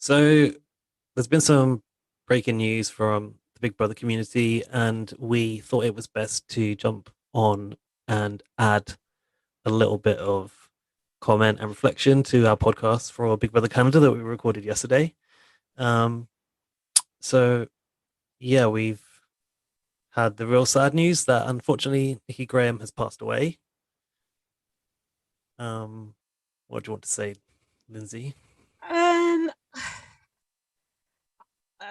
So there's been some breaking news from the Big Brother community, and we thought it was best to jump on and add a little bit of comment and reflection to our podcast for Big Brother Canada that we recorded yesterday. Um, so yeah, we've had the real sad news that unfortunately Nikki Grahame has passed away. Um, what do you want to say, Lindsay? Um,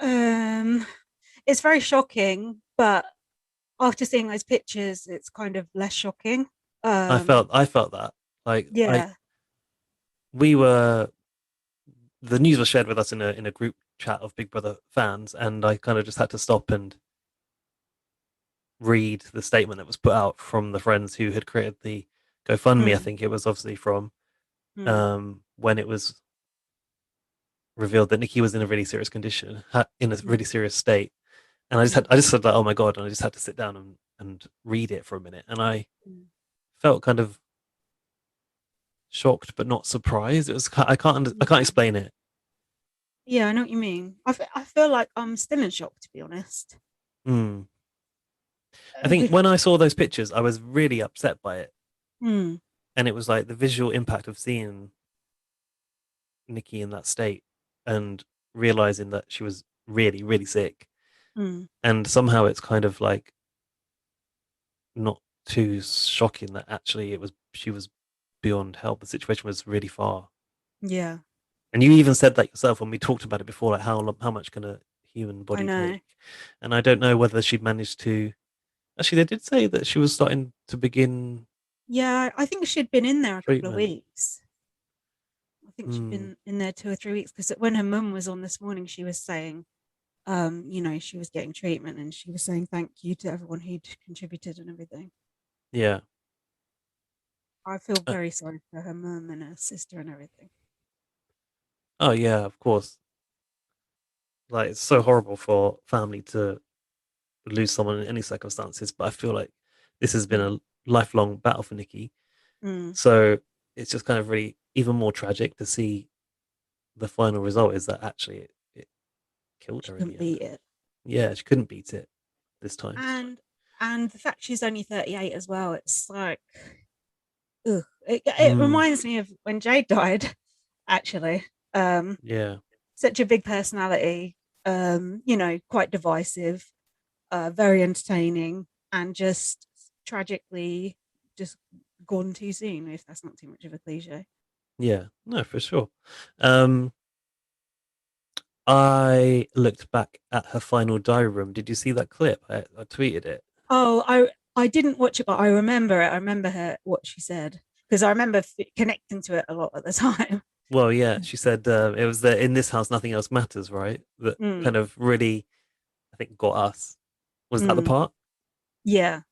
um, it's very shocking, but after seeing those pictures, it's kind of less shocking. I felt that like I Yeah, we were the news was shared with us in a group chat of Big Brother fans, and I kind of just had to stop and read the statement that was put out from the friends who had created the GoFundMe. I mm, think it was obviously from mm, when it was revealed that Nikki was in a really serious condition, in a really mm, serious state, and mm, I just said like, oh my god, and I just had to sit down and read it for a minute, and I mm. felt kind of shocked but not surprised. It was I can't Yeah, explain it. yeah, I know what you mean. I feel like I'm still in shock, to be honest. Mm. I think when I saw those pictures, I was really upset by it, Mm, and it was like the visual impact of seeing Nikki in that state and realizing that she was really, really sick. mm, And somehow it's kind of like not too shocking that actually it was she was beyond help. The situation was really far. yeah, And you even said that yourself when we talked about it before, like how much can a human I body know. take? And I don't know whether she'd managed to. Actually, they did say that she was starting to begin Yeah, I think she'd been in there a couple of treatment. weeks. I think she'd Hmm. been in there 2 or 3 weeks because when her mum was on this morning, she was saying she was getting treatment and she was saying thank you to everyone who'd contributed and everything. Yeah. I feel Uh, very sorry for her mum and her sister and everything. oh yeah, of course. Like it's so horrible for family to lose someone in any circumstances, but I feel like this has been Mm, a lifelong battle for Nikki. mm. So it's just kind of really even more tragic to see the final result is that actually it killed She her in couldn't the end. beat it. Yeah, she couldn't beat it this time. And the fact she's only 38 as well, it's like, ugh. It Mm, reminds me of when Jade died, actually. Um, yeah, Such a big personality, quite divisive, very entertaining, and just tragically just gone too soon, if that's not too much of a cliche. yeah, no, for sure. Um, I looked back at her final diary room. Did you see that clip? I tweeted it. Oh, I didn't watch it, but I remember it. I remember her what she said because I remember connecting to it a lot at the time. Well, yeah, she said it was that in this house nothing else matters, right? That Mm, kind of really, I think, got us. Was that the mm, part? yeah.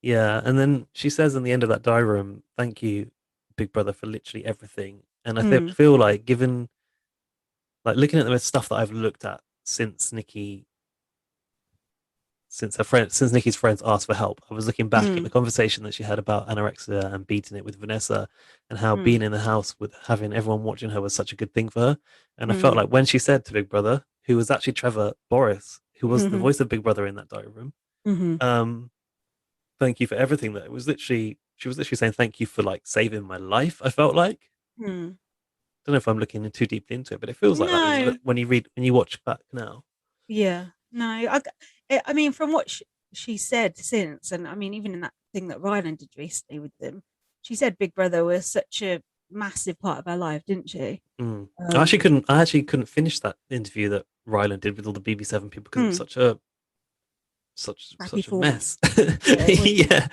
Yeah, and then she says in the end of that diary, "Thank you, Big Brother, for literally everything." And Mm, feel like, given like looking at the stuff that I've looked at since Nikki's friends asked for help, I was looking back at the mm, conversation that she had about anorexia and beating it with Vanessa, and how mm, being in the house with having everyone watching her was such a good thing for her. And I felt mm, like when she said to Big Brother, who was actually Trevor Boris, who was the mm, voice of Big Brother in that diary room, mm, um, thank you for everything. That it was literally she was literally saying thank you for like saving my life. I felt like mm. I don't know if I'm looking in too deeply into it, but it feels like that No, when you watch back now. yeah, no. I mean, from what she said since, and I mean, even in that thing that Ryland did recently with them, she said Big Brother was such a massive part of her life, didn't she? Mm. Um, I actually couldn't finish that interview that Ryland did with all the BB7 people because it was mm, Happy such a Forty. mess. Yeah, it was. Yeah.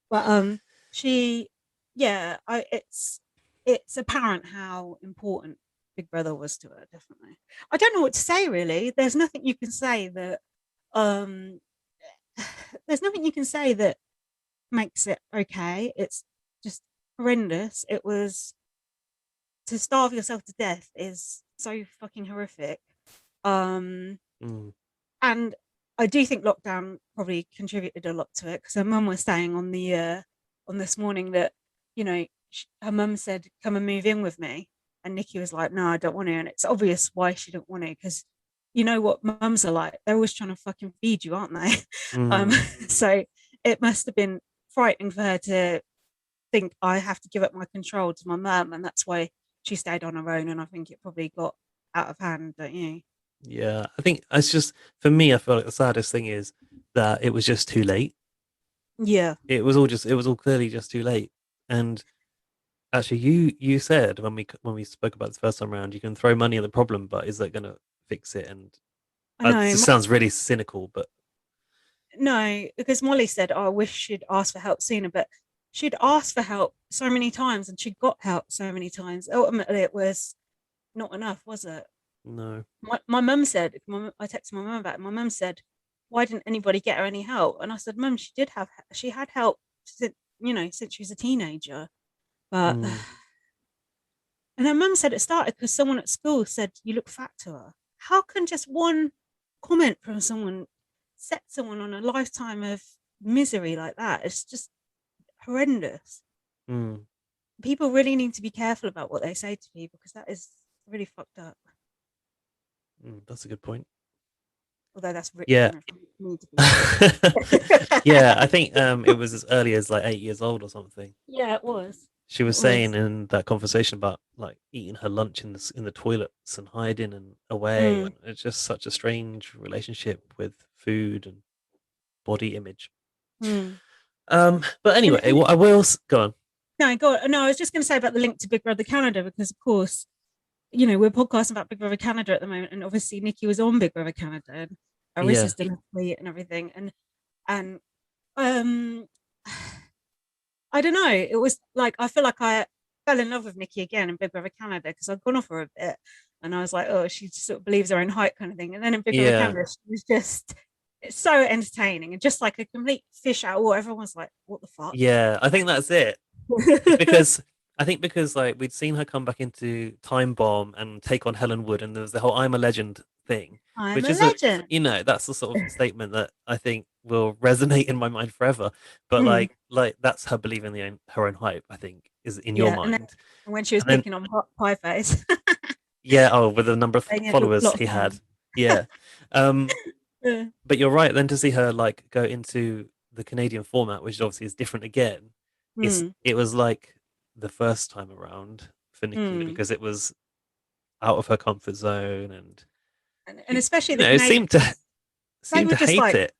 But she, yeah, it's apparent how important Big Brother was to her. Definitely. I don't know what to say really. There's nothing you can say that um, there's nothing you can say that makes it okay. It's just horrendous. It was to starve yourself to death is so fucking horrific. Um, Mm. and I do think lockdown probably contributed a lot to it because her mum was saying on this morning that her mum said come and move in with me, And Nikki was like, no, I don't want to. And it's obvious why she didn't want to, because you know what mums are like. They're always trying to fucking feed you, aren't they? Um, Mm. so it must have been frightening for her to think I have to give up my control to my mum. And that's why she stayed on her own. And I think it probably got out of hand, don't you? Yeah, I think it's just for me. I feel like the saddest thing is that it was just too late. Yeah. It was all clearly just too late. And actually, you said when we spoke about this first time around, you can throw money at the problem, but is that going to fix it? And I know. this sounds really cynical, but No, because Molly said, oh, I wish she'd asked for help sooner, but she'd asked for help so many times and she got help so many times. Ultimately, it was not enough, was it? no. My mum said, I texted my mum about it. My mum said, why didn't anybody get her any help? And I said, Mum, she had help since, since she was a teenager. But, Mm, and her mum said it started because someone at school said, you look fat to her. How can just one comment from someone set someone on a lifetime of misery like that? It's just horrendous. mm, People really need to be careful about what they say to people because that is really fucked up. that's a good point. Although that's Yeah. coming from me, to be fair. Yeah, I think it was as early as like 8 years old or something. Yeah, it was. She was It saying was. in that conversation about like eating her lunch in the toilets and hiding and away, Mm, and it's just such a strange relationship with food and body image. mm. But anyway, And what I will go on. no, no, I was just going to say about the link to Big Brother Canada because, of course, we're podcasting about Big Brother Canada at the moment, and obviously Nikki was on Big Brother Canada, and Yeah, Arissa's done a tweet and everything, and um, I don't know. It was like I feel like I fell in love with Nikki again in Big Brother Canada because I'd gone off her a bit, and I was like, oh, she just sort of believes her own hype kind of thing. And then in Big Brother yeah, Canada, she was just it's so entertaining and just like a complete fish out of water. Everyone's like, what the fuck? yeah. I think that's it. It's because I think because like we'd seen her come back into Time Bomb and take on Helen Wood, and there was the whole "I'm a legend" thing, I'm which a is a legend. that's the sort of statement that I think will resonate in my mind forever. But Mm, like that's her believing her own hype. I think is in your yeah, and then mind, when she was and then picking on Pie Face, yeah, oh, with the number of saying a followers lot of he had, fans. yeah. Um, Yeah. but you're right. Then to see her like go into the Canadian format, which obviously is different again, Mm, it was like the first time around for Nikki mm. because it was out of her comfort zone, and And especially you the know Canadians, they seemed were to just hate like, it.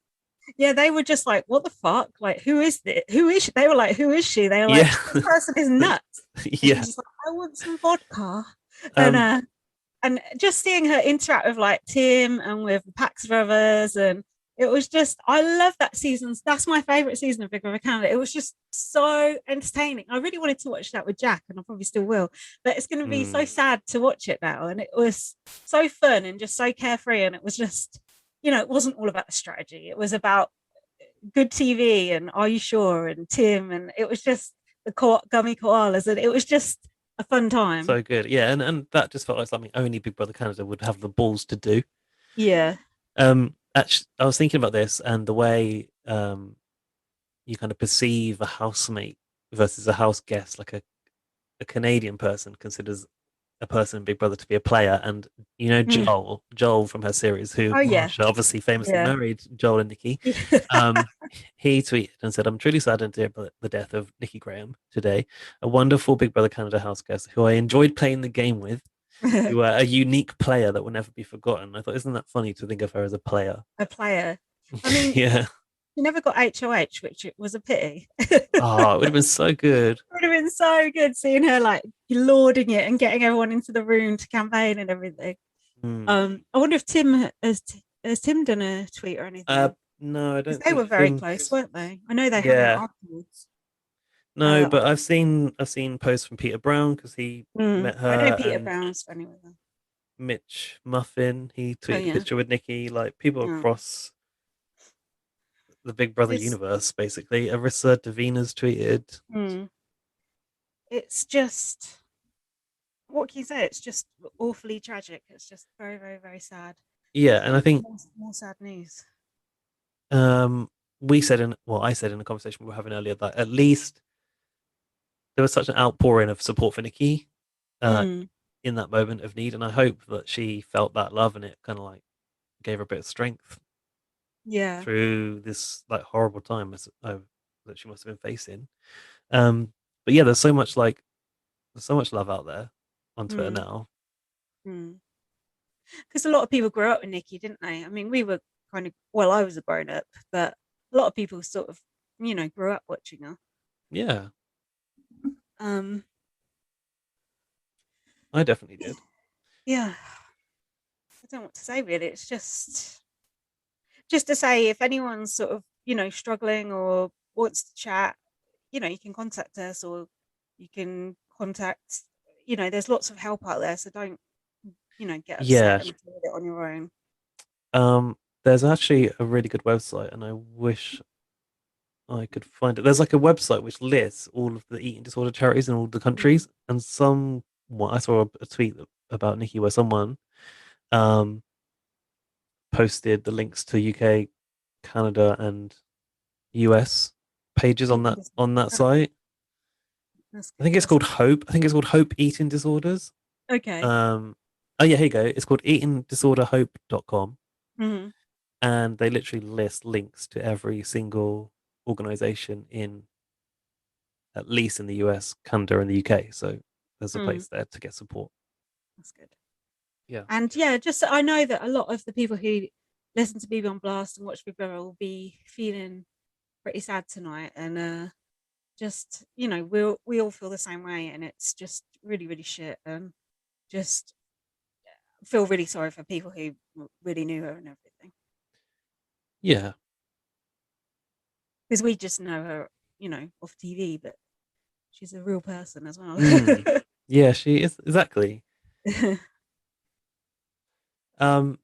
yeah, they were just like, what the fuck? Like, who is this? Who is she? They were like, who is she? They were like, Yeah, this person is nuts. And yeah. she's just like, I want some vodka. And Um, just seeing her interact with like Tim and with the Pax brothers, and it was just I love that season. That's my favorite season of Big Brother Canada. It was just so entertaining. I really wanted to watch that with Jack, and I probably still will. But it's going to be so mm, sad to watch it now. And it was so fun and just so carefree, and it was just it wasn't all about the strategy. It was about good TV and Are You Sure and Tim, and it was just the gummy koalas, and it was just a fun time. so good. Yeah, and that just felt like something only Big Brother Canada would have the balls to do. Yeah. Actually, I was thinking about this and the way you kind of perceive a housemate versus a house guest, like a Canadian person considers a person in Big Brother to be a player. And you know, Mm. Joel from her series, who Oh yeah. Marsha obviously famously Yeah. married Joel and Nikki. Um, he tweeted and said, "I'm truly saddened to hear about the death of Nikki Grahame today, a wonderful Big Brother Canada house guest who I enjoyed playing the game with. You were a unique player that will never be forgotten." I thought, isn't that funny to think of her as a player? A player. I mean, Yeah. she never got HOH, which it was a pity. It Oh, it would have been so good. would have been so good seeing her like lauding it and getting everyone into the room to campaign and everything. Hmm. I wonder if has Tim done a tweet or Uh, anything? no, I Because don't they think were very Tim. close, weren't they? I know they hung out Yeah, afterwards. no, but I've seen posts from Peter Brown because he met I know her, Peter and Brown's funny with them. Mitch Muffin. He Oh tweeted a yeah. picture with Nikki. Like people Yeah. across the Big Brother It's universe, basically. Arissa Davina's tweeted. mm, it's just what can you say? It's just awfully tragic. It's just very, very, very sad. Yeah, and I think More sad news. um I said in a conversation we were having earlier that at least there was such an outpouring of support for Nikki. Uh, Mm. in that moment of need, and I hope that she felt that love and it kind of like gave her a bit of strength Yeah. through this like horrible time that she must have been facing. Um, but yeah, there's so much love out there on Twitter Mm, now. mm. Because a lot of people grew up with Nikki, didn't they? I mean, we were kind of, well, I was a grown up, but a lot of people sort of, grew up watching her. Yeah, Um, I definitely did. yeah, I don't know what to say really. It's just to say if anyone's sort of, struggling or wants to chat, you can contact us or you can contact, there's lots of help out there. So don't, get upset Yeah, and do it on your own. there's actually a really good website, and I wish I could find it. There's like a website which lists all of the eating disorder charities in all the Mm, countries, and I saw a tweet about Nikki where someone um posted the links to UK, Canada, and US pages eating on disorders. that Okay, site. that's I good. think it's called Hope. I think it's called Hope Eating Disorders. Okay. Um, oh yeah, here you go. It's called eatingdisorderhope.com, Mhm. and they literally list links to every single organization in at least in the US, Canada, and the UK. So there's a Mm, place there to get support. that's good. Yeah. And yeah, just I know that a lot of the people who listen to BB on Blast and watch Big Brother will be feeling pretty sad tonight, and just we all feel the same way, and it's just really really shit, and just feel really sorry for people who really knew her and everything, Yeah. because we just know her, off TV, but she's a real person as well. Mm. Yeah, she is exactly. Um,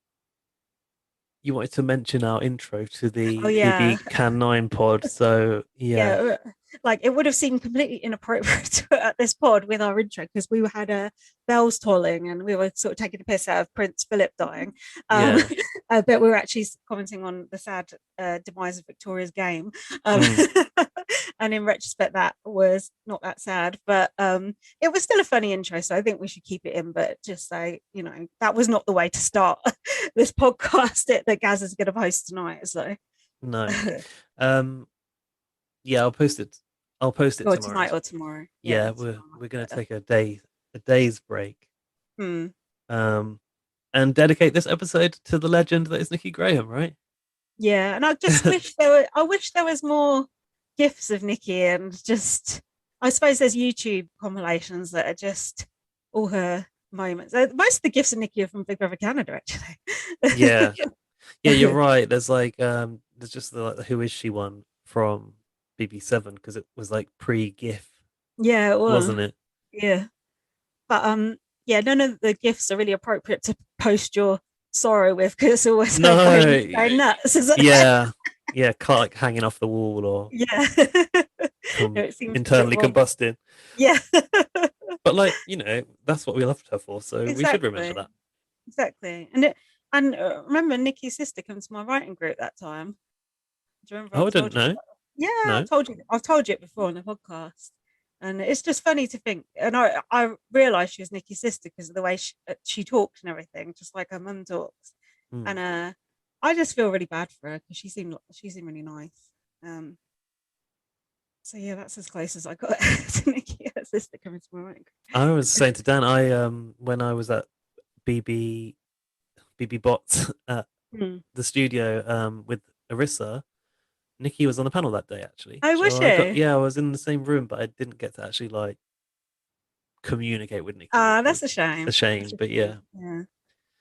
you wanted to mention our intro to Oh the yeah, BB Can 9 pod. So yeah. yeah, like it would have seemed completely inappropriate at this pod with our intro because we had bells tolling and we were sort of taking the piss out of Prince Philip dying. Um, Yeah. but we were actually commenting on the sad demise of Victoria's game. Um, Mm. and in retrospect, that was not that sad, but it was still a funny intro. So I think we should keep it in, but just say, that was not the way to start this podcast that Gaz is going to post tonight. So. No. Um, yeah, I'll post it Or tomorrow. tonight or tomorrow. Yeah, Yeah, tomorrow might we're be gonna better. take a day's break. Hmm. Um, and dedicate this episode to the legend that is Nikki Grahame, right? Yeah, and I just wish I wish there was more gifs of Nikki and just I suppose there's YouTube compilations that are just all her moments. Most of the gifs of Nikki are from Big Brother Canada, actually. Yeah. Yeah, you're right. There's just the like the Who Is She one from BB7 because it was like pre-GIF, Yeah, well, wasn't it? yeah. But yeah, none of the gifts are really appropriate to post your sorrow with because it's always her No, going nuts, isn't it? yeah, yeah, car like hanging off the wall or Yeah. No, come it seems a bit internally wrong. combusting. Yeah. But like, that's what we loved her for, so we should remember Exactly. that. Exactly. And remember Nikki's sister came to my writing group that time. Do you remember I Oh, I didn't told you know. about that? Yeah, No. I've told you it before on the podcast. And it's just funny to think. And I realized she was Nikki's sister because of the way she talked and everything, just like her mum talks. Hmm. And I just feel really bad for her because she seemed really nice. So yeah, that's as close as I got to Nikki, her sister coming to my writing I was saying to Dan, I when I was at BB BB Bots at group. the studio with Arissa, Nikki was on the panel that day actually. I wish So I got you. yeah, I was in the same room, but I didn't get to actually like communicate with Nikki, which That's a was a shame. That's shame. a But shame. yeah,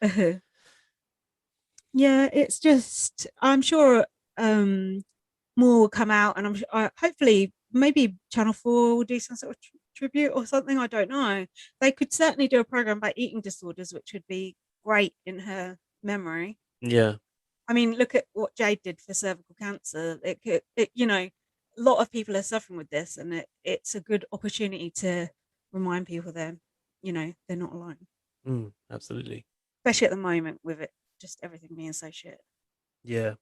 Yeah. Yeah, it's just I'm sure more will come out, and hopefully maybe Channel 4 will do some sort of tribute or something. I don't know. They could certainly do a program about eating disorders, which would be great in her memory. yeah, I mean, look at what Jade did for cervical cancer. A lot of people are suffering with this, and it's a good opportunity to remind people that they're not alone, absolutely. especially at the moment with it just everything being so shit. Yeah.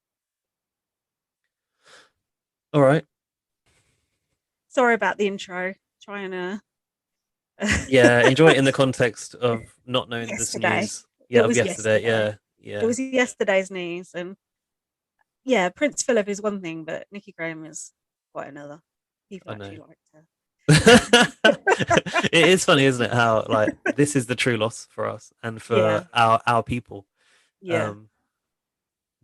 All right. Sorry about the intro. Trying to Yeah, enjoy it in the context of not knowing this Yesterday. news. It Yeah, of was yesterday. yesterday. Yeah, It yeah. was yesterday's news, and yeah, Prince Philip is one thing, but Nikki Grahame is quite another. People I know. actually liked her. It is funny, isn't it? How like this is the true loss for us and for Yeah, our people. yeah. Um,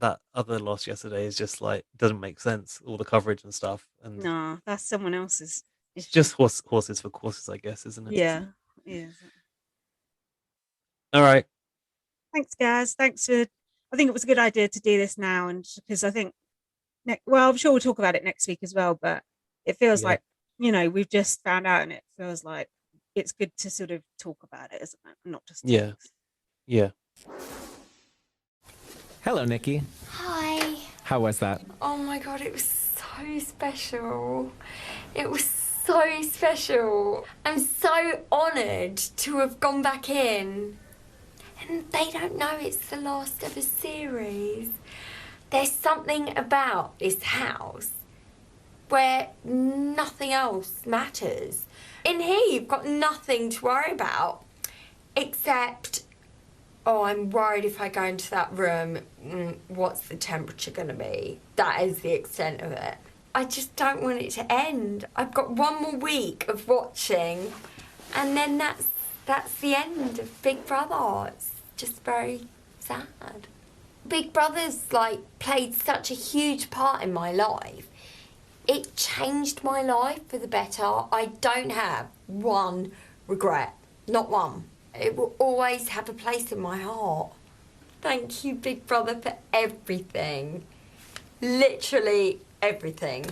that other loss yesterday is just like doesn't make sense. All the coverage and stuff, and No, that's someone else's it's issue. just horses for courses, I guess, isn't it? Yeah, yeah. All right. Thanks, guys. Thanks for. I think it was a good idea to do this now, and because I think, well, I'm sure we'll talk about it next week as well. But it feels Yeah. like we've just found out, and it feels like it's good to sort of talk about it, isn't it? Not just Yeah. text. Yeah. Hello, Nikki. Hi. How was that? Oh my god, it was so special. It was so special. I'm so honoured to have gone back in. And they don't know it's the last of a series. There's something about this house where nothing else matters. In here, you've got nothing to worry about except, oh, I'm worried if I go into that room, what's the temperature going to be? That is the extent of it. I just don't want it to end. I've got one more week of watching, and then that's the end of Big Brother. It's just very sad. Big Brother's like played such a huge part in my life. It changed my life for the better. I don't have one regret, not one. It will always have a place in my heart. Thank you, Big Brother, for everything. Literally everything.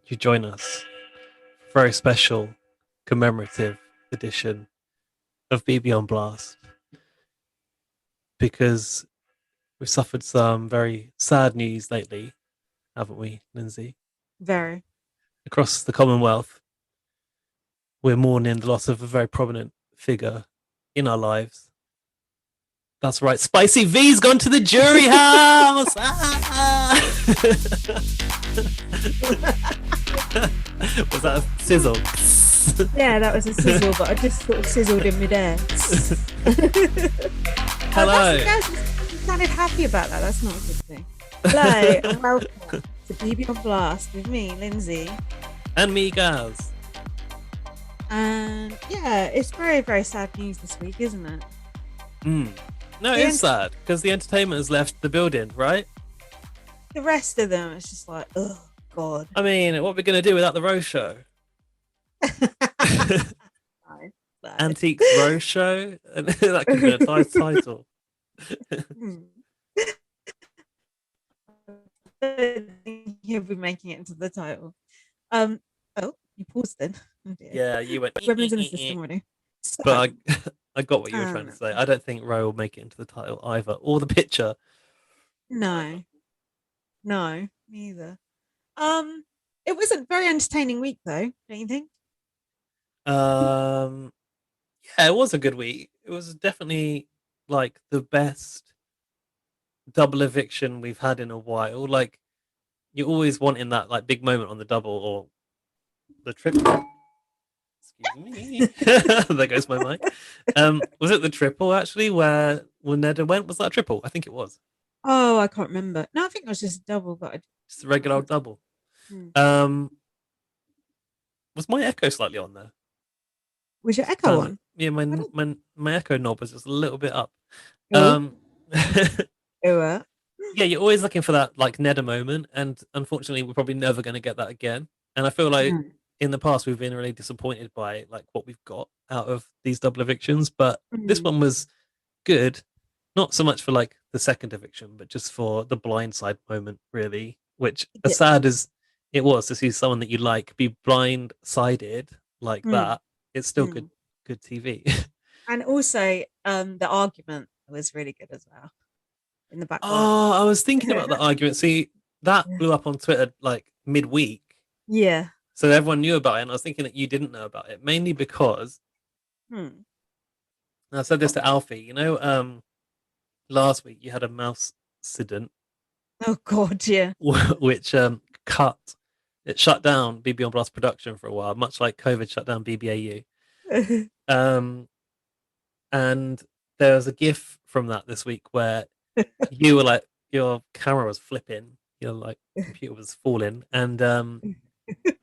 You join us for a very special commemorative edition of BB on Blast because we've suffered some very sad news lately, haven't we, Lindsay? Very. Across the Commonwealth, we're mourning the loss of a very prominent figure in our lives. That's right, Spicy V's gone to the jury house. Was that a sizzle? Yeah, that was a sizzle, but I just sort of sizzled in midair. Hello. You sounded happy about that. That's not a good thing. Hello, and welcome to BB on Blast with me, Lindsay. And me, Gaz. And yeah, it's very, very sad news this week, isn't it? No, The it's sad because the entertainment has left the building, right? The rest of them, it's just like, oh, God. I mean, what are we going to do without the Roh show? Fine. Antiques Roh show? That could be a title. He'll be making it into the title. Oh, you paused then. Oh dear. Yeah, you went. Gremlins in the system already. But I got what you were trying to say. I don't think Roh will make it into the title either, or the picture. No, no, neither. It wasn't a very entertaining week though, don't you think? Um, yeah, it was a good week. It was definitely like the best double eviction we've had in a while. Like you always want in that like big moment on the double or the triple. Excuse me. There goes my mic. Was it the triple actually where Neda went? Was that a triple? I think it was. Oh, I can't remember. No, I think it was just a double, but Just a regular old double. Hmm. Was my echo slightly on there? Was your echo on? Yeah, my echo knob was just a little bit up. Oh, Um, oh, yeah, you're always looking for that like Neda moment, and unfortunately, we're probably never going to get that again. And I feel like in the past we've been really disappointed by like what we've got out of these double evictions, but this one was good. Not so much for like the second eviction, but just for the blindside moment, really. Which, Yeah. as sad as it was to see someone that you like be blindsided like that, it's still Mm. good TV. And also, the argument was really good as well in the background. Oh, I was thinking about the argument. See, that blew up on Twitter like midweek. Yeah. So everyone knew about it, and I was thinking that you didn't know about it, mainly because, Hmm. and I said this to Alfie, last week you had a mouse incident, Oh God, yeah. which it shut down BB on Blast production for a while, much like COVID shut down BBAU. Um, and there was a GIF from that this week where you were like, your camera was flipping, your like computer was falling, and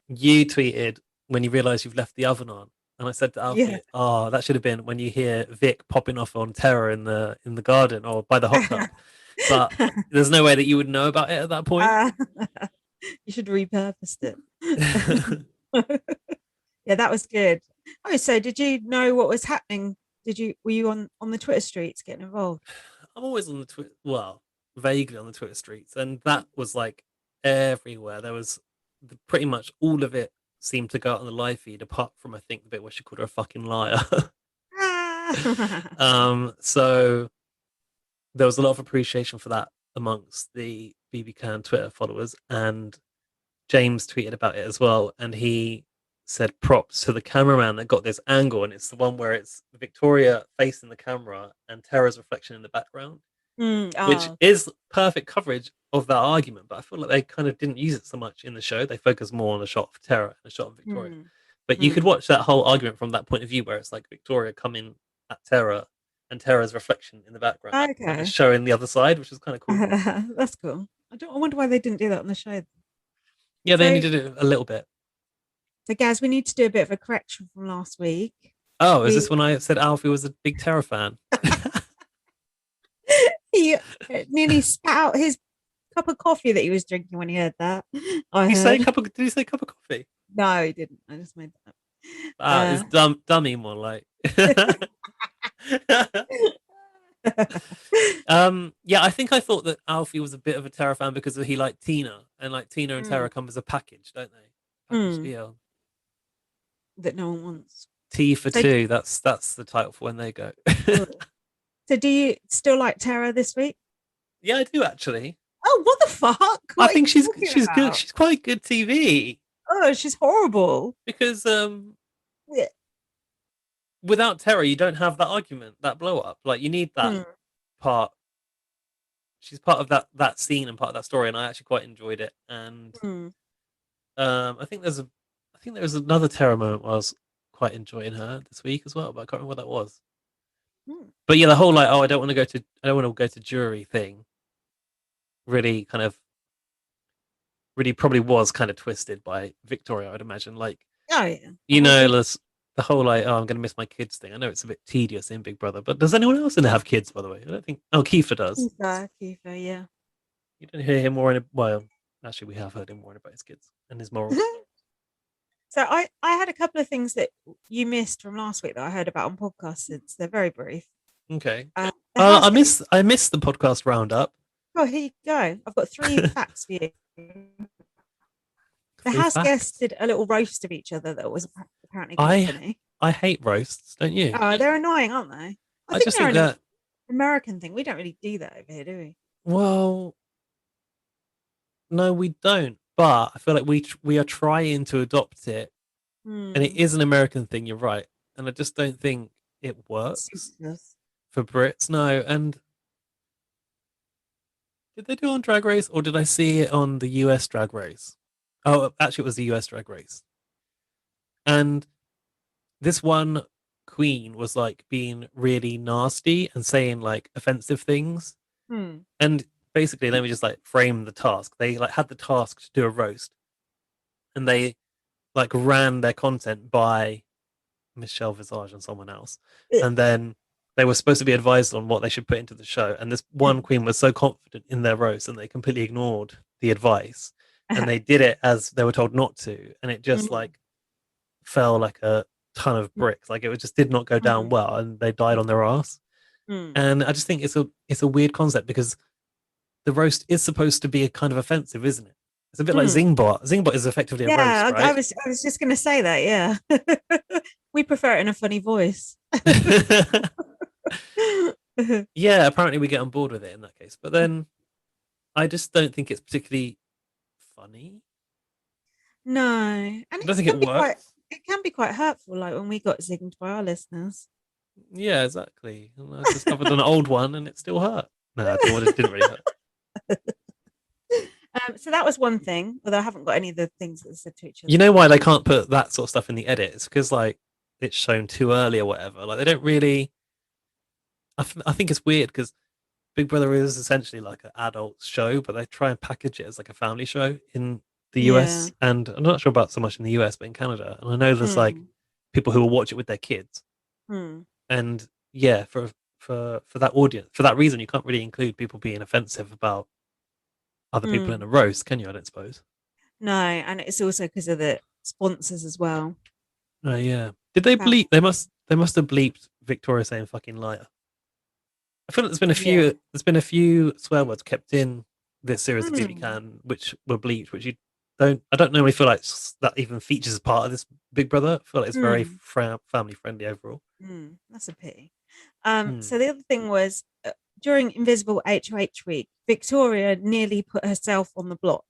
you tweeted when you realised you've left the oven on. And I said to Yeah. Alfie, "Oh, that should have been when you hear Vic popping off on Terror in the garden or by the hot tub." But there's no way that you would know about it at that point. Uh, you should repurpose it. Yeah, that was good. Oh, so did you know what was happening? Were you on the Twitter streets getting involved? I'm always on the Twitter, well, vaguely on the Twitter streets, and that was like everywhere. There was pretty much all of it seemed to go out on the live feed, apart from I think the bit where she called her a fucking liar. So there was a lot of appreciation for that amongst the BB Can Twitter followers, and James tweeted about it as well, and he said props to the cameraman that got this angle, and it's the one where it's Victoria facing the camera and Tara's reflection in the background, which Oh, is perfect coverage of that argument. But I feel like they kind of didn't use it so much in the show. They focused more on a shot of Tara and a shot of Victoria. mm, But you could watch that whole argument from that point of view, where it's like Victoria coming at Tara and Tara's reflection in the background, and okay. just showing the other side, which is kind of cool. That's cool. I wonder why they didn't do that on the show. Yeah, they only So, did it a little bit. so Gaz, we need to do a bit of a correction from last week. Oh, is We this when I said Alfie was a big Terror fan? he nearly spat out his cup of coffee that he was drinking when he heard that. Did you say cup of coffee? No, he didn't. I just made that It's dummy more like. Yeah, I think I thought that Alfie was a bit of a Terror fan because he liked Tina, and like Tina and Terror come as a package, don't they? Package deal. that no one wants. T for two. That's the title for when they go. So do you still like Tara this week? Yeah, I do actually. Oh, what the fuck? I think she's good. She's quite good TV. Oh, she's horrible. Because Yeah. without Terror, you don't have that argument, that blow up. Like you need that part. She's part of that scene and part of that story, and I actually quite enjoyed it. And I think there was another Terror moment where I was quite enjoying her this week as well, but I can't remember what that was. But yeah, the whole like, I don't want to go to jury thing really probably was kind of twisted by Victoria, I'd imagine. Like, oh yeah, the whole like, I'm going to miss my kids thing. I know it's a bit tedious in Big Brother, but does anyone else in there have kids, by the way? I don't think. Oh, Kiefer does. Kiefer, yeah. You don't hear him more well, actually, we have heard him more about his kids and his morals. So I had a couple of things that you missed from last week that I heard about on podcasts. Since they're very brief. Okay. I missed the podcast roundup. Oh, here you go. I've got 3 facts for you. The house guests did a little roast of each other that was apparently quite funny. I hate roasts, don't you? Oh, they're annoying, aren't they? I just think that American thing. We don't really do that over here, do we? Well, no, we don't. But I feel like we are trying to adopt it, and it is an American thing. You're right, and I just don't think it works for Brits. No, and did they do it on Drag Race, or did I see it on the US Drag Race? Oh, actually, it was the US Drag Race, and this one queen was like being really nasty and saying like offensive things, and basically, let me just like frame the task. They like had the task to do a roast, and they like ran their content by Michelle Visage and someone else, and then they were supposed to be advised on what they should put into the show. And this one queen was so confident in their roast, and they completely ignored the advice, and they did it as they were told not to, and it just like fell like a ton of bricks. Like it just did not go down well, and they died on their ass. And I just think it's a weird concept because the roast is supposed to be a kind of offensive, isn't it? It's a bit like Zingbot. Zingbot is effectively a roast, right? I was just going to say that, yeah. We prefer it in a funny voice. Yeah, apparently we get on board with it in that case. But then I just don't think it's particularly funny. No, and I don't think it works. it can be quite hurtful, like when we got zinged by our listeners. Yeah, exactly. And I discovered an old one and it still hurt. No, it didn't really hurt. So that was one thing, although I haven't got any of the things that they said to each other. You know why they can't put that sort of stuff in the edit? It's because like it's shown too early or whatever. Like they don't really. I think it's weird because Big Brother is essentially like an adult show, but they try and package it as like a family show in the Yeah. US. And I'm not sure about so much in the US, but in Canada. And I know there's like Mm. people who will watch it with their kids. Mm. And yeah, for that audience, for that reason, you can't really include people being offensive about other people in Mm. a roast, can you? I don't suppose. No, and it's also because of the sponsors as well. Oh yeah. Did they Fam- bleep? They must have bleeped Victoria saying "fucking liar." I feel like Yeah. there's been a few swear words kept in this series of BB Mm. Can which were bleeped, which you don't. I don't normally feel like that even features as part of this Big Brother. I feel like it's very Mm. family friendly overall. That's a pity. Hmm. So the other thing was during Invisible HOH week, Victoria nearly put herself on the block,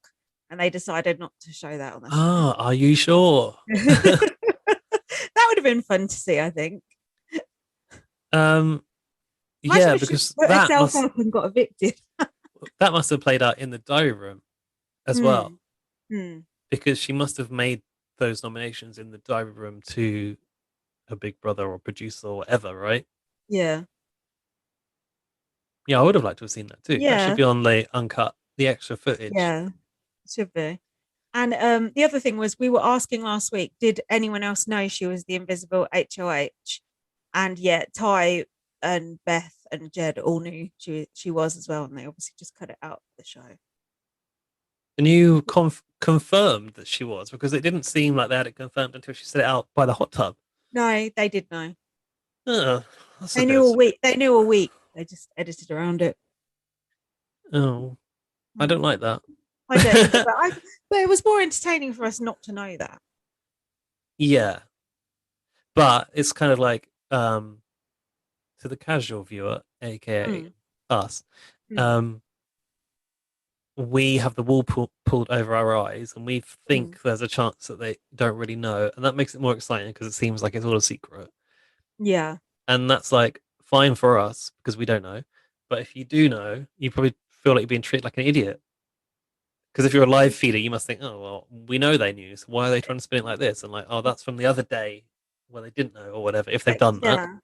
and they decided not to show that on the show. Ah, are you sure? That would have been fun to see, I think. um, Imagine yeah, if she because put herself up and got evicted. that must have played out in the diary room as well, Mm. Mm. because she must have made those nominations in the diary room to a Big Brother or producer or whatever, right? Yeah. Yeah, I would have liked to have seen that too. That should Yeah. be on the uncut, the extra footage. Yeah. Should be. And the other thing was we were asking last week, did anyone else know she was the invisible HOH? And yet Ty and Beth and Jed all knew she was as well, and they obviously just cut it out of the show. And you confirmed that she was, because it didn't seem like they had it confirmed until she said it out by the hot tub. No, they did know. Oh, that's a They bit knew of a week. They knew a week. They just edited around it. oh, I don't like that. I don't either, but it was more entertaining for us not to know that. Yeah, but it's kind of like to the casual viewer, aka Mm. us, Mm. we have the wool pulled over our eyes, and we Mm. think there's a chance that they don't really know, and that makes it more exciting because it seems like it's all a secret. Yeah. And that's like fine for us because we don't know. But if you do know, you probably feel like you're being treated like an idiot. Because if you're a live feeder, you must think, oh well, we know they knew, so why are they trying to spin it like this? And like, oh, that's from the other day where they didn't know or whatever. If they've But done that, yeah.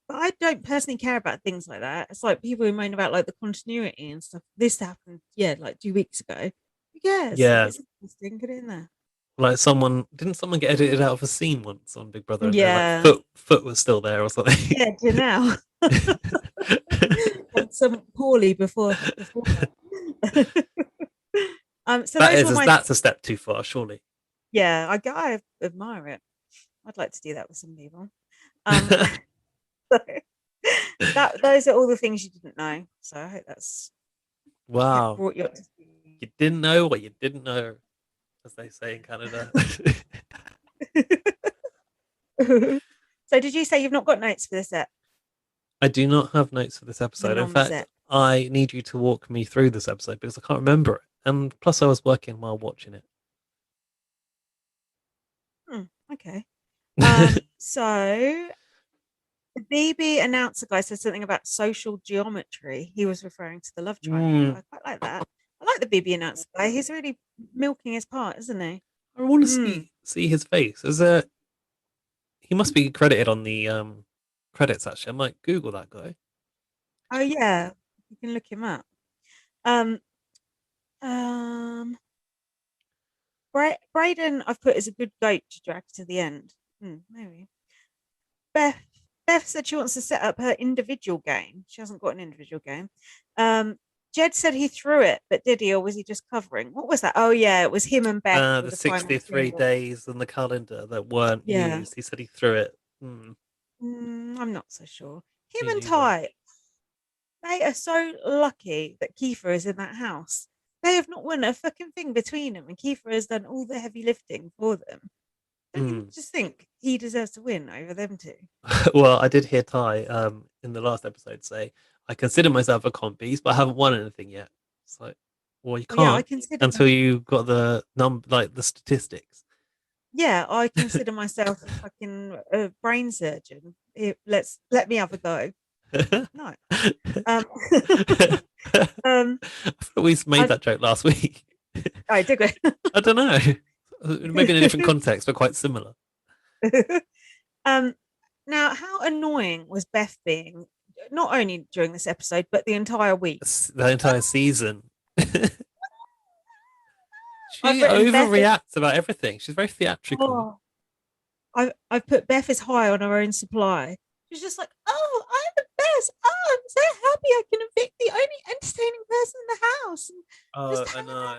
But I don't personally care about things like that. It's like people who moan about like the continuity and stuff. This happened, yeah, like 2 weeks ago. Who cares? If yeah, it's interesting, get it in there. like someone get edited out of a scene once on Big Brother, and their like Yeah. foot was still there or something. Yeah, Janelle. And some poorly before. So those were my That's a step too far, surely. yeah, I admire it. I'd like to do that with some people. So those are all the things you didn't know. So I hope that's Wow, brought you up to speed. you didn't know what you didn't know, as they say in Canada. So did you say you've not got notes for this set? I do not have notes for this The episode. In fact, non-set. I need you to walk me through this episode because I can't remember it. And plus, I was working while watching it. Okay. So the BB announcer guy said something about social geometry. He was referring to the love triangle. I quite like that. I like the BB announcer guy. He's really milking his part, isn't he? I want to see his face. He must be credited on the credits. Actually, I might Google that guy. Oh yeah, you can look him up. Brayden, I've put as a good goat to drag to the end. Maybe. Beth said she wants to set up her individual game. She hasn't got an individual game. Jed said he threw it, but did he, or was he just covering? What was that? Oh yeah, it was him and Beth. The 63 days in the calendar that weren't used. He said he threw it. I'm not so sure. Him Me and neither. Ty, they are so lucky that Kiefer is in that house. They have not won a fucking thing between them, and Kiefer has done all the heavy lifting for them. Don't you just think he deserves to win over them two? Well, I did hear Ty in the last episode say, I consider myself a comp beast, but I haven't won anything yet. It's like, well, you Well, yeah, I can't consider until you got the like the statistics. I consider myself a fucking brain surgeon. Let me have a go. No. Um, um, I thought we made that joke last week. I did. I don't know. Maybe in a different context, but quite similar. Now, how annoying was Beth being, not only during this episode, but the entire week? The entire season. I've She written Beth. overreacts about everything. She's very theatrical. I've put Beth is high on her own supply. She's just like, oh, I'm the best. Oh, I'm so happy I can evict the only entertaining person in the house. And just I know.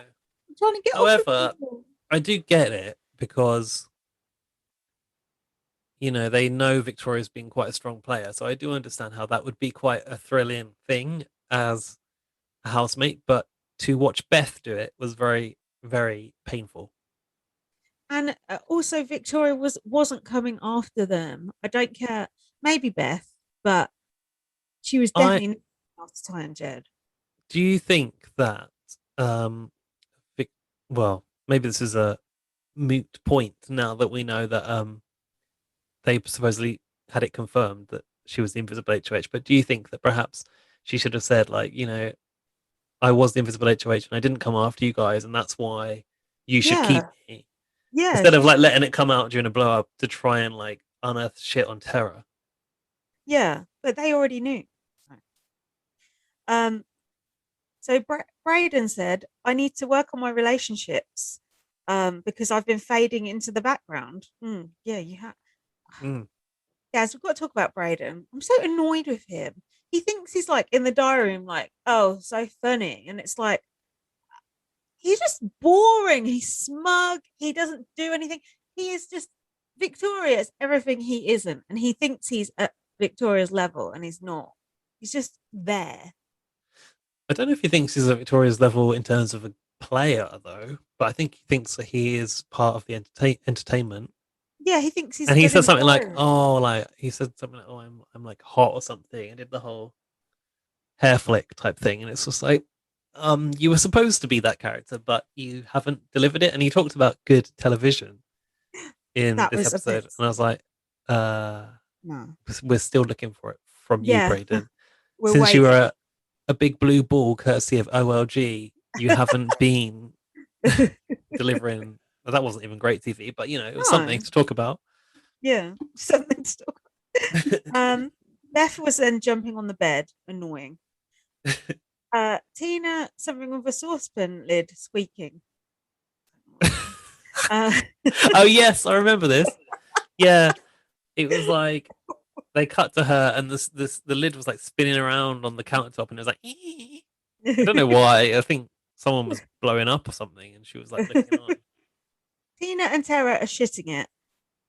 trying to get off However, with people. I do get it because they know Victoria's been quite a strong player, so I do understand how that would be quite a thrilling thing as a housemate. But to watch Beth do it was very, very painful. And also, Victoria wasn't coming after them. I don't care. Maybe Beth, but she was definitely not after Ty and Jed. Do you think that well, maybe this is a moot point now that we know that they supposedly had it confirmed that she was the invisible HOH, but do you think that perhaps she should have said, like, I was the invisible HOH and I didn't come after you guys, and that's why you should keep me? Yeah. Instead of like letting it come out during a blow up to try and like unearth shit on Terra. Yeah, but they already knew. So Braden said, I need to work on my relationships because I've been fading into the background. Yeah, you have. Guys, we've got to talk about Braden. I'm so annoyed with him. He thinks he's like in the diary room, like, oh, so funny. And it's like, he's just boring. He's smug. He doesn't do anything. He is just Victoria's everything he isn't. And he thinks he's at Victoria's level and he's not. He's just there. I don't know if he thinks he's at Victoria's level in terms of a player, though, but I think he thinks that he is part of the entertainment. Yeah, he thinks he's. And he said something like, "Oh, like he said something like, oh, I'm like hot or something," and did the whole hair flick type thing, and it's just like, you were supposed to be that character, but you haven't delivered it. And he talked about good television in this episode, and I was like, no, we're still looking for it from you, Braden. Since waiting. You were a big blue ball courtesy of OLG, you haven't been delivering. Well, that wasn't even great TV, but it was something to talk about. Yeah, something to talk about. Beth was then jumping on the bed, annoying. Tina, something with a saucepan lid squeaking. Oh yes, I remember this. Yeah, it was like they cut to her, and the lid was like spinning around on the countertop, and it was like, I don't know why. I think someone was blowing up or something, and she was like looking on. Tina and Tara are shitting it.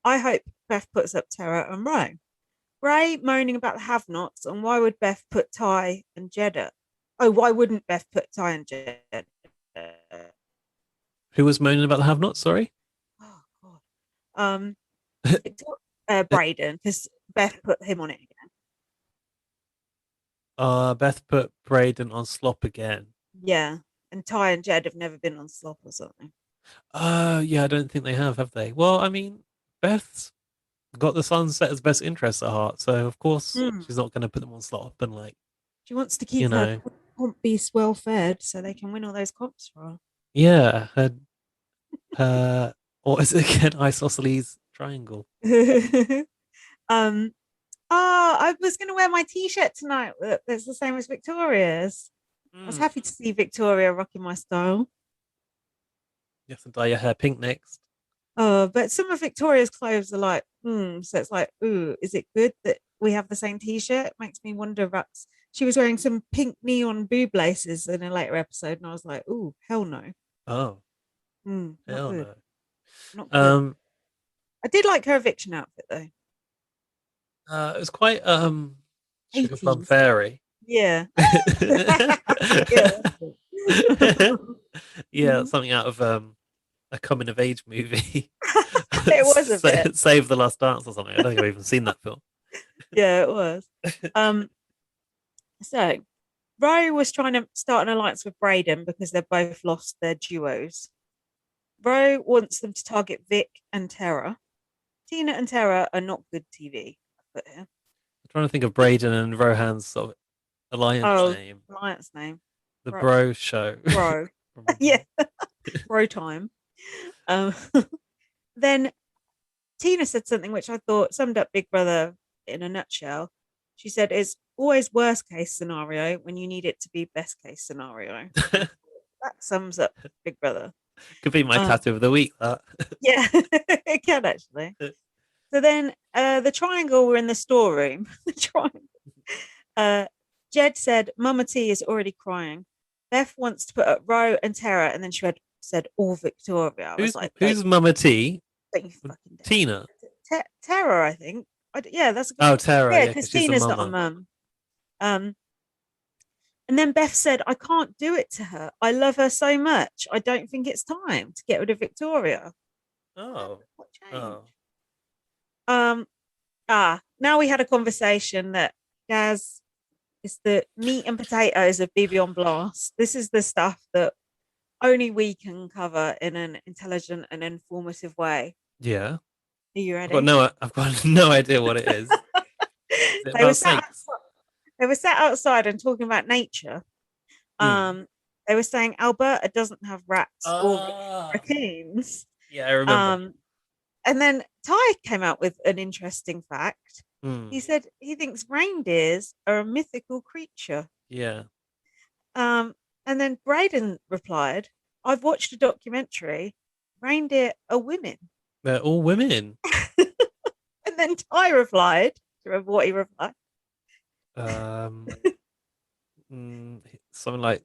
I hope Beth puts up Tara and Roh. Ray moaning about the have-nots, and why would Beth put Ty and Jed up? Oh, why wouldn't Beth put Ty and Jed? Who was moaning about the have-nots? Sorry. Oh God. Braden, because Beth put him on it again. Beth put Braden on slop again. Yeah, and Ty and Jed have never been on slop or something. Yeah, I don't think they have they? Well, I mean, Beth's got the Sunset's best interests at heart, so of course she's not going to put them on slop and like. She wants to keep her comp beast well fed so they can win all those comps for her. Yeah, her or is it again isosceles triangle? I was going to wear my t-shirt tonight that's the same as Victoria's. I was happy to see Victoria rocking my style. You have to dye your hair pink next. But some of Victoria's clothes are like, so it's like, ooh, is it good that we have the same t-shirt? It makes me wonder. She was wearing some pink neon boob laces in a later episode, and I was like, ooh, hell no. Oh, hell no. Not good. I did like her eviction outfit though. It was quite Sugar Plum Fairy. Yeah. Yeah, something out of a coming of age movie. It was a bit. Save the Last Dance or something. I don't think I've even seen that film. Yeah, it was. So Roe was trying to start an alliance with Braden because they've both lost their duos. Roe wants them to target Vic and Tara. Tina and Tara are not good TV. I put here. I'm trying to think of Braden and Rohan's sort of alliance name. Alliance name. The Bro Show. Bro. Yeah. Bro time. Then Tina said something which I thought summed up Big Brother in a nutshell. She said, "It's always worst case scenario when you need it to be best case scenario." That sums up Big Brother. Could be my tattoo of the week, that. Yeah, it can actually. So then the triangle were in the storeroom. The triangle. Jed said, "Mama T is already crying. Beth wants to put up Roe and Tara," and then she said, "All Victoria." I was like, who's Mama T? Tina. Tara, I think. Yeah, that's a good. Oh, Tara. Yeah, because Tina's not a mum. And then Beth said, "I can't do it to her. I love her so much. I don't think it's time to get rid of Victoria." Oh. What change? Now we had a conversation that Gaz is the meat and potatoes of BB on Blast. This is the stuff that only we can cover in an intelligent and informative way. Yeah. Are you ready? I've got no idea what it is. They were sat outside and talking about nature. They were saying Alberta doesn't have rats or raccoons. Yeah, I remember. And then Ty came out with an interesting fact. He said he thinks reindeers are a mythical creature. Yeah. And then Braden replied, "I've watched a documentary. Reindeer are women." They're all women. And then Ty replied, do you remember what he replied? Something like,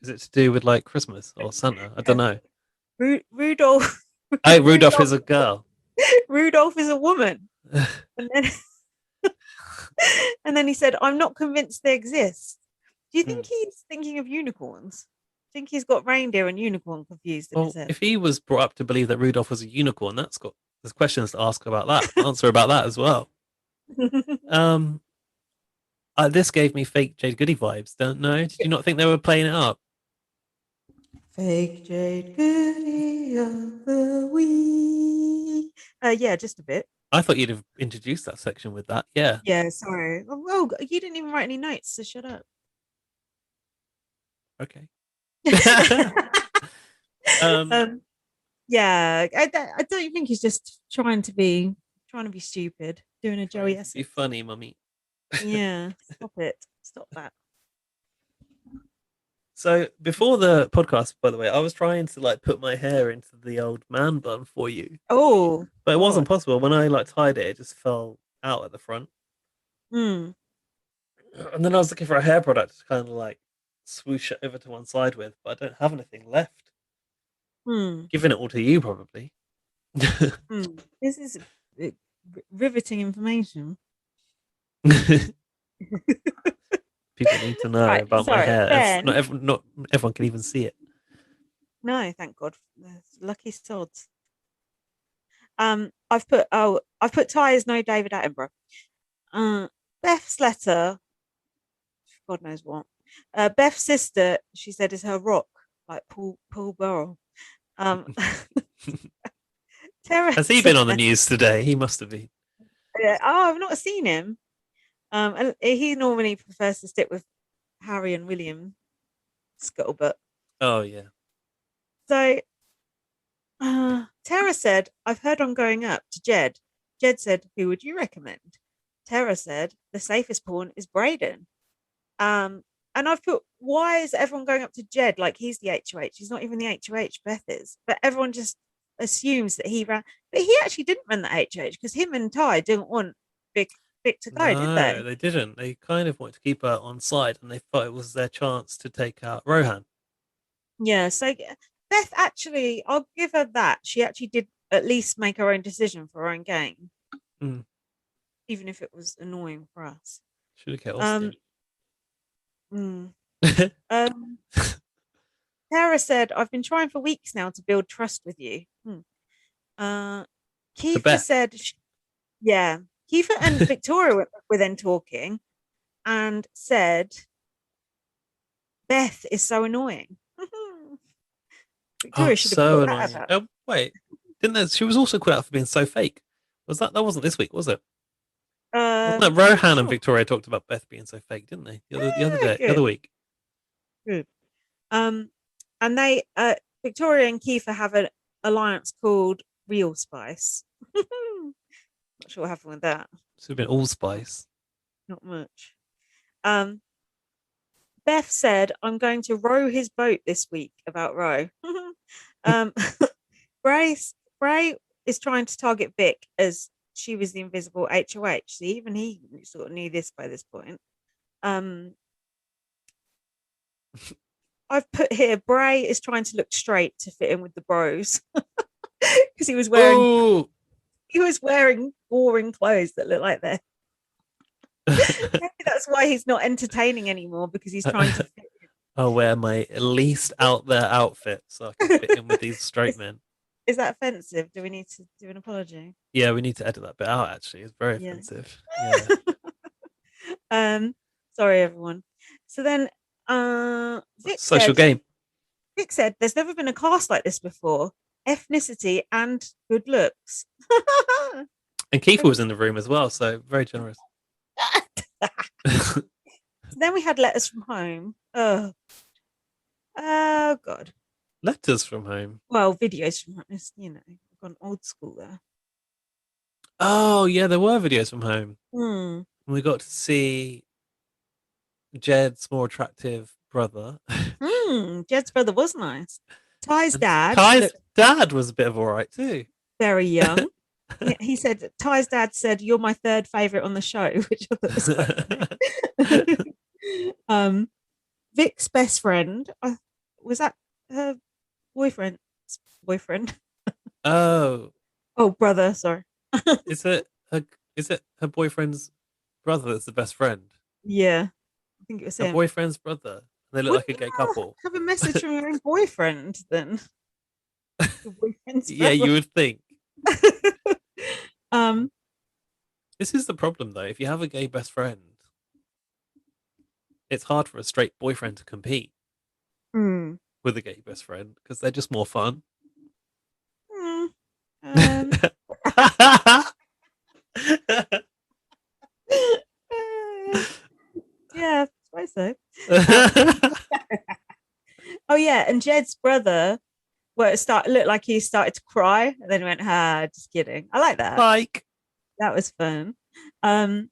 is it to do with like Christmas or Santa? I don't know. Rudolph. Rudolph is a girl. Rudolph is a woman. And then he said, "I'm not convinced they exist." Do you think he's thinking of unicorns? I think he's got reindeer and unicorn confused in his head. If he was brought up to believe that Rudolph was a unicorn, there's questions to ask about that. Answer about that as well. This gave me fake Jade Goody vibes. Don't know. Did you not think they were playing it up? Fake Jade Goody of the week. Yeah, just a bit. I thought you'd have introduced that section with that. Yeah. Yeah, sorry. Well, you didn't even write any notes, so shut up. Okay. Yeah, I don't think he's just trying to be stupid, doing a Joey Essex. Be funny, mummy. Yeah, stop it. Stop that. So before the podcast, by the way, I was trying to like put my hair into the old man bun for you. Oh, but it wasn't possible. When I like tied it, it just fell out at the front. And then I was looking for a hair product to kind of like swoosh it over to one side with, but I don't have anything left. Giving it all to you, probably. This is riveting information. People need to know about my hair. Not everyone can even see it. No, thank God. Lucky sods. I've put Ty as no David Attenborough. Beth's letter, God knows what. Beth's sister, she said, is her rock, like Paul Burrell. Has he been on the news today? He must have been. I've not seen him. And he normally prefers to stick with Harry and William scuttlebutt. Oh yeah. So Tara said, "I've heard I'm going up to Jed." Jed said, "Who would you recommend?" Tara said, "The safest pawn is Braden." And I've put, why is everyone going up to Jed like he's the HOH? He's not even the HOH, Beth is. But everyone just assumes that he ran. But he actually didn't run the HOH because him and Ty didn't want Vic to go, did they? No, they didn't. They kind of wanted to keep her on side, and they thought it was their chance to take out Rohan. Yeah, so Beth actually, I'll give her that. She actually did at least make her own decision for her own game, even if it was annoying for us. Should have kept Austin. Tara said, "I've been trying for weeks now to build trust with you." To Kiefer Beth. said, "Yeah." Kiefer and Victoria were then talking and said, "Beth is so annoying." Oh, Victoria should have so put that annoying. about. Oh, wait. Didn't that? She was also called out for being so fake. That wasn't this week, was it? Wasn't that I'm not Rohan and sure. Victoria talked about Beth being so fake, didn't they? The other Good, week. good. And they, Victoria and Kiefer have an alliance called Real Spice. Not sure what happened with that. Should have been allspice. Not much. Um, Beth said, "I'm going to row his boat this week," about Roh. um, Bray is trying to target Vic as she was the invisible HOH. So even he sort of knew this by this point. I've put here, Bray is trying to look straight to fit in with the bros because he was wearing boring clothes that look like that. Maybe that's why he's not entertaining anymore, because he's trying to fit in. I'll wear my least out there outfit so I can fit in with these straight men. Is that offensive? Do we need to do an apology? Yeah, we need to edit that bit out. Actually, it's very Yeah. offensive. Yeah. Sorry everyone. So then Social game. Vic said, "There's never been a cast like this before. Ethnicity and good looks." And Kiefer was in the room as well, so very generous. So then we had letters from home. Oh God. Letters from home. Well, videos from home. You know, I've gone old school there. Oh yeah, there were videos from home. Hmm. We got to see Jed's more attractive brother. Jed's brother was nice. Ty's And dad Ty's looked dad was a bit of alright too. very young. He said, Ty's dad said, "You're my third favorite on the show," which I thought was quite funny. Vic's best friend, was that her boyfriend's boyfriend? Oh, Oh, brother, sorry. is it her boyfriend's brother that's the best friend? Yeah, I think it was Her him. boyfriend's brother. They look like a Wouldn't gay you couple. have a message from your own boyfriend then? Your boyfriend's Yeah, brother. you would think. um, This is the problem though. If you have a gay best friend, it's hard for a straight boyfriend to compete hmm, with a gay best friend because they're just more fun. hmm, um, yeah, I suppose so. Oh yeah, and Jed's brother, well, looked like he started to cry, and then went, "Ah, just kidding." I like that. Like, That was fun. And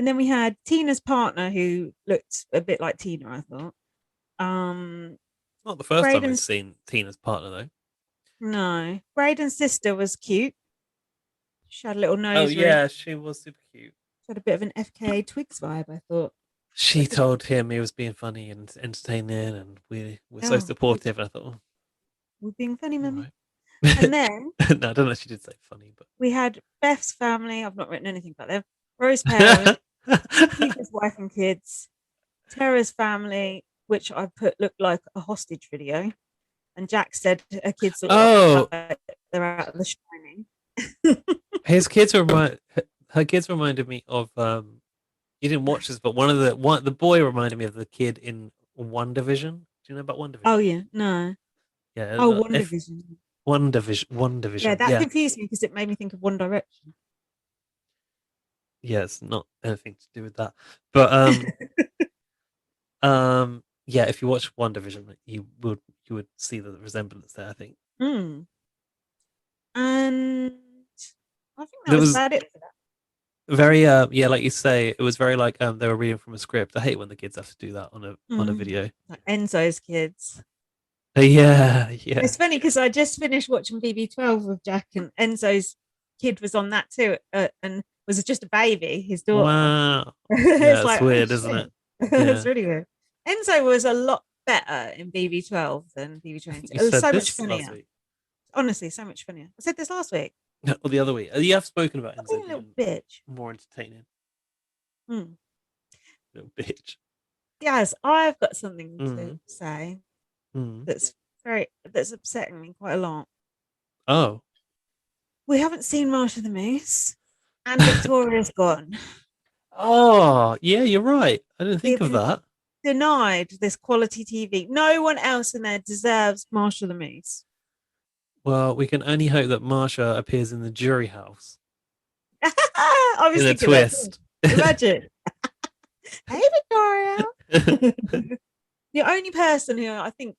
then we had Tina's partner, who looked a bit like Tina, I thought. not the first time we've Braden's seen Tina's partner though. No, Braden's sister was cute. She had a little Oh nose ring. yeah, she was super cute. She had a bit of an FKA Twigs vibe, I thought. She told him he was being funny and entertaining, and we were so Oh, supportive. And I thought, oh, we're being funny, all mummy. right. And then No, I don't know if she did say funny, but we had Beth's family. I've not written anything about them. Rose's parents, Keitha's wife and kids, Tara's family, which I put looked like a hostage video. And Jack said her kids look oh, like they're out of The Shining. her kids reminded me of you didn't watch this, but the boy reminded me of the kid in One Division. Do you know about One Division? Oh yeah, no. Yeah, Oh, One Division. One Yeah, Division. that Yeah, confused me because it made me think of One Direction. yeah, it's not anything to do with that. But yeah, if you watch One Division, you would see the resemblance there. I think Hmm. And I think that there was was about it for that. very yeah, like you say, it was very like they were reading from a script. I hate when the kids have to do that on a video. Like Enzo's kids. Yeah, It's funny because I just finished watching BB12 with Jack, and Enzo's kid was on that too, and was just a baby, his daughter. Wow. It's Yeah, it's like, weird, oh, isn't it? shit. It's really weird. Enzo was a lot better in BB12 than BB22. You It was said so much this last funnier. week. Honestly, so much funnier. I said this last week. Or the other week. You have spoken about I'm being Enzo a little being bitch. more entertaining. Hmm. Little bitch. Yes, I've got something to Mm. say. Hmm. that's upsetting me quite a lot. Oh. We haven't seen Marsha the Moose, and Victoria's gone. Oh, yeah, you're right. I didn't think They've of been that. denied this quality TV. No one else in there deserves Marsha the Moose. Well, we can only hope that Marsha appears in the jury house I was in a thinking that too. twist. Imagine. Hey, Victoria. The only person who I think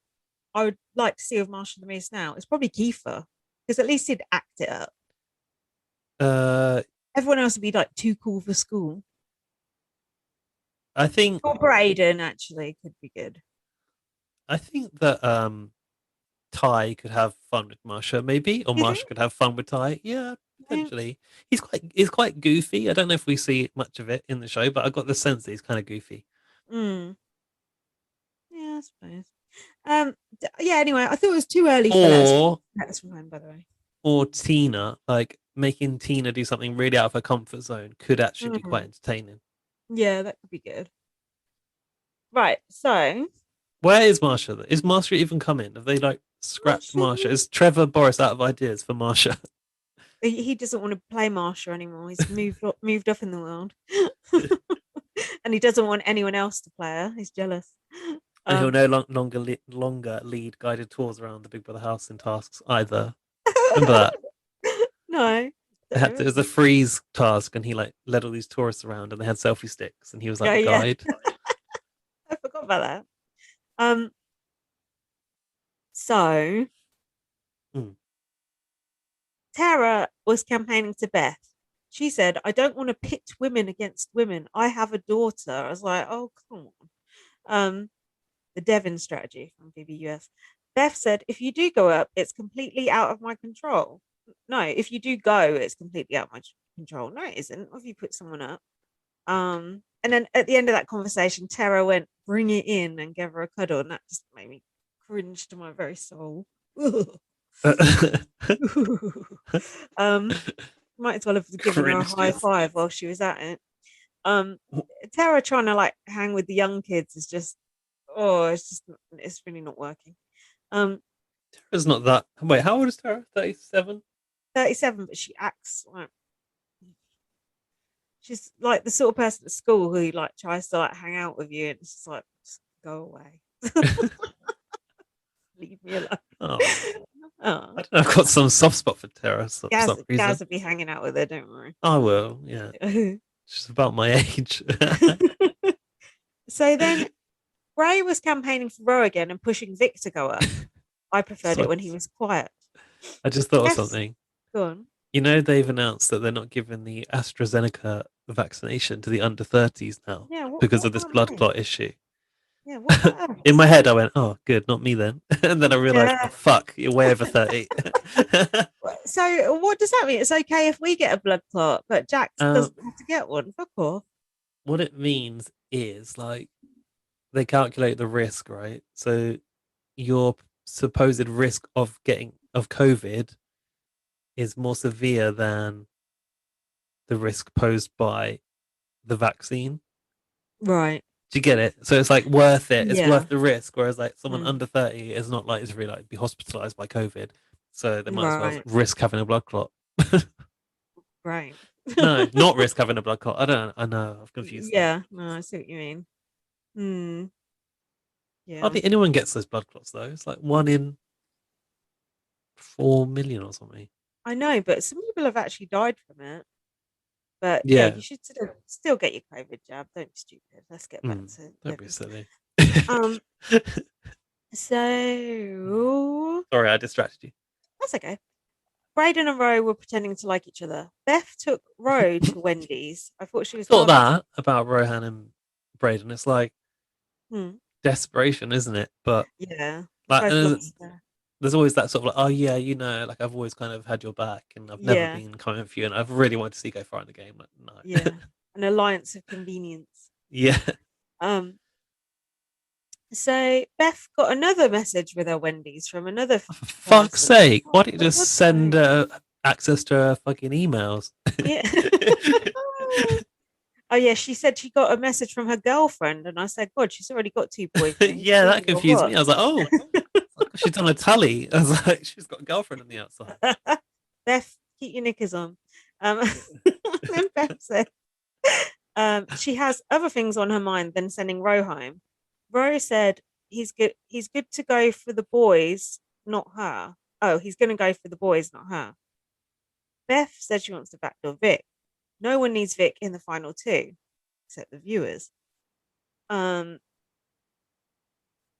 I would like to see of Marsha the Moose now is probably Kiefer, because at least he'd act it up. uh, Everyone else would be like too cool for school. I think Or Braden actually could be good. that Ty could have fun with Marsha, maybe, or You Marsha think? could have fun with Ty. Yeah, You think? potentially. He's quite goofy. I don't know if we see much of it in the show, but I got the sense that he's kind of goofy. Mm. Yeah, I suppose. Yeah. Anyway, I thought it was too early for Or Let's Rewind. By the way. Tina, like making Tina do something really out of her comfort zone could actually be quite Mm. entertaining. Yeah, that could be good. Right. So Where is Marsha? Is Marsha even coming? Have they like scrapped Marsha? Is Trevor Boris out of ideas for Marsha? he doesn't want to play Marsha anymore. He's moved up in the world, and he doesn't want anyone else to play her. He's jealous. And he'll no longer lead guided tours around the Big Brother house in tasks either. Remember that? No. It was a freeze task, and he like led all these tourists around, and they had selfie sticks, and he was like Oh, the yeah. guide. I forgot about that. So Hmm. Tara was campaigning to Beth. She said, I don't want to pit women against women. I have a daughter. I was like, oh, come on. The Devon strategy from BBUS. Beth said, if you do go up, it's completely out of my control. No, if you do go, it's completely out of my control. No, it isn't. If you put someone up. And then at the end of that conversation, Tara went, bring it in, and gave her a cuddle. And that just made me cringe to my very soul. Might as well have given her a high five while she was at it. Tara trying to like hang with the young kids is just, it's really not working. Tara's not that. Wait, how old is Tara? 37? 37, but she acts like she's like the sort of person at school who like tries to like hang out with you, and it's just like, just go away. Leave me alone. Oh. Oh. I don't know, I've got some soft spot for Tara for some reason. Gaz will be hanging out with her, don't worry. I will, yeah. She's about my age. So then Ray was campaigning for Roh again and pushing Vic to go up. I preferred it when he was quiet. I just thought of something. Go on. You know, they've announced that they're not giving the AstraZeneca vaccination to the under 30s now because of this blood clot issue. Yeah, what in my head, I went, "Oh, good, not me then." And then I realized, "Oh, fuck, you're way over 30." So, what does that mean? It's okay if we get a blood clot, but Jack doesn't have to get one. Fuck off. What it means is like they calculate the risk, right? So your supposed risk of COVID is more severe than the risk posed by the vaccine. Right. Do you get it? So it's like worth it. It's Yeah. worth the risk. Whereas like someone under 30 is not likely to really like be hospitalized by COVID. So they might as well risk having a blood clot. Right. No, not risk having a blood clot. I know. I've confused. Yeah. No, I see what you mean. Yeah. Hardly anyone gets those blood clots though. It's like 1 in 4 million or something. I know, but some people have actually died from it. But yeah, you should still get your COVID jab. Don't be stupid. Let's get back to. Don't be silly. So sorry, I distracted you. That's okay. Braden and Roh were pretending to like each other. Beth took Roh to Wendy's. I thought she was. Thought that about Rohan and Braden. It's like desperation, isn't it? But yeah, like there's always that sort of like, oh yeah, you know, like I've always kind of had your back, and I've never been coming for you, and I've really wanted to see you go far in the game. Like, no. Yeah, an alliance of convenience. Yeah. So Beth got another message with her Wendy's from another. For fuck's sake! Why don't you just send access to her fucking emails? Yeah. Oh yeah, she said she got a message from her girlfriend, and I said, God, she's already got 2 boyfriends. Yeah, that 3 or confused me. what? I was like, oh, she's done a tally. I was like, she's got a girlfriend on the outside. Beth, keep your knickers on. Then Beth said, she has other things on her mind than sending Roh home. Roh said he's good. He's good to go for the boys, not her. Oh, he's going to go for the boys, not her. Beth said she wants to backdoor Vic. No one needs Vic in the final 2, except the viewers. Um,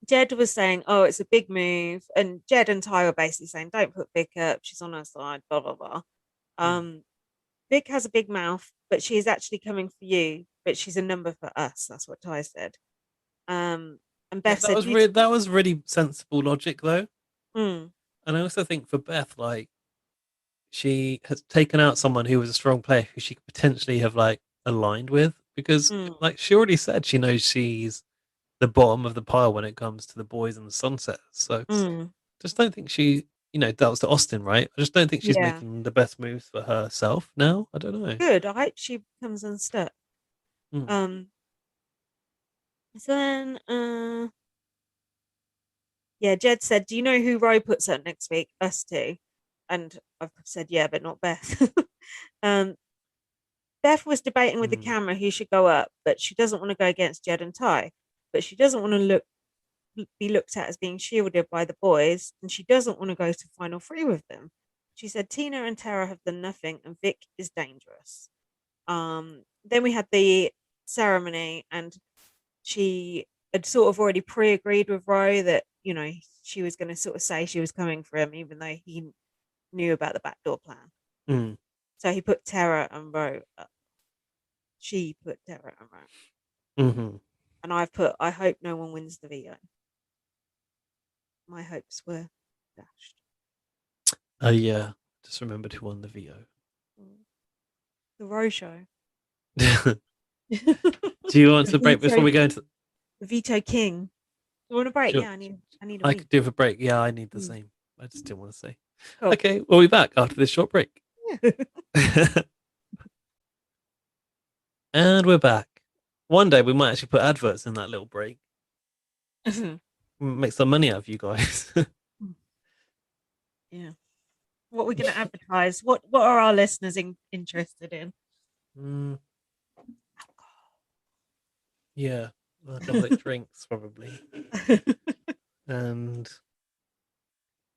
Jed was saying, "Oh, it's a big move," and Jed and Ty were basically saying, "Don't put Vic up. She's on her side." Blah blah blah. Mm. Vic has a big mouth, but she is actually coming for you. But she's a number for us. That's what Ty said. And Yeah, Beth said, "You." that was really sensible logic though. Mm, And I also think for Beth, like she has taken out someone who was a strong player who she could potentially have like aligned with because mm, like she already said she knows she's the bottom of the pile when it comes to the boys and the sunset. So mm. just don't think she, that was to Austin, right? I just don't think she's Yeah, making the best moves for herself now. I don't know. good. I hope she becomes unstuck. Mm. Um. So then, yeah, Jed said, "Do you know who Roe puts up next week? Us two." And I've said, "Yeah, but not Beth." um. Beth was debating with the Mm. camera who should go up, but she doesn't want to go against Jed and Ty. But she doesn't want to be looked at as being shielded by the boys, and she doesn't want to go to final 3 with them. She said Tina and Tara have done nothing, and Vic is dangerous. Then we had the ceremony, and she had sort of already pre-agreed with Roe that she was going to sort of say she was coming for him, even though he knew about the backdoor plan. Mm. So he put Tara and Roe up. She put Tara and Roe. Mm-hmm. And I've put, I hope no one wins the veto. My hopes were dashed. Oh yeah, just remembered who won the VO. The Roe show. Do you want the to break before veto, we go into? the veto king. You want a break? Sure. Yeah, I need a I wee. could do a break. Yeah, I need the Mm. same. I just didn't want to say. Cool. Okay, we'll be back after this short break. And we're back. One day we might actually put adverts in that little break. Make some money out of you guys. Yeah. What we're going to advertise? What are our listeners interested in? Mm, yeah, alcoholic drinks probably, and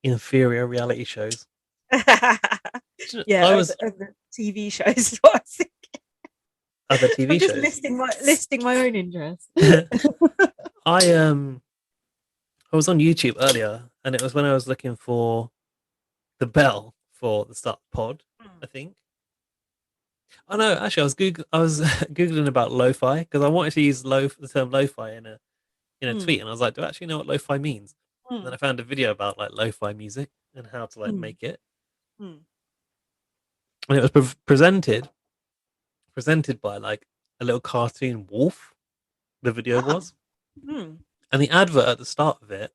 inferior reality shows. Yeah, I was other TV shows. Is what I think. other I'm TV just shows. listing my own interests. I was on YouTube earlier, and it was when I was looking for the bell for the start pod. I think. Oh no, actually, I was googling about lo-fi because I wanted to use the term lo-fi in a tweet, and I was like, do I actually know what lo-fi means? And then I found a video about like lo-fi music and how to like make it, and it was presented by like a little cartoon wolf. The video Oh. was, and the advert at the start of it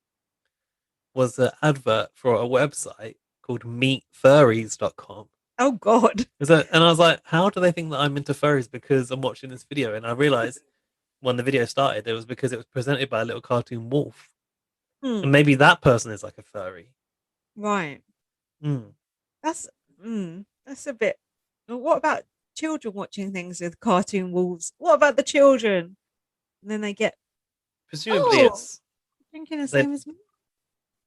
was an advert for a website called meetfurries.com. Oh God. And I was like, how do they think that I'm into furries because I'm watching this video? And I realized when the video started, it was because it was presented by a little cartoon wolf. And maybe that person is like a furry. Right. Mm. That's a bit. What about children watching things with cartoon wolves? What about the children? And then they get. Presumably Oh, it's thinking the they same as me.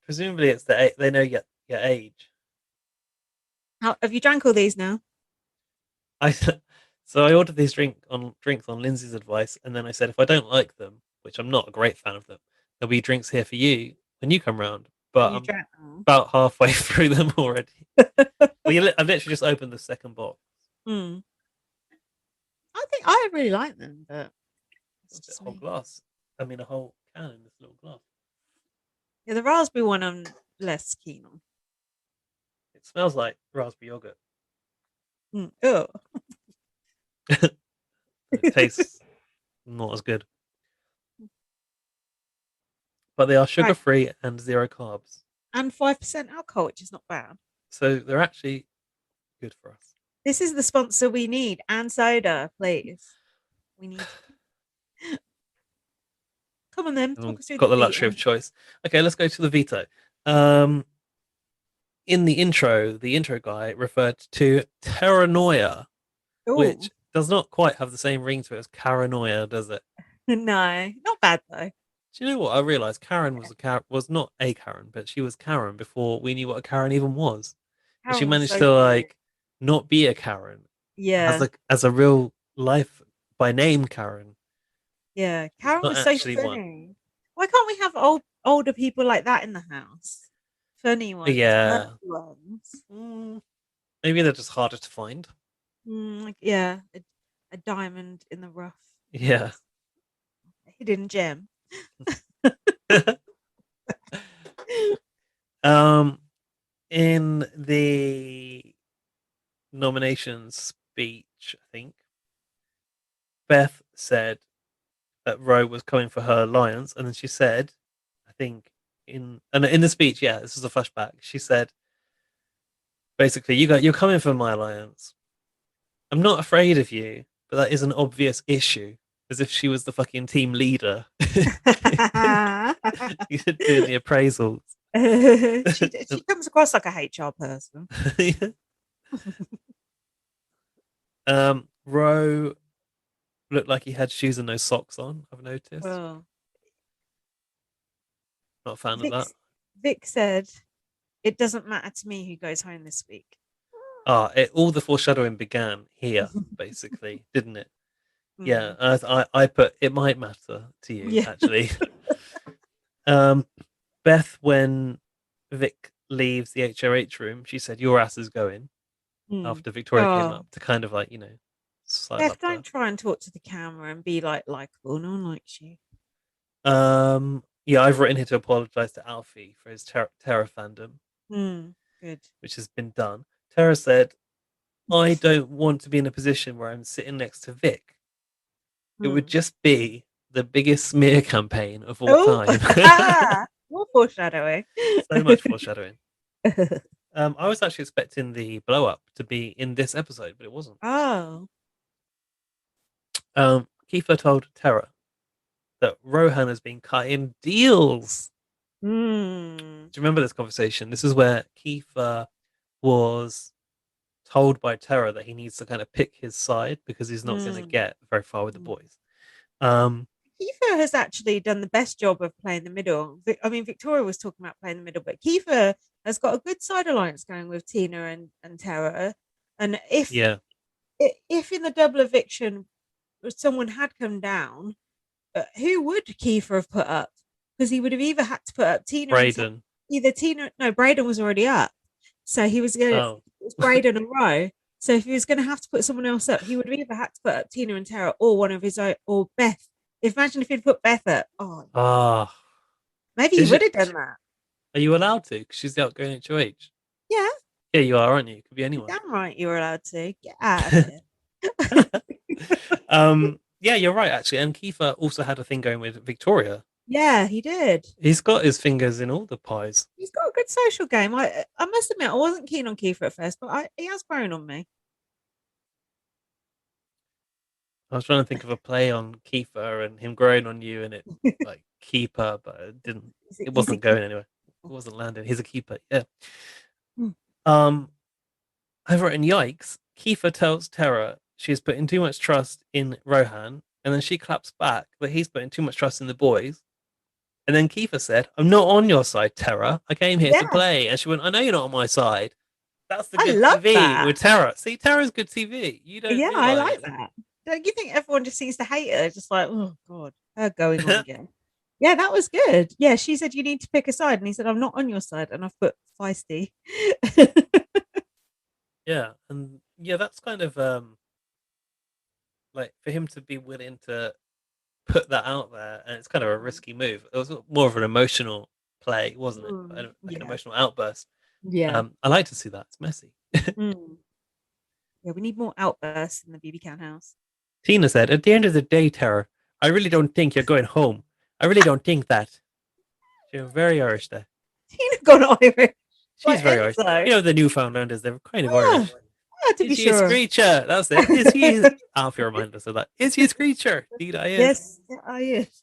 presumably it's they know your age. How have you drank all these now? I so I ordered these drinks on Lindsay's advice, and then I said if I don't like them, which I'm not a great fan of them, there'll be drinks here for you when you come round. But You I'm drank. Oh. about halfway through them already. I've literally just opened the second box. I think I really like them, but it's It's just a whole me. glass. I mean, a whole can in this little glass. Yeah, the raspberry one I'm less keen on. It smells like raspberry yogurt. Oh. It tastes not as good. But they are sugar Right. free and zero carbs. And 5% alcohol, which is not bad. So they're actually good for us. This is the sponsor we need. And soda, please. We need. Come on then, talk us through Got the the luxury of veto. choice. Okay, let's go to the veto. In the intro guy referred to paranoia, Oh which does not quite have the same ring to it as paranoia, does it? no, not bad though. Do you know what I realized? Karen was not a Karen, but she was Karen before we knew what a Karen even was, and she Karen was managed so to funny. like not be a Karen Yeah, as a real life by name Karen. yeah. She's Karen not was so actually one. funny. Why can't we have older people like that in the house? Funny But ones, perky yeah, ones. maybe they're just harder to find. Yeah, a diamond in the rough, Yeah. perhaps a hidden gem. um, in the nominations speech, I think Beth said that Roe was coming for her alliance, and then she said, I think in the speech, yeah, this is a flashback. She said basically, you're coming for my alliance. I'm not afraid of you, but that is an obvious issue. As if she was the fucking team leader. You doing the appraisals. She comes across like a HR person. Roe looked like he had shoes and no socks on. I've noticed. Well, Not a fan of Vic, that. Vic said, "It doesn't matter to me who goes home this week." All the foreshadowing began here, basically, didn't it? Yeah, Mm. I put it might matter to you Yeah. actually. um, Beth, when Vic leaves the HOH room, she said, "Your ass is going." Mm. After Victoria came Oh, up to kind of like side Beth, up don't her. try and talk to the camera and be like likable. No one likes you. Yeah, I've written here to apologize to Alfie for his terror fandom, Good. which has been done. Tara said, "I don't want to be in a position where I'm sitting next to Vic. It would Mm. just be the biggest smear campaign of all Oh, time." more foreshadowing. So much foreshadowing. I was actually expecting the blow up to be in this episode, but it wasn't. Oh. Kiefer told Tara that Rohan has been cutting deals. Mm. Do you remember this conversation? This is where Kiefer was told by Tara that he needs to kind of pick his side because he's not going to Mm. get very far with the Mm. boys. Um, Kiefer has actually done the best job of playing the middle. I mean, Victoria was talking about playing the middle, but Kiefer has got a good side alliance going with Tina and Tara. And yeah, if in the double eviction someone had come down, who would Kiefer have put up? Because he would have either had to put up Tina and Brayden. either Tina. No, Braden was already up, so he was going. Oh, It was Braden and Roe. So if he was going to have to put someone else up, he would have either had to put up Tina and Tara or one of his own or Beth. Imagine if he'd put Beth up. Oh, ah, maybe he is would it? have done that. Are you allowed to? Because she's the outgoing HOH. Yeah, Yeah, you are, aren't you? It could be anyone. damn right you were allowed to. Get out of here. Yeah, you're right, actually. And Kiefer also had a thing going with Victoria. Yeah, he did. He's got his fingers in all the pies. He's got a good social game. I must admit, I wasn't keen on Kiefer at first, but he has grown on me. I was trying to think of a play on Kiefer and him growing on you and it like keeper, but it didn't. It He's a wasn't going keeper. anywhere. It wasn't landing. He's a keeper. Yeah. Hmm. I've written yikes. Kiefer tells Tara she's putting too much trust in Rohan, and then she claps back that he's putting too much trust in the boys. And then Kiefer said, "I'm not on your side, Tara. I came here to Yeah, play." And she went, "I know you're not on my side. That's the I good love TV that. with Tara. See, Tara's good TV. You don't Yeah, I like realize." that. Don't you think everyone just seems to hate her? Just like, oh God, her going on again. Yeah, that was good. Yeah, she said you need to pick a side, and he said I'm not on your side, and I've put feisty. Yeah, and yeah, that's kind of like for him to be willing to put that out there, and it's kind of a risky move. It was more of an emotional play, wasn't it? Like an Yeah, emotional outburst. yeah, I like to see that. It's messy. mm. Yeah. We need more outbursts in the BB Can house. Tina said, "At the end of the day, Tara, I really don't think you're going home. I really don't think that." She's very Irish there. Tina got Irish She's like very Irish. Enzo. You know, the Newfoundlanders, they're kind of Ah, Irish. had to be Is he a sure. screecher? That's it. Is he? Alfie reminded us of that. Is he a screecher? Indeed, I is. Yes, I is.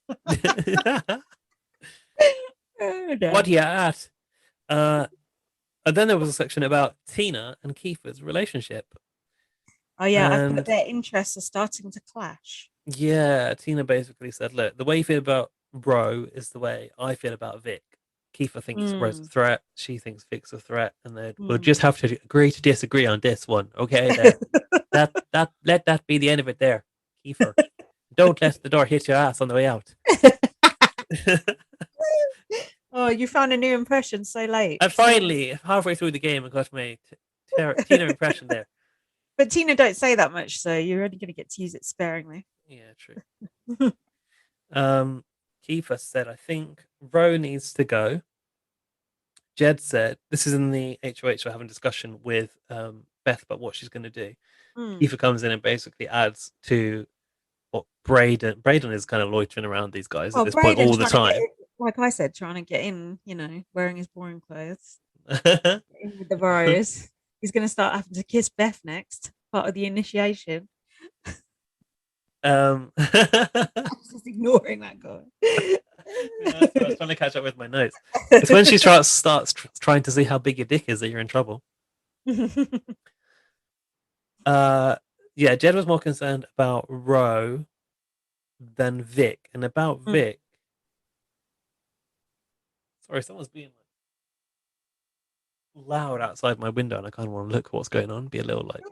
Oh, no. What you at? And then there was a section about Tina and Kiefer's relationship. Oh yeah, I put And their interests are starting to clash. yeah, Tina basically said, look, the way you feel about Roh is the way I feel about Vic. Kiefer thinks Roh's a Mm, threat. She thinks Vic's a threat. And then we'll mm. just have to agree to disagree on this one. Okay, there. Let that be the end of it there, Kiefer. Don't let the door hit your ass on the way out. Oh, you found a new impression so late. And finally, halfway through the game, I got my Tina impression there. But Tina don't say that much, so you're only going to get to use it sparingly. Yeah, true. Kiefer said, I think Roh needs to go. Jed said, this is in the HOH, we're having a discussion with Beth about what she's going to do. Kiefer comes in and basically adds to what Braden is kind of loitering around these guys at Oh, this point Braden all the trying to get time. in, like I said, trying to get in, wearing his boring clothes. In with the Burrows. He's going to start having to kiss Beth next, part of the initiation. I'm Just ignoring that guy. Yeah, I was trying to catch up with my notes. It's when she starts trying to see how big your dick is that you're in trouble. Yeah, Jed was more concerned about Roh than Vic, and about Vic. Sorry, someone's being like loud outside my window, and I kind of want to look at what's going on. Be a little like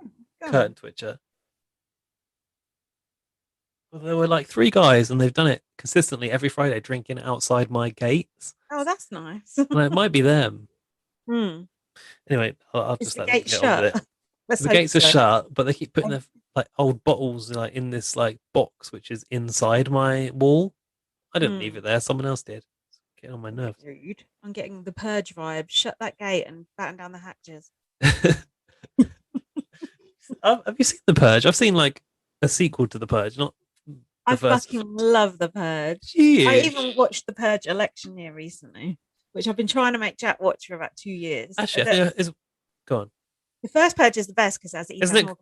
curtain twitcher. Well, there were like 3 guys, and they've done it consistently every Friday, drinking outside my gates. Oh, that's nice. And it might be them. Hmm. Anyway, I'll Is just the let them gate get on with shut? it. Let's The hope gates are so. shut, but they keep putting their like old bottles like in this like box which is inside my wall. I didn't leave it there. Someone else did. It's getting on my nerves. Rude. I'm getting the purge vibe. Shut that gate and batten down the hatches. Have you seen The Purge? I've seen like a sequel to The Purge, not I the first. fucking love the purge. I even Jeez. watched the purge election year recently, which I've been trying to make Jack watch for about 2 years. Actually, I think it's go on. The first purge is the best because that's Isn't Ethan it? Hawke.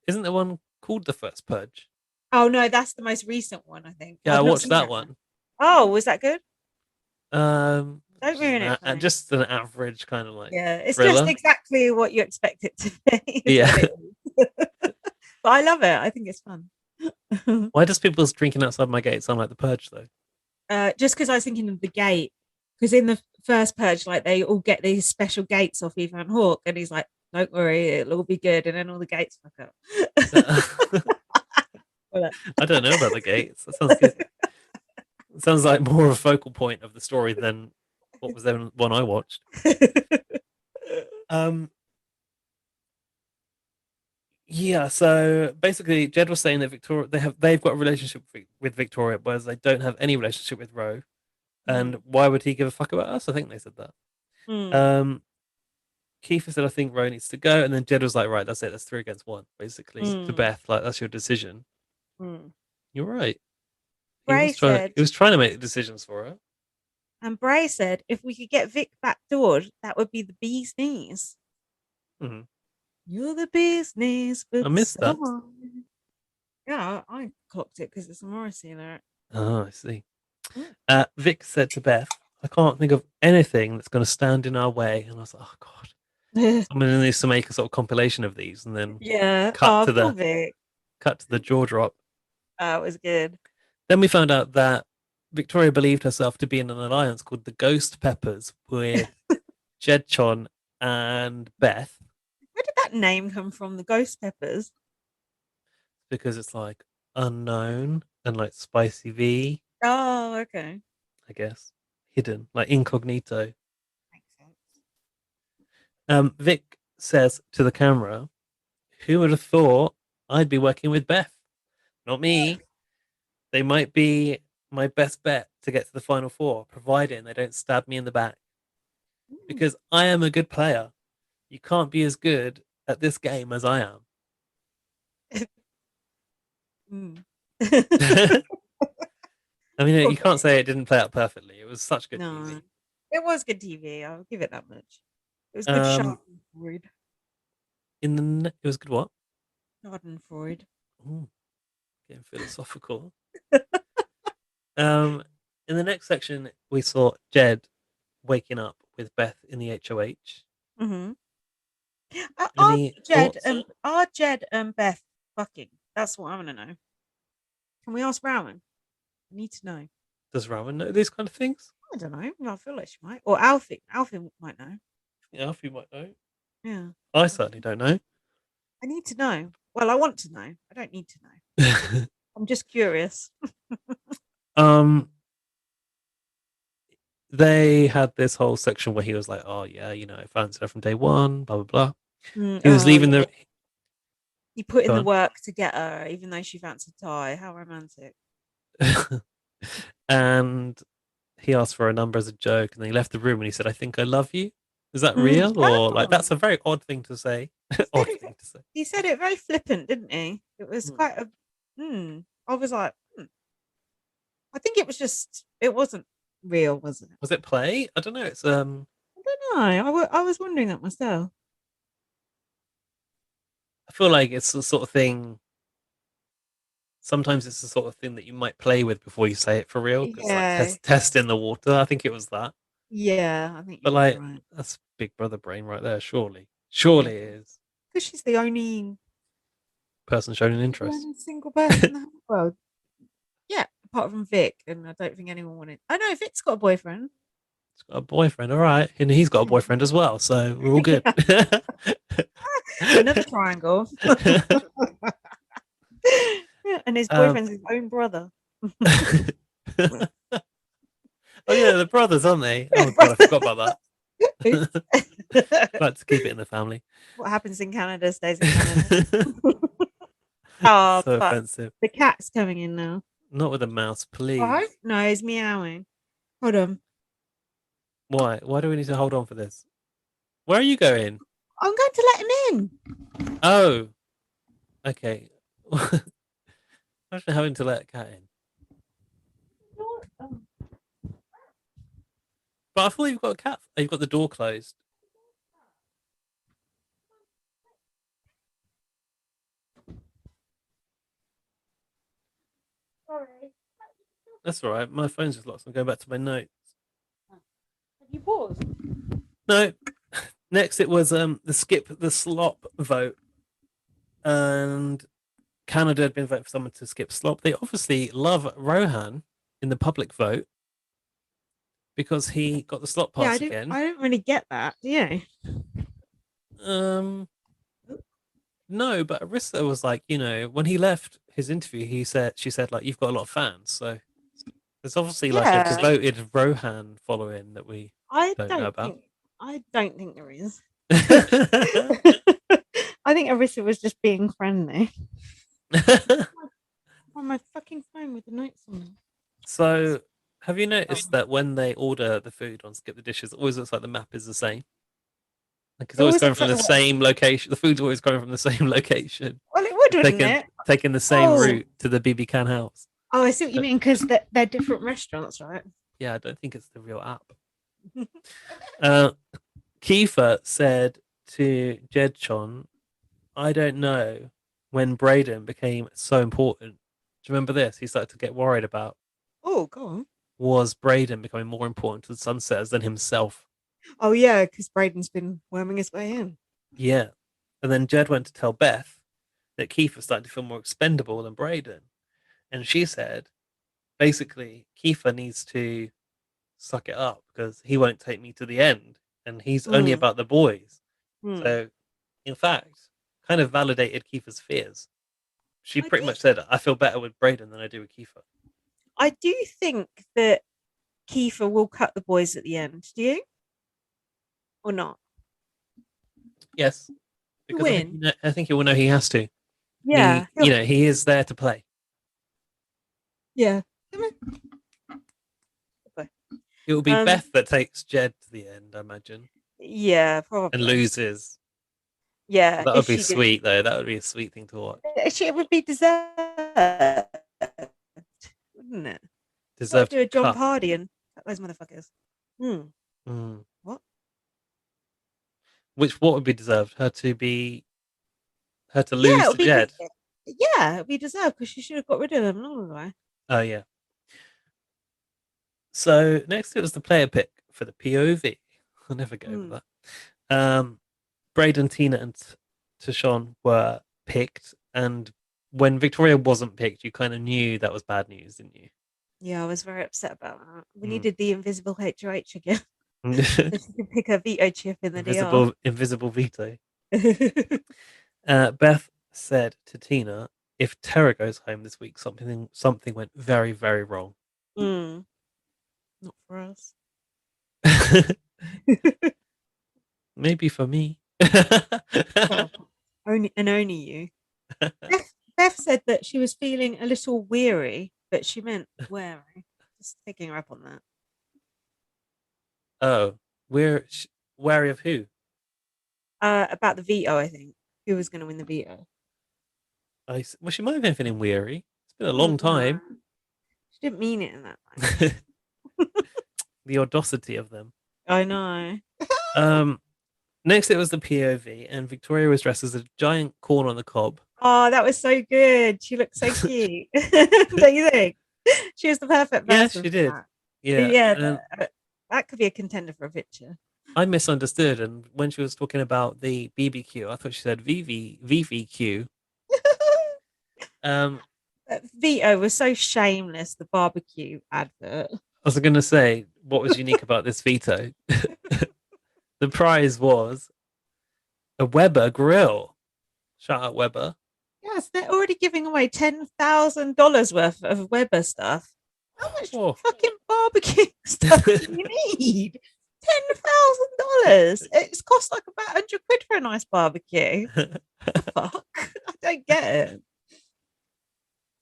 Isn't there one called The First Purge? Oh no, that's the most recent one, I think. Yeah, I I've not watched seen that one. Oh, was that good? Um, Don't ruin it for me. just an average kind of like Yeah, it's thriller. just exactly what you expect it to be. Yeah. But I love it. I think it's fun. Why does people's drinking outside my gate sound like The Purge though? Just because I was thinking of the gate, because in the first purge, like they all get these special gates off Ethan Hawke, and he's like, "Don't worry, it'll all be good," and then all the gates fuck up. I don't know about the gates. That sounds good. It sounds like more of a focal point of the story than what was the one I watched. Yeah, so basically Jed was saying that Victoria they've got a relationship with Victoria, whereas they don't have any relationship with Roh. And why would he give a fuck about us? I think they said that. Kiefer said, I think Roh needs to go, and then Jed was like, right, that's it, that's 3 against 1, basically. To Beth, like that's your decision. You're right. Bray said, he was trying to make decisions for her. And Bray said, if we could get Vic backdoored, that would be the bee's knees. Mm-hmm. You're the bee's knees, but I missed that. Yeah, I clocked it because it's a Morrissey lyric. Oh, I see. Vic said to Beth, I can't think of anything that's going to stand in our way. And I was like, oh, God. Someone needs to make a sort of compilation of these and then cut to the jaw drop. Oh, it was good. Then we found out that Victoria believed herself to be in an alliance called the Ghost Peppers with Jed Chon and Beth. Where did that name come from, the Ghost Peppers? Because it's like unknown and like spicy V. Oh, okay. I guess. Hidden, like incognito. Makes sense. Vic says to the camera, who would have thought I'd be working with Beth? Not me. They might be my best bet to get to the final 4, providing they don't stab me in the back. Because I am a good player. You can't be as good at this game as I am. I mean, you can't say it didn't play out perfectly. It was such good TV. It was good TV. I'll give it that much. It was good shot. It was good. What? Schadenfreude. Ooh, getting philosophical. In the next section, we saw Jed waking up with Beth in the HOH. Mm-hmm. Any thoughts? Are Jed and Beth fucking? That's what I want to know. Can we ask Rowan? I need to know. Does Rowan know these kind of things? I don't know. I feel like she might. Or Alfie. Alfie might know. Yeah, Alfie might know. Yeah. I certainly don't know. I need to know. Well, I want to know. I don't need to know. I'm just curious. They had this whole section where he was like, "Oh yeah, I fancied her from day one." Blah blah blah. He was leaving Yeah. the. He put in Go the on. work to get her, even though she fancied Ty. How romantic. And he asked for a number as a joke, and then he left the room and he said, "I think I love you." Is that Mm. real, or like Oh. that's a very odd thing to say? Odd thing to say. He said it very flippant, didn't he? It was quite a. I was like, I think it was just. It wasn't real, was it? Was it play? I don't know. It's I don't know. I was wondering that myself. I feel like it's the sort of thing. Sometimes it's the sort of thing that you might play with before you say it for real, because like Yeah. test in the water. I think it was that. Yeah, I think But you're like right. that's Big Brother brain right there. Surely Yeah. it is. Because she's the only Person showing an interest. single person in the whole world. Yeah, apart from Vic, and I don't think anyone wanted. I know Vic's got a boyfriend. He's got a boyfriend, all right, and he's got a boyfriend as well, so we're all good. Another triangle. Yeah, and his boyfriend's his own brother. Oh yeah, they're brothers, aren't they? Oh god, I forgot about that. Like to keep it in the family. What happens in Canada stays in Canada. Oh, So fuck. offensive. The cat's coming in now. Not with a mouse, please. What? No, he's meowing. Hold on. Why? Why do we need to hold on for this? Where are you going? I'm going to let him in. Oh, okay. Imagine having to let a cat in. But I thought you've got a cat. You've got the door closed. Sorry. That's all right. My phone's just locked. So I'm going back to my notes. Have you paused? No. Next, it was the skip the slop vote, and Canada had been voting for someone to skip slop. They obviously love Rohan in the public vote because he got the slop pass again. I don't really get that. Do you? No, but Arissa was like, when he left his interview, she said like, you've got a lot of fans, so there's obviously like a devoted Rohan following that we don't know about. I don't think there is. I think Arissa was just being friendly. On my fucking phone with the notes on it. So, have you noticed that when they order the food on Skip the Dishes, it always looks like the map is the same? Like it's always going from the same location. The food's always going from the same location. Well, it would, wouldn't it? Taking the same route to the BB Can house. Oh, I see what you mean, because they're different restaurants, right? Yeah, I don't think it's the real app. Kiefer said to Jedchon, I don't know when Braden became so important. Do you remember this? He started to get worried about. Oh, go on. Was Braden becoming more important to the Sunsetters than himself? Oh, yeah, because Braden's been worming his way in. Yeah. And then Jed went to tell Beth that Kiefer started to feel more expendable than Braden. And she said, basically, Kiefer needs to suck it up because he won't take me to the end. And he's only about the boys. So, in fact, kind of validated Kiefer's fears. She pretty much said, I feel better with Braden than I do with Kiefer. I do think that Kiefer will cut the boys at the end. Do you? Or not? Yes. Because I think he will know he has to. Yeah. He is there to play. Yeah. It will be Beth that takes Jed to the end, I imagine. Yeah, probably. And loses. Yeah. That would be sweet, though. That would be a sweet thing to watch. It would be deserved, wouldn't it? Deserved to do a John Hardy and cut those motherfuckers. What? What would be deserved? Her to be Her to Yeah, lose it'll to be Jed. yeah, it'll be deserved because she should have got rid of them long ago. Oh yeah. So next it was the player pick for the POV. I'll never get over Hmm. that. Braden, Tina, and Tashon were picked, and when Victoria wasn't picked, you kind of knew that was bad news, didn't you? Yeah, I was very upset about that. We Mm. needed the invisible HOH again, so she could pick her veto chip in the DR. Invisible veto. Beth said to Tina, "If Tara goes home this week, something went very, very wrong." Mm, not for us. Maybe for me. Well, only you. Beth said that she was feeling a little weary, but she meant weary. Just picking her up on that. Oh, we're wary of who? About the veto, I think. Who was going to win the veto? Well, she might have been feeling weary. It's been a Oh, long no. time. She didn't mean it in that The way. audacity of them. I know. Um, Next it was the POV, and Victoria was dressed as a giant corn on the cob. Oh, that was so good. She looked so cute. Don't you think? She was the perfect Yeah, person she for did. that. Yeah, Yeah, and that could be a contender for a picture. I misunderstood, and when she was talking about the BBQ, I thought she said VVQ. Um, Veto was so shameless, the barbecue advert. I was going to say what was unique about this veto. The prize was a Weber grill. Shout out Weber. Yes, they're already giving away $10,000 worth of Weber stuff. How much Oh. fucking barbecue stuff do you need? $10,000. It's cost like about 100 quid for a nice barbecue. Fuck, I don't get it.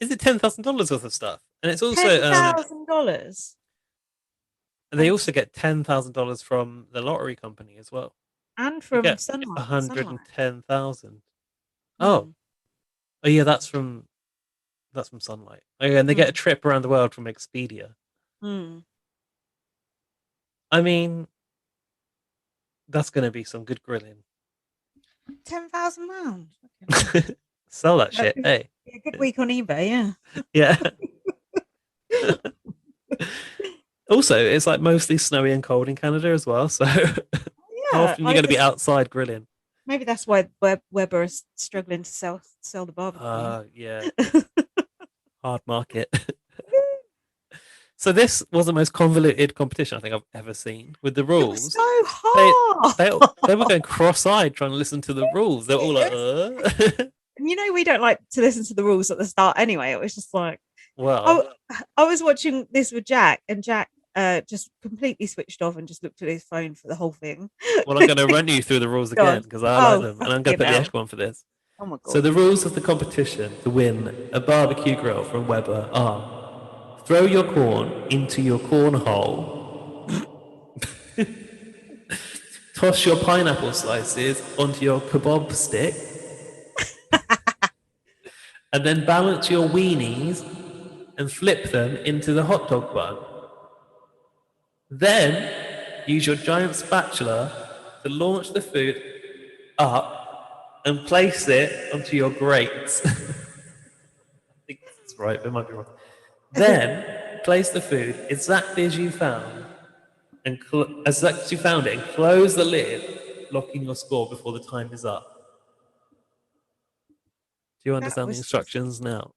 Is it $10,000 worth of stuff? And it's also $10,000 they also get $10,000 from the lottery company as well. and You from get Sunlight. 110,000. Oh, Hmm. oh yeah, that's from Sunlight. Oh yeah, and they get a Hmm. trip around the world from Expedia. Hmm. I mean, that's going to be some good grilling. £10,000. Sell that That'd shit, hey? be a good week on eBay, yeah. Yeah. Also, it's like mostly snowy and cold in Canada as well. So how Yeah, often are you going to be outside grilling? maybe that's why Weber is struggling to sell the barbecue. Yeah, hard market. So this was the most convoluted competition I think I've ever seen with the It was rules. so They hard. they were going cross-eyed trying to listen to the rules. They're all like, You know, we don't like to listen to the rules at the start anyway. It was just like, Well, oh, I was watching this with Jack, and Jack just completely switched off and just looked at his phone for the whole thing. I'm going to run you through the rules again God. because I like Oh, them, and I'm going to fucking put the hell. extra one for this. Oh my So God. the rules of the competition to win a barbecue grill from Weber are: throw your corn into your corn hole, toss your pineapple slices onto your kebab stick, and then balance your weenies and flip them into the hot dog bun. Then use your giant spatula to launch the food up and place it onto your grates. I think that's right, but it might be wrong. Then place the food exactly as you found as you found it, and close the lid, locking your score before the time is up. Do you That understand the was just, instructions now?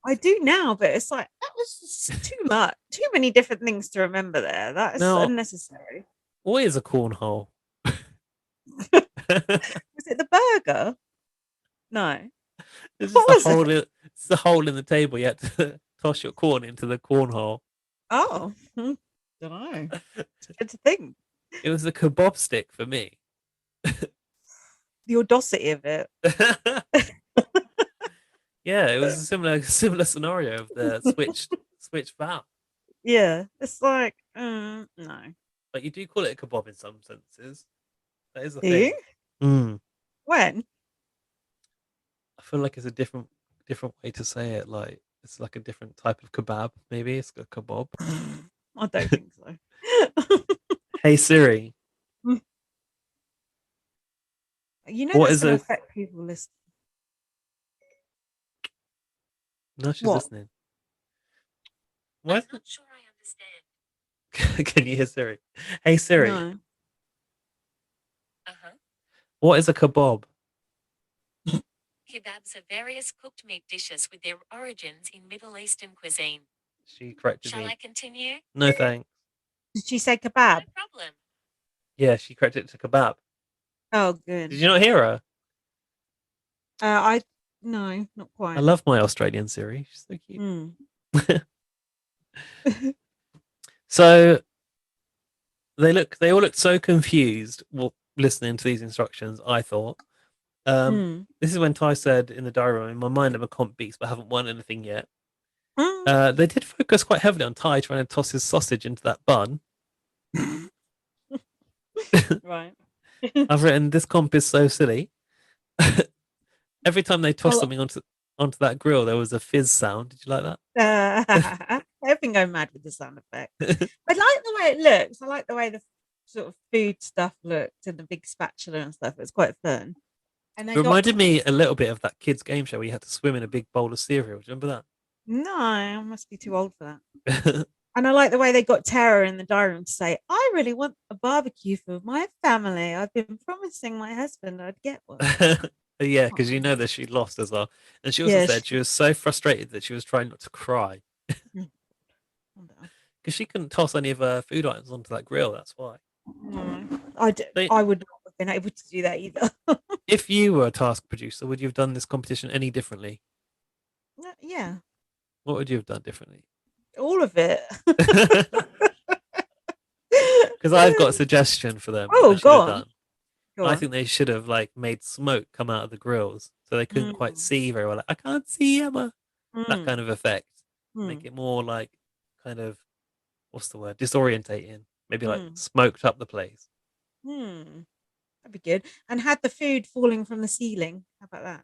I do now, but it's like, that was just too much. Too many different things to remember there. That is Now, unnecessary. what is a cornhole? Was it the burger? No. It's just What a was it? hole. It's the hole in the table. You had to toss your corn into the cornhole. Oh, don't know. Good to think. It was a kebab stick for me. The audacity of it. Yeah, it was a similar scenario of the switch valve. Yeah, it's like, no. But you do call it a kebab in some senses. That is the Do thing. you? Mm. When? I feel like it's a different way to say it. Like it's like a different type of kebab. Maybe it's a kebab. I don't think so. Hey Siri, You know what that's is going to a affect people listening. No, she's What? listening. Why? I'm not sure I understand. Can you hear Siri? Hey Siri, No. Uh-huh. what is a kebab? Kebabs are various cooked meat dishes with their origins in Middle Eastern cuisine. She corrected Shall me. I continue? No thanks. Did she say No kebab? problem. Yeah, she corrected it to kebab. Oh, Did good. you not hear her? No, not I quite. love my Australian Siri. She's so cute. Mm. So they all looked so confused listening to these instructions, I thought. This is when Ty said in the diary room, in my mind I'm a comp beast, but I haven't won anything yet. They did focus quite heavily on Ty trying to toss his sausage into that bun. Right. I've written this comp is so silly. Every time they tossed Well, something onto that grill, there was a fizz sound. Did you like I've been going mad with the sound effect. that? I like the way it looks. I like the way the sort of food stuff looked and the big spatula and stuff. It was quite fun. And It they got reminded me a little bit of that kids' game show where you had to swim in a big bowl of cereal. Do you remember no, I must be too old for that. that? And I like the way they got Tara in the diary room to say, "I really want a barbecue for my family. I've been promising my husband I'd get one." Yeah, because you know that she lost as well. And she also Yeah, said she was so frustrated that she was trying not to cry Mm. because she couldn't toss any of her food items onto that grill. That's why. No, They, I would not have been able to do that either. if you were a task producer, would you have done this competition any differently? Yeah, What would you have done differently? all of it. Because I've got a suggestion for them. What Oh, they should go have on. done. Go I on. think they should have like made smoke come out of the grills so they couldn't quite Mm, see very well. Like, I can't see Emma. That mm, kind of effect. Make mm, it more like kind of what's the word? Disorientating. Maybe like mm, smoked up the place. mm. That'd be good. And had the food falling from the ceiling. How about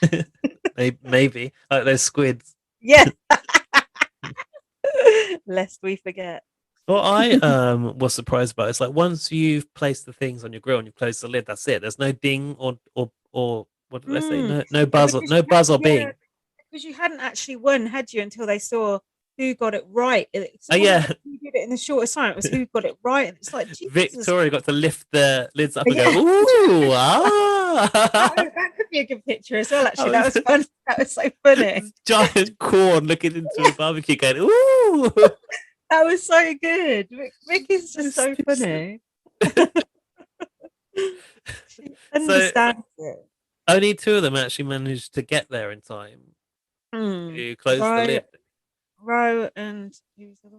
that? Maybe like those squids. Yeah. Lest we forget. What I was surprised about is like once you've placed the things on your grill and you've closed the lid, that's it. There's no ding or what did I say? Mm. No Yeah, buzz or no buzz or yeah, bing. because you hadn't actually won, had you, until they saw who got it right. Oh It wasn't yeah, like who did it in the shortest time. It was who got it right. And it's like, Jesus. Victoria got to lift the lids up and go, Yeah. ooh, That could be a good picture as well, actually. That was- was fun. That was so funny. this giant corn looking into a barbecue going, ooh. That was so good. Vic is just so So funny. She So understands it. only two of them actually managed to get there in time Mm. to close the Roh, lid. Roh and who's the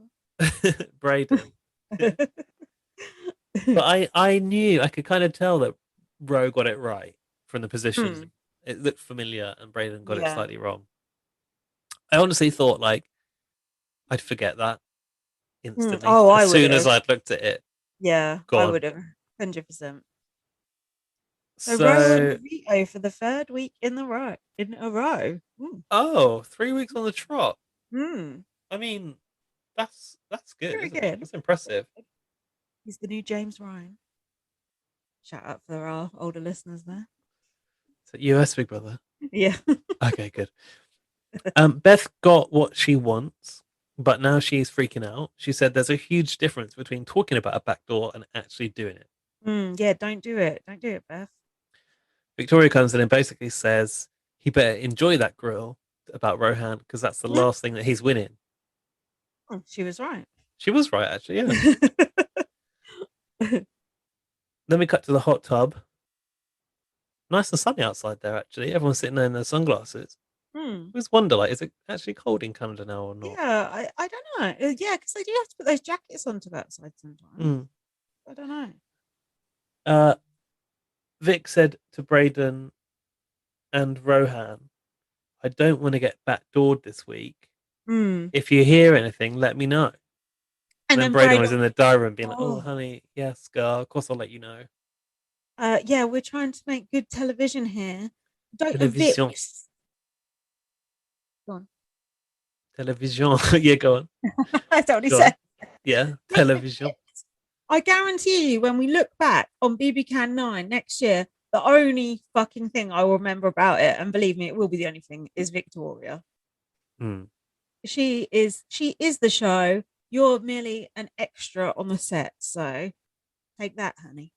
other Braden. one? But I knew, I could kind of tell that Roe got it right from the positions. Hmm. It looked familiar and Braden got it Yeah. slightly wrong. I honestly thought like I'd forget that instantly Oh, I as would soon as have. I'd looked at it. Yeah, I Gone. would have. 100%. So Roh So, and Vito for the third week in a row. oh, 3 weeks on the trot. Mm. I mean, that's good, Very isn't it? good. That's impressive. He's the new James Ryan. Shout out for our older listeners there. So US Big Brother. Yeah. Okay, good. Beth got what she wants, but now she's freaking out. She said there's a huge difference between talking about a backdoor and actually doing it. Yeah, don't do it. Don't do it, Beth. Victoria comes in and basically says he better enjoy that grill about Rohan because that's the last thing that he's winning. Oh, she was right. She was right, actually, yeah. Then we cut to the hot tub. Nice and sunny outside there, actually. Everyone's sitting there in their sunglasses. Hmm. I always wonder, like, is it actually cold in Canada now or not? Yeah, I don't know. Yeah, because they do have to put those jackets on to go outside sometimes. Mm. I don't know. Vic said to Braden and Rohan, I don't want to get backdoored this week. Hmm. If you hear anything, let me know. And then Braden was Brayden- in the diary room being like, Oh. oh, honey, yes, girl, of course I'll let you know. Yeah, we're trying to make good television here. Don't the Television. Vics. Go on. Television. Yeah, go on. That's what he Go on. said. Yeah, television. I guarantee you, when we look back on BB Can 9 next year, the only fucking thing I will remember about it, and believe me, it will be the only thing, is Victoria. Hmm. She is the show. You're merely an extra on the set, so take that, honey.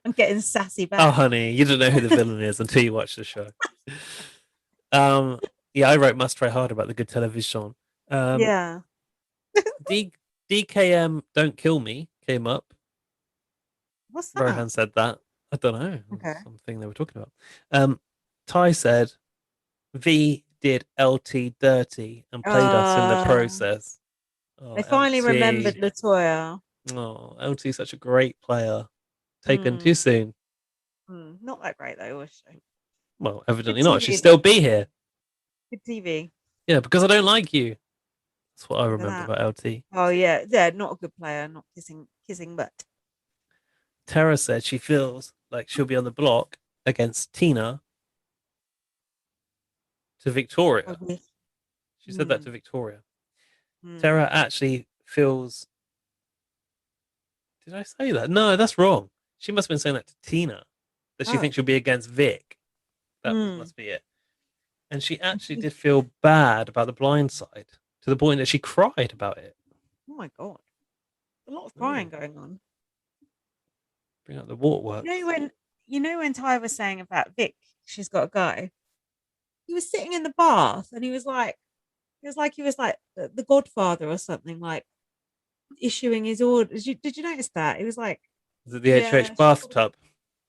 I'm getting sassy Oh, back. honey, you don't know who the villain is until you watch the show. Yeah, I wrote "Must Try Hard" about the good television. Yeah. D- DKM "Don't Kill Me" came up. What's that? Rohan said that. I don't know. Okay. Something they were talking about. Ty said V did LT dirty and played us in the process. Oh, They finally remembered LT. Latoya. Oh, LT is such a great player. Taken Mm, too soon. not that great though, was she? Well, Good evidently not. She'd TV still though. be here. Good TV. Yeah, because I don't like you. That's what I Look at remember that. about LT. Oh yeah, not a good player. Not kissing butt. Tara said she feels like she'll be on the block against Tina to Victoria. Okay. She said that to Victoria. Mm. Tara actually feels. Did I say that? No, that's wrong. She must have been saying that to Tina. That she Oh. thinks she'll be against Vic. That Mm. must be it. And she actually did feel bad about the blind side to the point that she cried about it. Oh my god, a lot of crying going on. Bring up the waterworks. You know when Ty was saying about Vic, she's got to go. He was sitting in the bath, and he was like the Godfather or something, like issuing his orders. Did you notice that? It was like, Is it the yeah, HOH bathtub?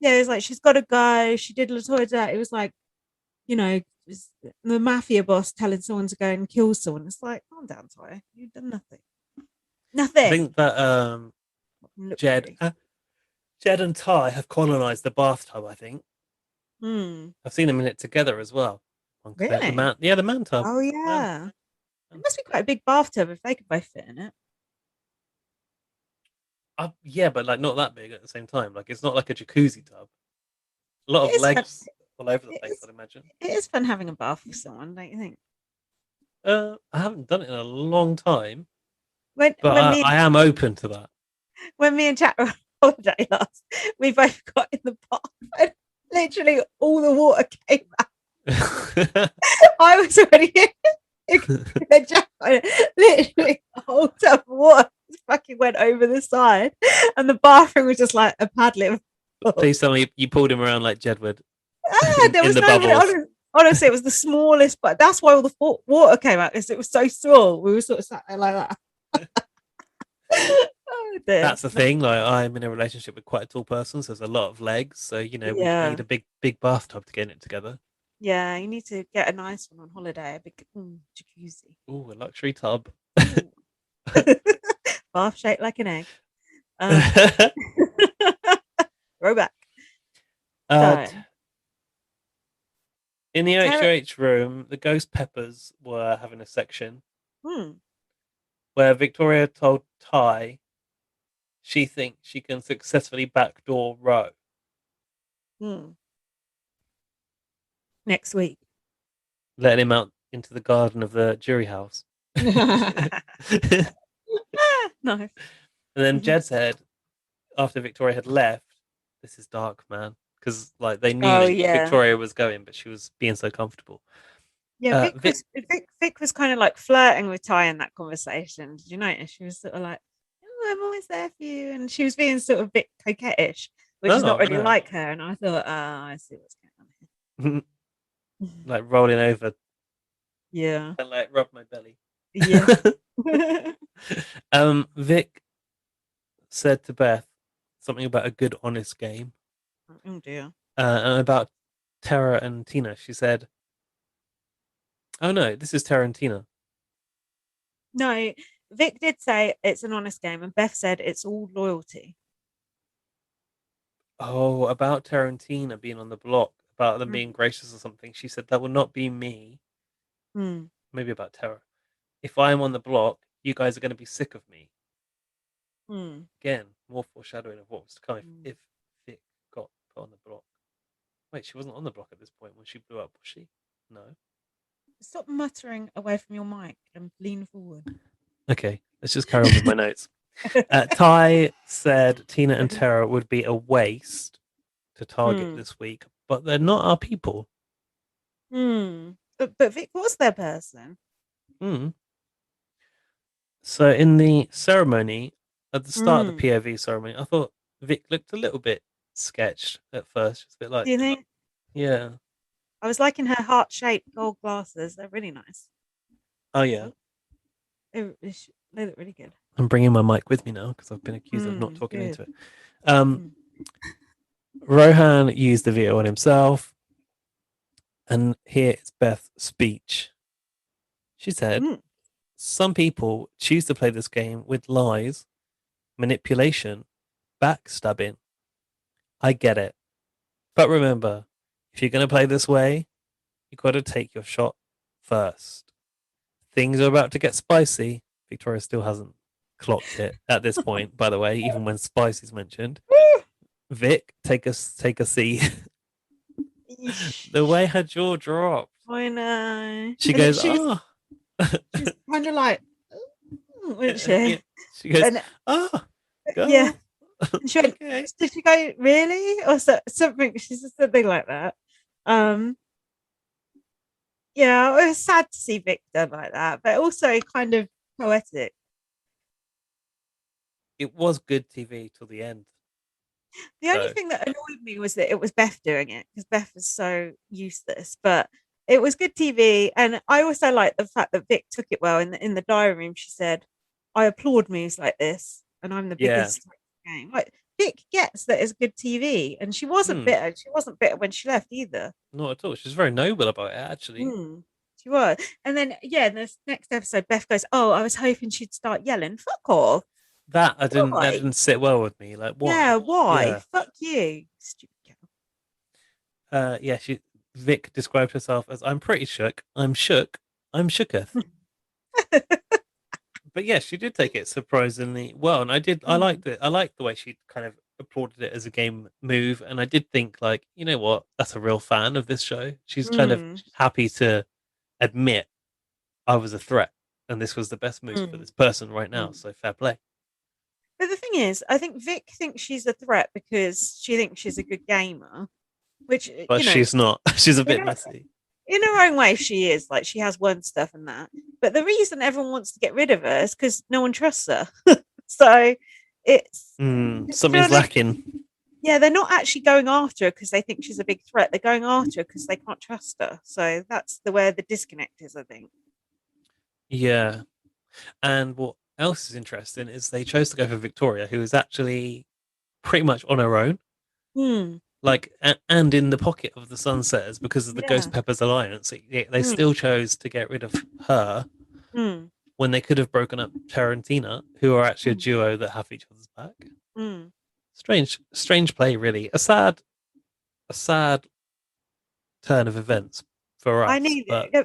yeah, it was like she's got to go. She did Latoya that. It was like, it was the mafia boss telling someone to go and kill someone. It's like, calm down, Ty. You've done nothing. I Nothing. think that Look Jed pretty. Jed and Ty have colonized the bathtub, I think. Hmm. I've seen them in it together as well. Really? The man tub. Oh Man, yeah. It must be quite a big bathtub if they could both fit in it. yeah, but like not that big at the same time. Like it's not like a jacuzzi tub. A lot It of is fun. legs all over the It place, is, I'd imagine. it is fun having a bath with someone, don't you think? I haven't done it in a long time, When but when me I am open to that. when me and Jack were on holiday last, we both got in the bath and literally all the water came out. I was already in. Jack literally the whole tub of water just fucking went over the side, and the bathroom was just like a padlet. Please tell me you pulled him around like Jedward There in was the no bubbles. honestly, it was the smallest, but that's why all the water came out because it was so small. We were sort of sat there like that. Oh, dear. That's the thing. Like I'm in a relationship with quite a tall person, so there's a lot of legs. So we need a big bathtub to get it together. Yeah, you need to get a nice one on holiday, a big jacuzzi. Ooh, a luxury tub. Bath shaped like an egg. Throwback. So, in the Tara- HOH room, the Ghost Peppers were having a section hmm, where Victoria told Ty she thinks she can successfully backdoor Roh. next week. Letting him out into the garden of the jury house. Nice. And then Jed said, after Victoria had left, "This is dark, man," because like they knew Oh yeah. Victoria was going, but she was being so comfortable. Yeah, Vic was kind of like flirting with Ty in that conversation. Did you notice? She was sort of like, "Oh, I'm always there for you," and she was being sort of a bit coquettish, which is not really like her. And I thought, I see what's going on here. Like rolling over. Yeah. And like rub my belly. Yeah. Vic said to Beth something about a good, honest game. Oh dear. And about Tara and Tina. She said, "Oh no, this is Tara and Tina." No, Vic did say it's an honest game, and Beth said it's all loyalty. Oh, about Tara and Tina being on the block, about them being gracious or something. She said that will not be me. Maybe about Tara. If I'm on the block, you guys are going to be sick of me. Again, more foreshadowing of what was to come if Vic got put on the block. Wait, she wasn't on the block at this point when she blew up, was she? No. Stop muttering away from your mic and lean forward. Okay, let's just carry on with my notes. Ty said Tina and Tara would be a waste to target Hmm. this week, but they're not our people. But Vic was their person. Hmm. So in the ceremony, at the start of the Hmm. POV ceremony, I thought Vic looked a little bit sketched at first. Just a bit Do you like, think? yeah. I was liking her heart-shaped gold glasses. They're really nice. Oh, yeah. They look really good. I'm bringing my mic with me now because I've been accused of not talking Good. into it. Rohan used the video on himself, and here is Beth's speech. She said, Mm. some people choose to play this game with lies, manipulation, backstabbing. I get it. But remember, if you're going to play this way, you got to take your shot first. Things are about to get spicy. Victoria still hasn't clocked it at this point, by the way, even when spice is mentioned. Vic, take a seat. The way her jaw dropped. I know. She And goes, she's oh. she's kind of like, isn't she? She goes, And oh, girl. yeah, and she went, Okay. did she go really, or something? She said something like that. Yeah, it was sad to see Vic done like that, but also kind of poetic. It was good TV till the end. The only So. thing that annoyed me was that it was Beth doing it because Beth was so useless, but it was good TV. And I also like the fact that Vic took it well. In the diary room, she said, I applaud moves like this, and I'm the Yeah. biggest game. Like Vic gets that it's good TV, and she wasn't bitter. She wasn't bitter when she left either. Not at all. She was very noble about it, actually. She was. And then, yeah, in this next episode, Beth goes, oh, I was hoping she'd start yelling. Fuck off. That Why? didn't sit well with me. Like, why? Yeah, why? Yeah. Fuck you, stupid cow. Yeah, Vic described herself as I'm pretty shook. I'm shook. I'm shooketh. But yeah, she did take it surprisingly well, and I liked it. I liked the way she kind of applauded it as a game move, and I did think, like, you know what, that's a real fan of this show. She's kind of happy to admit I was a threat, and this was the best move for this person right now. So fair play. But the thing is, I think Vic thinks she's a threat because she thinks she's a good gamer, which, But you know, she's not. She's a bit messy. In her own way, she is. Like, she has won stuff and that. But the reason everyone wants to get rid of her is because no one trusts her. So it's something's lacking. Yeah, they're not actually going after her because they think she's a big threat. They're going after her because they can't trust her. So that's where the disconnect is, I think. Yeah. And what else is interesting is they chose to go for Victoria, who is actually pretty much on her own. Like, and in the pocket of the Sunsetters because of the Ghost Peppers alliance. They still chose to get rid of her when they could have broken up Tara and Tina, who are actually a duo that have each other's back. Strange play, really. A sad turn of events for us. I knew.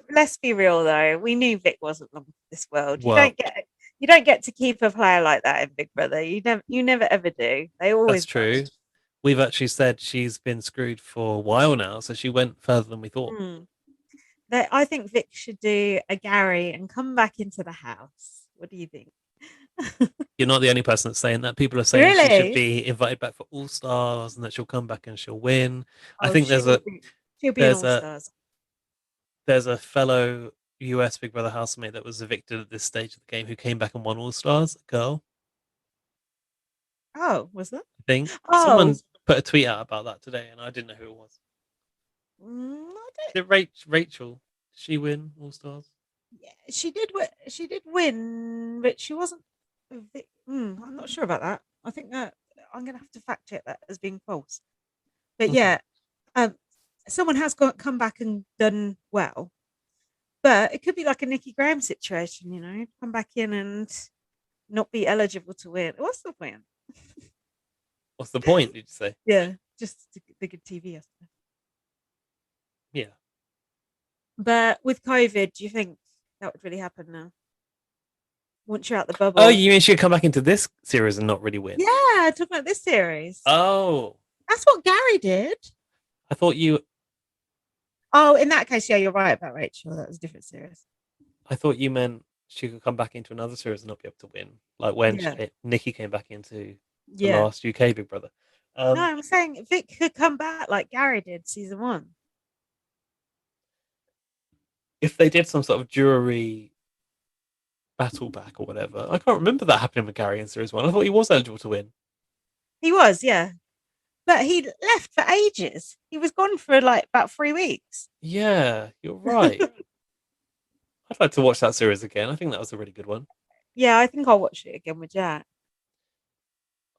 Let's be real, though. We knew Vic wasn't long for this world. Well, you don't get to keep a player like that in Big Brother. You never ever do. They always. That's true. We've actually said she's been screwed for a while now, so she went further than we thought. I think Vic should do a Gary and come back into the house. What do you think? You're not the only person that's saying that. People are saying she should be invited back for All Stars and that she'll come back and she'll win. I think she'll be in All Stars. There's a fellow US Big Brother housemate that was evicted at this stage of the game who came back and won All Stars. A girl. Oh, was that? I think someone put a tweet out about that today, and I didn't know who it was. Did Rachel? Did she win All Stars? Yeah, she did. She did win, but she wasn't. I'm not sure about that. I think that I'm going to have to fact check that as being false. But yeah, someone has come back and done well. But it could be like a Nikki Grahame situation, you know, come back in and not be eligible to win. What's the point? What's the point, did you say? Yeah, just the good TV yesterday. Yeah. But with COVID, do you think that would really happen now? Once you're out the bubble. Oh, you mean she'd come back into this series and not really win? Yeah, talking about this series. Oh. That's what Gary did. I thought you... Oh, in that case, yeah, you're right about Rachel. That was a different series. I thought you meant she could come back into another series and not be able to win, like when Yeah. Nikki came back into the Yeah. last UK Big Brother. No, I'm saying Vic could come back like Gary did season 1. If they did some sort of jury battle back or whatever, I can't remember that happening with Gary in series 1. I thought he was eligible to win. He was, yeah. But he left for ages. He was gone for like about 3 weeks. Yeah, you're right. I'd like to watch that series again. I think that was a really good one. Yeah, I think I'll watch it again with Jack.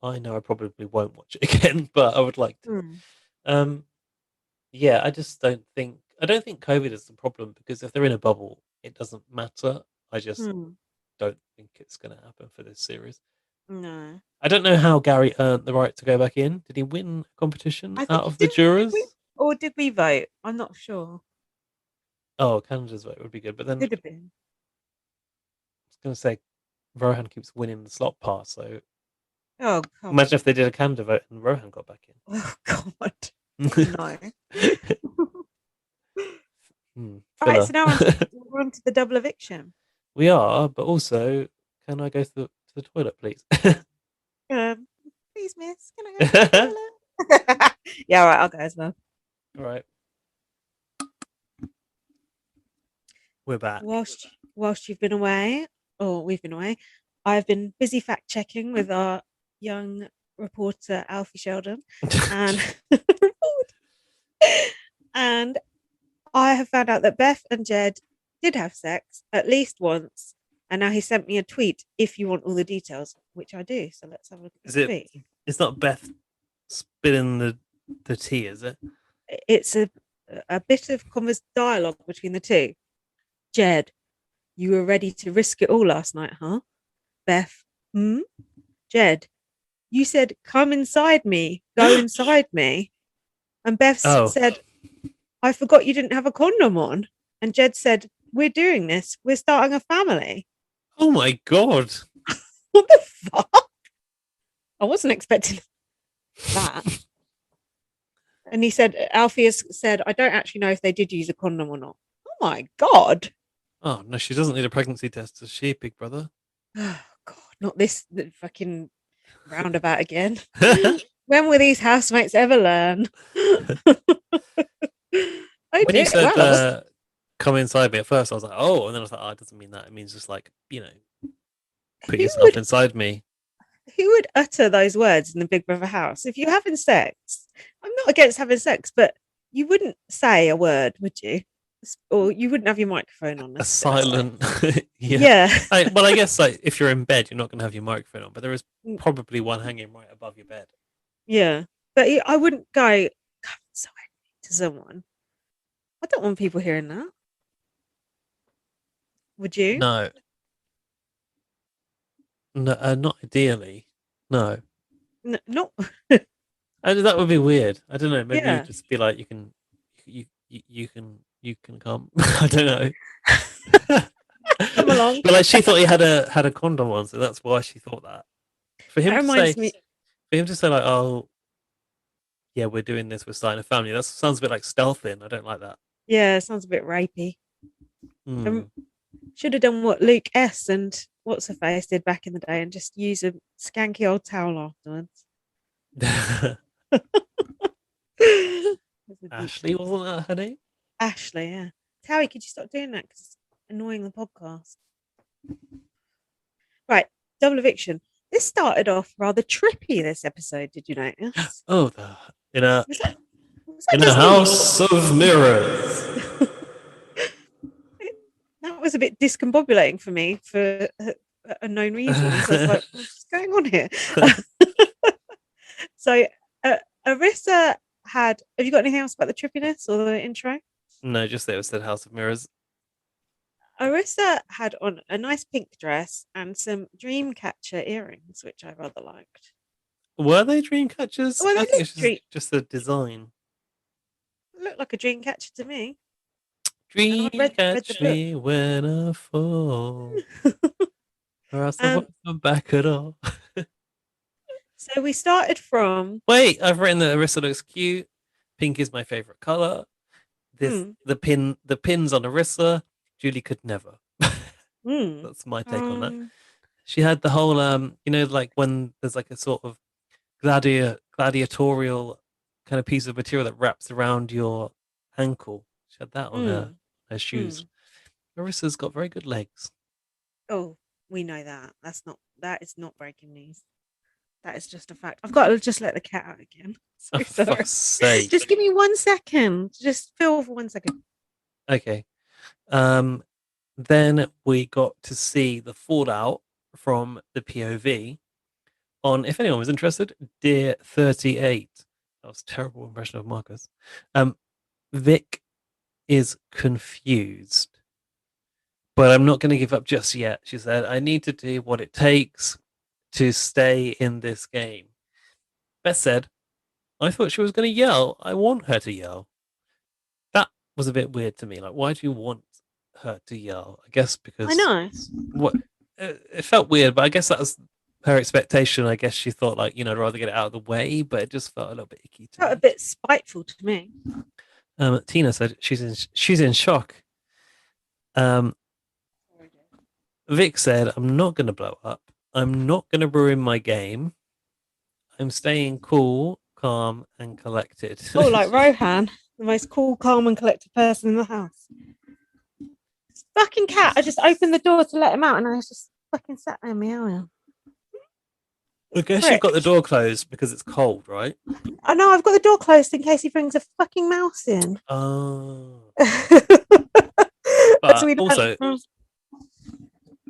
I know I probably won't watch it again, but I would like to. Yeah, I just don't think COVID is the problem, because if they're in a bubble, it doesn't matter. I just don't think it's going to happen for this series. No. I don't know how Gary earned the right to go back in. Did he win a competition I think out of the jurors? Or did we vote? I'm not sure. Oh, Canada's vote would be good, but then I Could have been. was going to say Rohan keeps winning the slot pass, so Oh, God. imagine if they did a Canada vote and Rohan got back in. Oh, God. No. All right, so now we're on to the double eviction. We are, but also, can I go to the toilet, please? Please, miss, can I go to the toilet? Yeah, all right, I'll go as well. All right. We're back. Whilst you've been away, or we've been away, I've been busy fact checking with our young reporter Alfie Sheldon, and and I have found out that Beth and Jed did have sex at least once, and now he sent me a tweet. If you want all the details, which I do, so let's have a look at the tweet. It's not Beth spilling the tea, is it? It's a bit of dialogue between the two. Jed, you were ready to risk it all last night, huh? Beth, Jed, you said, come inside me, go inside me. And Beth said, I forgot you didn't have a condom on. And Jed said, we're doing this. We're starting a family. Oh my God. What the fuck? I wasn't expecting that. And he said, Alfie has said, I don't actually know if they did use a condom or not. Oh my God. Oh, no, she doesn't need a pregnancy test, does she, Big Brother? Oh, God, not this fucking roundabout again. When will these housemates ever learn? When you said, come inside me, at first I was like, oh, and then I was like, oh, it doesn't mean that. It means just like, put yourself inside me. Who would utter those words in the Big Brother house? If you're having sex, I'm not against having sex, but you wouldn't say a word, would you? Or you wouldn't have your microphone on. A silent. Yeah. Well, I guess like if you're in bed, you're not going to have your microphone on, but there is probably one hanging right above your bed. Yeah, but I wouldn't go, come inside to someone. I don't want people hearing that. Would you? No, not ideally. No, not. That would be weird. I don't know. Maybe Yeah. you'd just be like, you can come. I don't know. Come along. But like, she thought he had a condom on, so that's why she thought that. For him to say like, oh, yeah, we're doing this, we're starting a family. That sounds a bit like stealthing. I don't like that. Yeah, it sounds a bit rapey. Should have done what Luke S and what's her face did back in the day and just use a skanky old towel afterwards. Ashley, wasn't that her name? Ashley, yeah. Towie, could you stop doing that? Because it's annoying the podcast. Right, double eviction. This started off rather trippy, this episode, did you notice? Oh, in a Disney? house of mirrors. That was a bit discombobulating for me for unknown reasons. I was like, what's going on here? So, Arissa have you got anything else about the trippiness or the intro? No, just that it was the House of Mirrors. Arissa had on a nice pink dress and some Dreamcatcher earrings, which I rather liked. Were they Dreamcatchers? Well, I think it's just the design. Looked like a Dreamcatcher to me. Dream catch me when I fall, or else I won't come back at all. So we started from. Wait, I've written that Arissa looks cute. Pink is my favorite color. The pins on Arissa. Julie could never. That's my take on that. Um, She had the whole, like when there's like a sort of gladiatorial kind of piece of material that wraps around your ankle. She had that on her shoes. mm. Marissa's got very good legs. Oh, we know that. That is not breaking news. That is just a fact. I've got to just let the cat out again. So Oh, for sorry. fuck's sake. Just give me 1 second. Just feel for 1 second. Okay. Then we got to see the fallout from the POV on, if anyone was interested, Dear 38. That was a terrible impression of Marcus. Vic is confused, but I'm not going to give up just yet. She said, I need to do what it takes to stay in this game. Beth said, I thought she was going to yell. I want her to yell. That was a bit weird to me. Like, why do you want her to yell? I guess because I know. what it felt weird, but I guess that was her expectation. I guess she thought, like, I'd rather get it out of the way, but it just felt a little bit icky to Felt a me. bit spiteful to me. Tina said she's in shock. Vic said, I'm not going to blow up. I'm not going to ruin my game. I'm staying cool, calm, and collected. Oh, like Rohan, the most cool, calm, and collected person in the house. This fucking cat. I just opened the door to let him out, and I was just fucking sat there meowing. I guess Prick. you've got the door closed because it's cold, right? I know I've got the door closed in case he brings a fucking mouse in. Oh. As we also, learned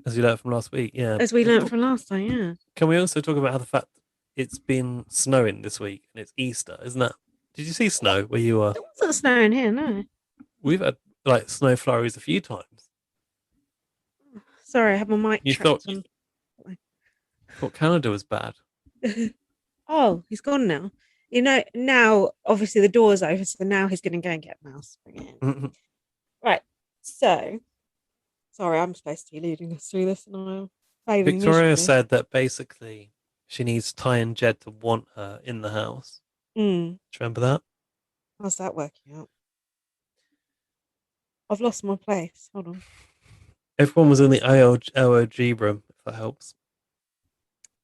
as you learned from last week, yeah. as we learned from last time, yeah. Can we also talk about how the fact it's been snowing this week and it's Easter, isn't that? Did you see snow where you are? It wasn't snowing here, no. We've had like snow flurries a few times. Sorry, I have my mic You trapped thought on. Canada was bad. Oh, he's gone now. Now obviously the door's open, so now he's going to go and get a mouse. Bring it in. Right. So, sorry, I'm supposed to be leading us through this, and I'm failing Victoria miserably. said that basically she needs Ty and Jed to want her in the house. Do you remember that? How's that working out? I've lost my place. Hold on. Everyone was in the OOG room, if that helps.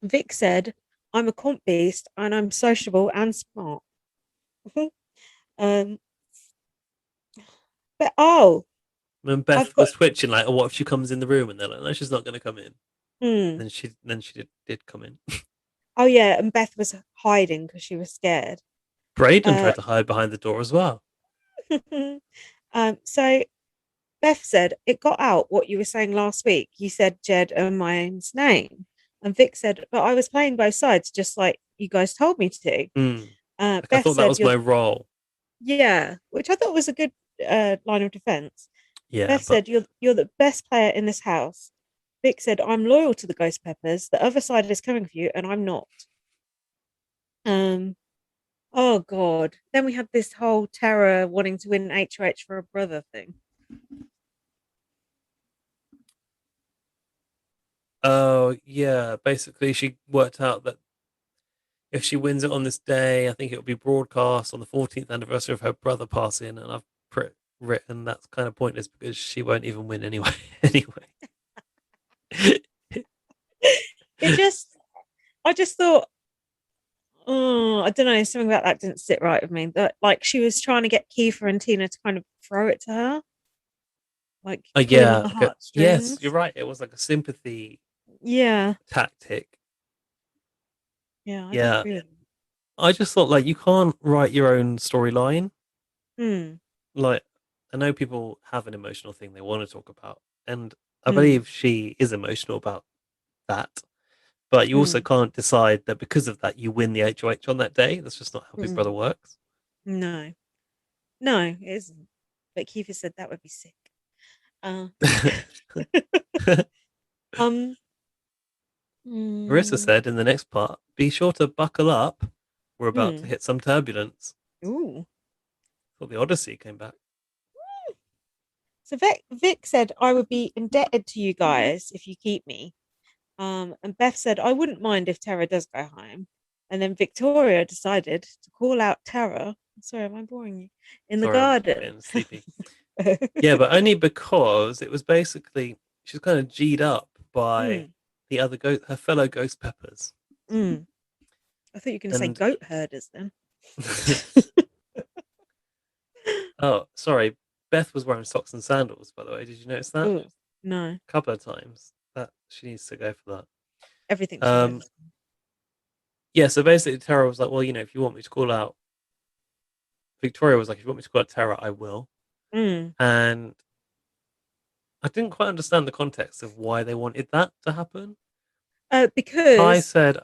Vic said, I'm a comp beast and I'm sociable and smart. But When Beth I've was got twitching, like, oh, what if she comes in the room? And they're like, no, she's not going to come in. Then she did come in. Oh yeah, and Beth was hiding because she was scared. Braden tried to hide behind the door as well. So Beth said, it got out what you were saying last week. You said Jed and mine's name. And Vic said, but I was playing both sides just like you guys told me to. I Beth thought that said, was my role. yeah, which I thought was a good line of defense. Yeah, Beth said, you're the best player in this house. Vic said, I'm loyal to the Ghost Peppers. The other side is coming for you, and I'm not. Oh God. Then we had this whole Terror wanting to win HOH for a brother thing. Oh yeah, basically she worked out that if she wins it on this day, I think it'll be broadcast on the 14th anniversary of her brother passing, and I've written that's kind of pointless because she won't even win anyway. I just thought, oh, I don't know, something about that didn't sit right with me. That like she was trying to get Kiefer and Tina to kind of throw it to her. Like yeah, the okay. Yes, heartstrings. you're right. It was like a sympathy Yeah. tactic. Yeah, I don't Yeah, agree with I just thought like you can't write your own storyline. it. Like I know people have an emotional thing they want to talk about, and I believe she is emotional about that. But you also can't decide that because of that you win the HOH on that day. That's just not how Big Brother works. No, it isn't. But Kiefer said that would be sick. Marissa said in the next part, be sure to buckle up. We're about to hit some turbulence. Ooh. Thought the Odyssey came back. So Vic said, I would be indebted to you guys if you keep me. And Beth said, I wouldn't mind if Tara does go home. And then Victoria decided to call out Tara. Sorry, am I boring you? In the garden. I'm sleepy. Yeah, but only because it was basically she's kind of G'd up by Mm. the other her fellow ghost peppers. Mm. I thought you were going to say And goat herders then. oh, sorry, Beth was wearing socks and sandals, by the way. Did you notice that? Oh, no. A couple of times. That she needs to go for Everything that. she does. Yeah, so basically Tara was like, well, if you want me to call out Victoria was like, if you want me to call out Tara, I will. Mm. And I didn't quite understand the context of why they wanted that to happen. Because Ty said,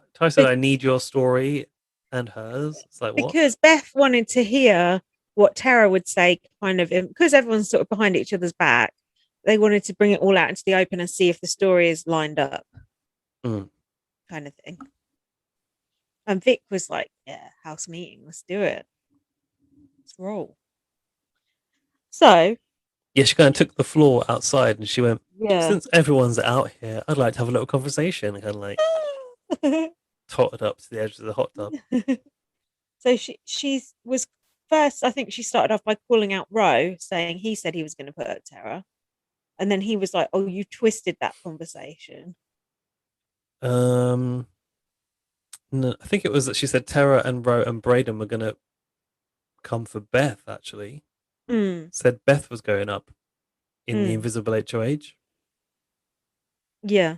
I need your story and hers. It's like, what? because Beth wanted to hear what Tara would say, kind of, because everyone's sort of behind each other's back. They wanted to bring it all out into the open and see if the story is lined up, Mm. kind of thing. And Vic was like, "Yeah, house meeting, let's do it. Let's roll." So Yeah, she kind of took the floor outside and she went, yeah, since everyone's out here, I'd like to have a little conversation. And kind of like totted up to the edge of the hot tub. so she was first. I think she started off by calling out Roh, saying he said he was going to put out Tara, and then he was like, "Oh, you twisted that conversation." No, I think it was that she said Tara and Roh and Braden were going to come for Beth, actually. Mm. Said Beth was going up in the Mm. invisible HOH. Yeah.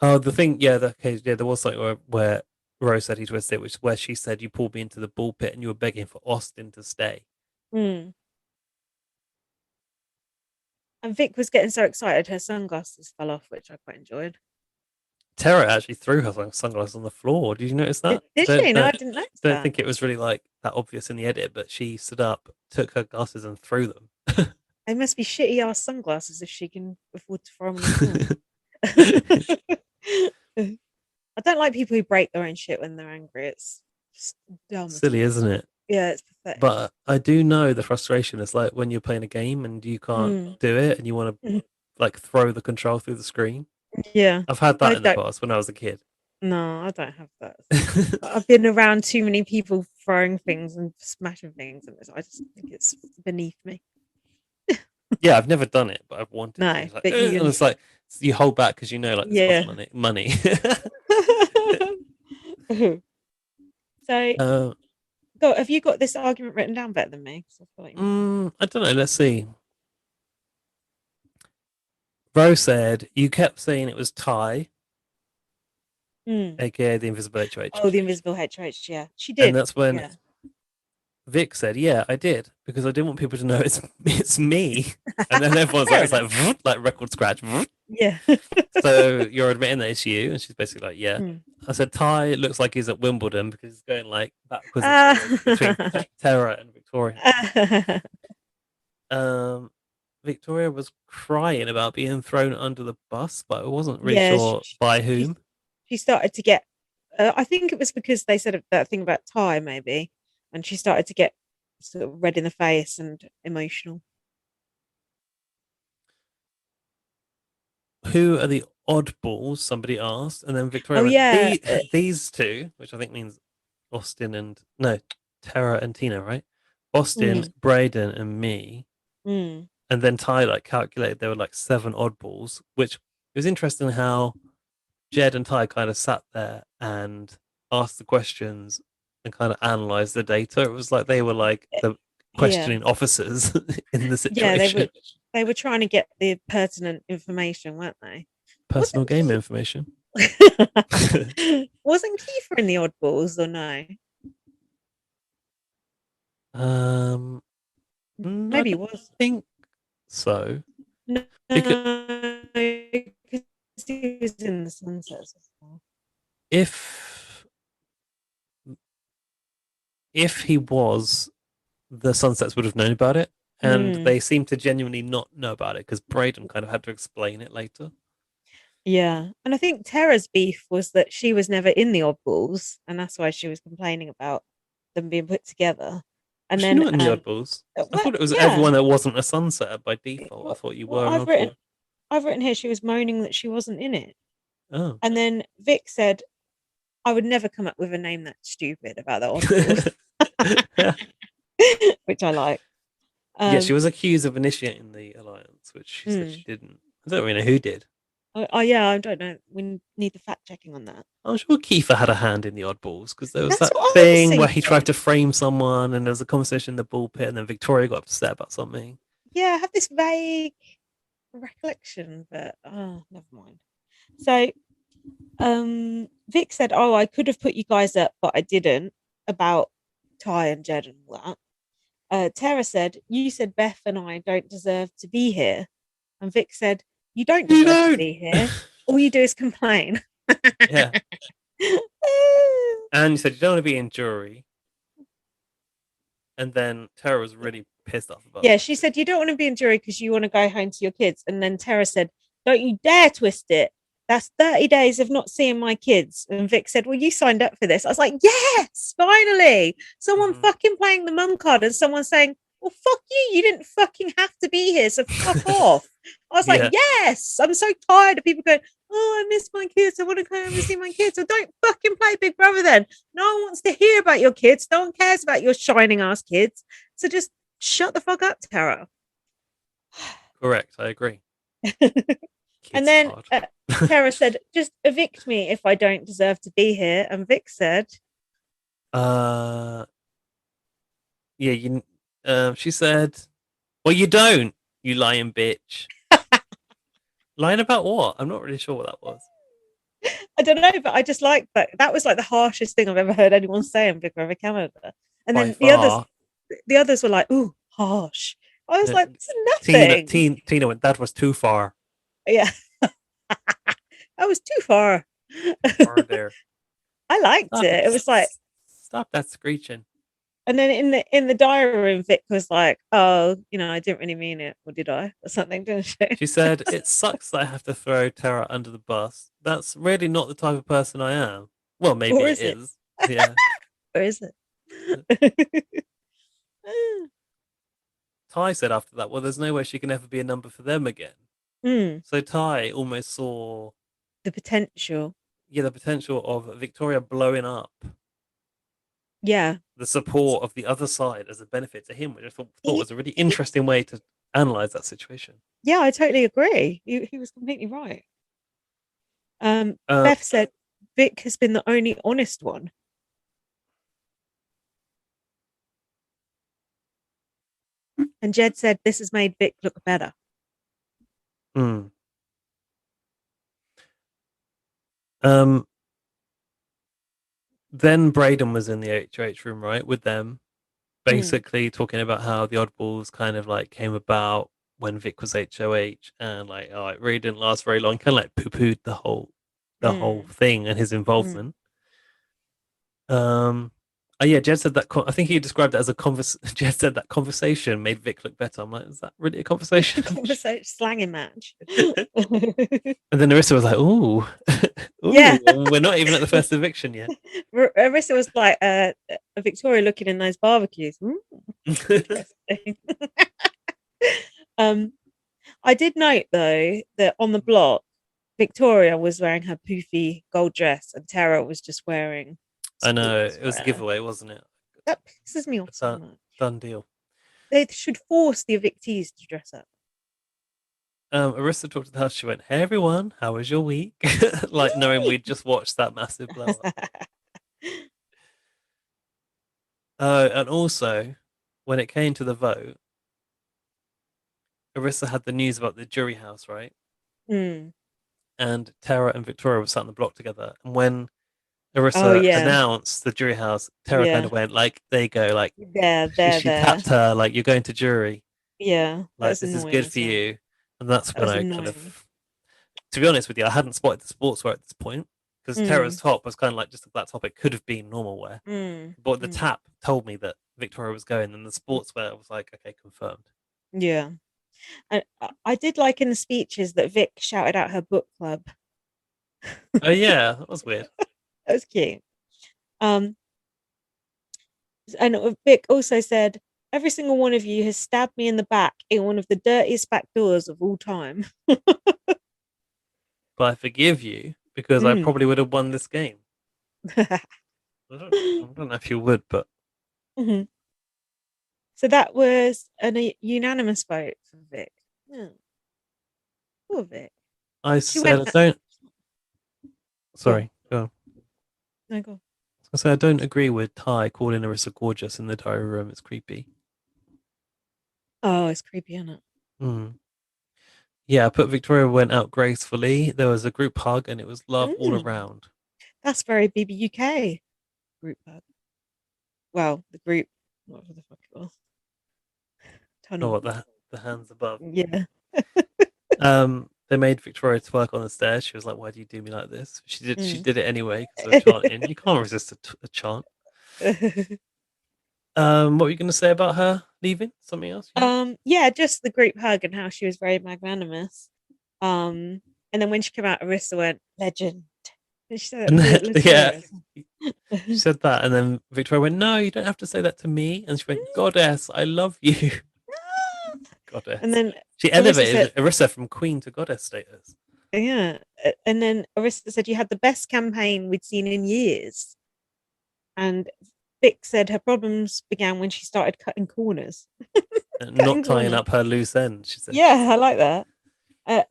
Oh, the thing, yeah, there was something where Rose said he twisted it, which is where she said you pulled me into the bull pit and you were begging for Austin to stay. Mm. And Vic was getting so excited her sunglasses fell off, which I quite enjoyed. Tara actually threw her sunglasses on the floor. Did you notice that? Did she? No, I didn't notice Don't that. think it was really like that obvious in the edit, but she stood up, took her glasses and threw them. They must be shitty ass sunglasses if she can afford to throw them on the floor. I don't like people who break their own shit when they're angry. It's just dumb. Silly, isn't it? Yeah, it's pathetic. But I do know the frustration. It's like when you're playing a game and you can't do it and you want to like throw the control through the screen. Yeah. I've had that I in the don't- past when I was a kid. No, I don't have that. I've been around too many people throwing things and smashing things, and I just think it's beneath me. Yeah, I've never done it, but I've wanted No, to. It's like, but and it's like you hold back because like this Yeah. costs money. So, have you got this argument written down better than me? 'Cause I feel like I don't know. Let's see. Rose said you kept saying it was Ty, aka the invisible HOH. Oh, the invisible HOH. Yeah, she did. And that's when Yeah. Vic said, "Yeah, I did because I didn't want people to know it's me." And then everyone's Fair like, it's like like record scratch. Yeah. So you're admitting that it's you, and she's basically like, "Yeah." Hmm. I said, "Ty looks like he's at Wimbledon because he's going like backwards and forwards between Tara and Victoria." Victoria was crying about being thrown under the bus, but I wasn't really sure by whom. She started to get. I think it was because they said that thing about Ty, maybe, and she started to get sort of red in the face and emotional. Who are the oddballs? Somebody asked, and then Victoria Oh, went, yeah. these two, which I think means Austin and no, Tara and Tina, right? Austin, Braden, and me. Mm. And then Ty like calculated there were like 7 oddballs, which it was interesting how Jed and Ty kind of sat there and asked the questions and kind of analyzed the data. It was like they were like the questioning officers in the situation. Yeah, they were trying to get the pertinent information, weren't they? Personal game information. Wasn't Kiefer in the oddballs or no? Maybe he was. I think so. No, because he was in the Sunsets as well. If he was, the Sunsets would have known about it, and they seem to genuinely not know about it because Braden kind of had to explain it later. Yeah, and I think Tara's beef was that she was never in the oddballs, and that's why she was complaining about them being put together. And She then not in the oddballs. I thought it was everyone that wasn't a Sunsetter by default. I thought you were an oddball. I've written here she was moaning that she wasn't in it. Oh. And then Vic said, I would never come up with a name that stupid about the oddballs. Which I like. Yeah, she was accused of initiating the alliance, which she said Hmm. she didn't. I don't really know who did. Yeah, I don't know. We need the fact checking on that. I'm sure Kiefer had a hand in the oddballs because there was That's that what I was thing where he tried thinking. to frame someone, and there was a conversation in the bull pit, and then Victoria got upset about something. Yeah, I have this vague recollection, but never mind. So, Vic said, "Oh, I could have put you guys up, but I didn't." About Ty and Jed and all that. Tara said, "You said Beth and I don't deserve to be here," and Vic said, "You don't You deserve to don't. be here. All you do is complain." Yeah, and you said you don't want to be in jury, and then Tara was really pissed off about Yeah, that she too. said, "You don't want to be in jury because you want to go home to your kids." And then Tara said, "Don't you dare twist it. That's 30 days of not seeing my kids." And Vic said, "Well, you signed up for this." I was like, "Yes, finally. Someone Mhm. fucking playing the mum card and someone saying, well, fuck you. You didn't fucking have to be here. So fuck off." I was like, Yeah, "Yes." I'm so tired of people going, "Oh, I miss my kids. I want to come home and see my kids." Well, don't fucking play Big Brother then. No one wants to hear about your kids. No one cares about your shining ass kids. So just shut the fuck up, Tara. correct. I agree. And Kids then hard. Tara said, "Just evict me if I don't deserve to be here." And Vic said, uh, yeah, you. She said, "Well, you don't, you lying bitch." Lying about what? I'm not really sure what that was. "I don't know, but I just like that." That was like the harshest thing I've ever heard anyone say in Big Brother Canada. And By then far. the others were like, "Ooh, harsh." I was Uh, like, "This is Tina, nothing." Tina, Tina went. That was too far. Yeah, that was too far. Far there. I liked Stop it. it. It was like, Stop that screeching. and then in the diary room, Vic was like, "Oh, I didn't really mean it, or did I?" Or something, didn't she? She said, "It sucks that I have to throw Tara under the bus. That's really not the type of person I am." Well, maybe Or it is it? is. Yeah. Or is it? Ty said after that, "Well, there's no way she can ever be a number for them again." Mm, So Ty almost saw, the potential. yeah, the potential of Victoria blowing up Yeah. the support of the other side as a benefit to him, which I thought He, was a really he, interesting way to analyze that situation. yeah, I totally agree. He was completely right. Uh, Beth said Vic has been the only honest one. And Jed said this has made Vic look better. mm. um, then Braden was in the HOH room, right, with them, Mm, basically talking about how the oddballs kind of like came about when Vic was HOH, and like, oh, it really didn't last very long. Kind of like poo pooed the whole mm, thing and his mm. involvement. Um, oh yeah, Jed said that. I think he described it as a Jed said that conversation made Vic look better. I'm like, is that really a conversation? Conversation slanging match. And then Narissa was like, "Ooh, Yeah. ooh, we're not even at the first eviction yet." Arissa was like, Victoria looking in those barbecues. Interesting. um, I did note though that on the block, Victoria was wearing her poofy gold dress and Tara was just wearing I know it was a sportswear. giveaway, wasn't it? That pisses me off so Done, much. done deal. They should force the evictees to dress up. Arista talked to the house. She went, "Hey everyone, how was your week?" Like knowing we'd just watched that massive blow up. And also, when it came to the vote, Arissa had the news about the jury house, right? Mm. And Tara and Victoria were sat on the block together. And when Oh Arissa yeah, announced the jury house, Tara kind yeah, of went like, "There you go," like there, she there. tapped her, like, "You're going to jury, Yeah, like that's this is annoying good as for well. you." And that's That when was I kind annoying. of, to be honest with you, I hadn't spotted the sportswear at this point because Tara's Mm, top was kind of like just that top. It could have been normal wear, mm, but the mm. tap told me that Victoria was going, and the sportswear was like, okay, confirmed. Yeah, and I did like in the speeches that Vic shouted out her book club. Oh yeah, that was weird. That was cute. Um, and Vic also said, "Every single one of you has stabbed me in the back in one of the dirtiest back doors of all time." But I forgive you because I Mm. probably would have won this game. I don't know if you would, but Mhm. So that was a unanimous vote for Vic. Yeah. Poor Vic. I She said I went. don't. Sorry, go on. No, go on. I said I don't agree with Ty calling Arissa gorgeous in the diary room. It's creepy. Oh, it's creepy, isn't it? Mm. Yeah, I put Victoria went out gracefully. There was a group hug, and it was love all Mm. around. That's very BBUK group hug. Well, the group, whatever the fuck it was. Oh, Tunnel. what the hands above. Yeah. They made Victoria twerk on the stairs. She was like, "Why do you do me like this?" She did. She Mm. did it anyway because they're chanting. You can't resist a chant. What were you going to say about her leaving? Something else? Yeah, just the group hug and how she was very magnanimous. And then when she came out, Arissa went, legend. And she said And that then, to yeah, Latoya. she said that, and then Victoria went, "No, you don't have to say that to me." And she went, "Goddess, I love you." Goddess. And then She Arissa said, elevated Arissa from queen to goddess status. yeah. And then Arissa said, you had the best campaign we'd seen in years. And Vic said her problems began when she started cutting corners. And Cutting not tying corners. up her loose end, she said. Yeah, I like that.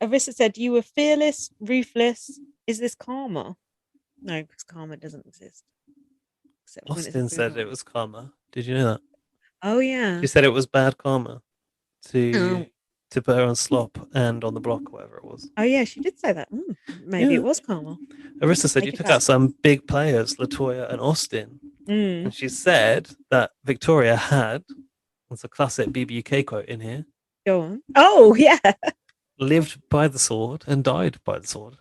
Arissa said, you were fearless, ruthless. Is this karma? No, because karma doesn't exist. Except when it's Austin said approval. it was karma. Did you know that? Oh, yeah. She said it was bad karma to Oh. to put her on slop and on the block, whatever it was. Oh, yeah, she did say that. Maybe Yeah. it was karma. Arissa said Take you it took back. out some big players, Latoya and Austin. Mm. And she said that Victoria had, it's a classic BBUK quote in here, Go on. Oh, yeah. lived by the sword and died by the sword.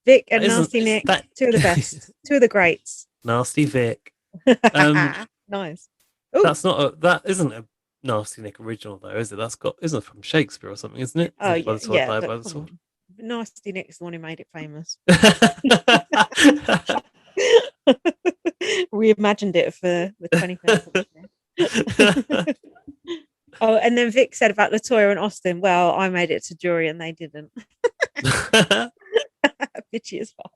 Vic and That isn't- Nasty Nick, that- two of the best, two of the greats. Nasty Vic. Nice. That isn't a Nasty Nick original though, is it? Isn't it from Shakespeare or something, isn't it? Oh, Lived by yeah, the sword, yeah. died But by the come sword. on. Nasty Nick's the one who made it famous. Reimagined it for the 21st century. Oh, and then Vic said about Latoya and Austin, well, I made it to jury and they didn't. Bitchy as fuck.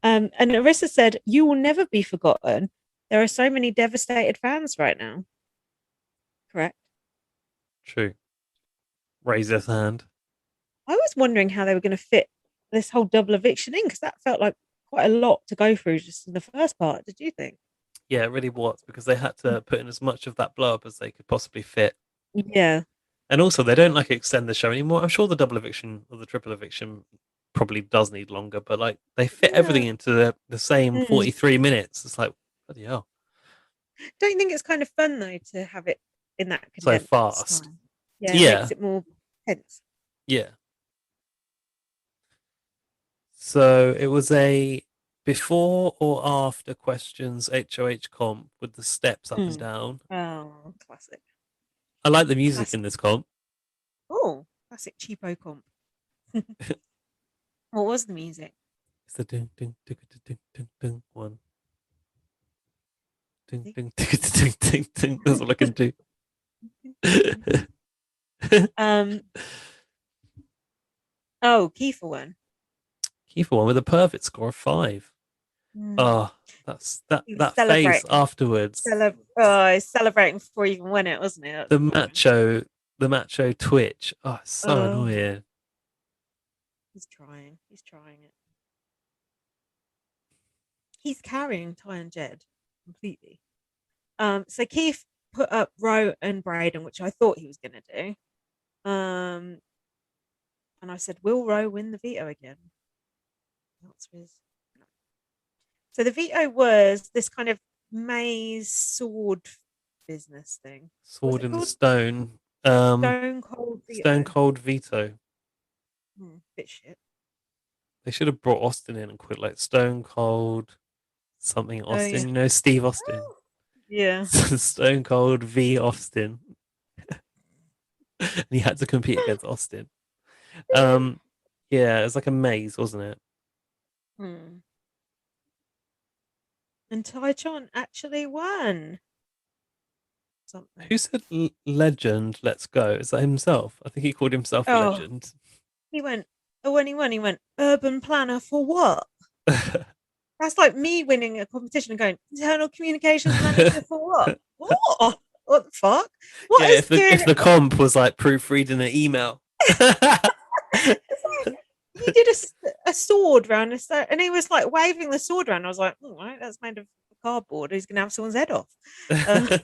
And Arissa said, you will never be forgotten. There are so many devastated fans right now. Correct. True. Raise his hand. I was wondering how they were going to fit this whole double eviction in because that felt like quite a lot to go through just in the first part. Did you think? Yeah, it really was because they had to put in as much of that blow up as they could possibly fit. Yeah. And also, they don't like extend the show anymore. I'm sure the double eviction or the triple eviction probably does need longer, but like they fit everything into the same 43 minutes. It's like, bloody hell. Don't you think it's kind of fun though to have it in that So condensed fast. time? Yeah, it Yeah. makes it more tense. Yeah. So it was a before or after questions HOH comp with the steps up and down. Oh, classic. I like the music Classic. in this comp. Oh, classic cheapo comp. What was the music? It's the ding ding ding ding ding ding one. Ding ding ding ding ding ding. That's all I can do. Oh, Kiefer one. Kiefer one with a perfect score of 5. Oh, that's that face Celebrate. afterwards. He's celebrating before he even won it, wasn't it? The macho twitch. Oh, it's so annoying. He's trying it. He's carrying Ty and Jed completely. So Keith put up Roh and Braden, which I thought he was gonna do. And I said, will Roh win the veto again? The answer is no. So the veto was this kind of maze sword business thing. Sword in the stone. Stone cold veto. Stone cold veto. Bit shit. They should have brought Austin in and quit like Stone Cold something Austin. yeah. You know, Steve Austin. Yeah. Stone Cold v Austin. And he had to compete against Austin. Yeah, it was like a maze, wasn't it? And Taichon actually won. Something. Who said legend? Let's go. Is that himself? I think he called himself legend. He went. Oh, when he won, he went urban planner for what? That's like me winning a competition and going, internal communications manager for what? What? What the fuck? What Yeah, is if doing? the comp was like proofreading an email. It's like, he did a sword round a and he was like waving the sword around. I was like, all right, that's made of cardboard. He's gonna have someone's head off. I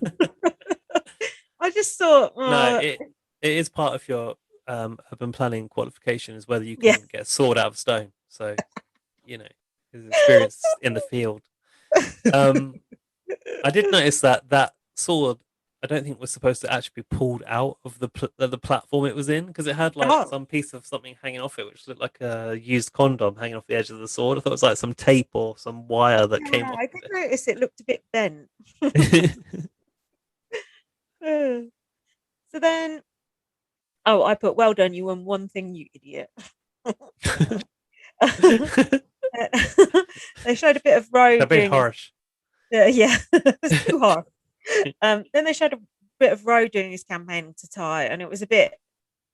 just thought, No, it is part of your urban planning qualification is whether you yeah. can get a sword out of stone. So, you know, his experience in the field. I did notice that sword, I don't think was supposed to actually be pulled out of the platform it was in because it had like Oh, some piece of something hanging off it, which looked like a used condom hanging off the edge of the sword. I thought it was like some tape or some wire that came yeah, off I of did notice it looked a bit bent. it. So then, oh, I put, well done, you won one thing, you idiot. They showed a bit of Roh A bit doing his, harsh. yeah, it's too hard. Then they showed a bit of Roh doing his campaign to Ty, and it was a bit.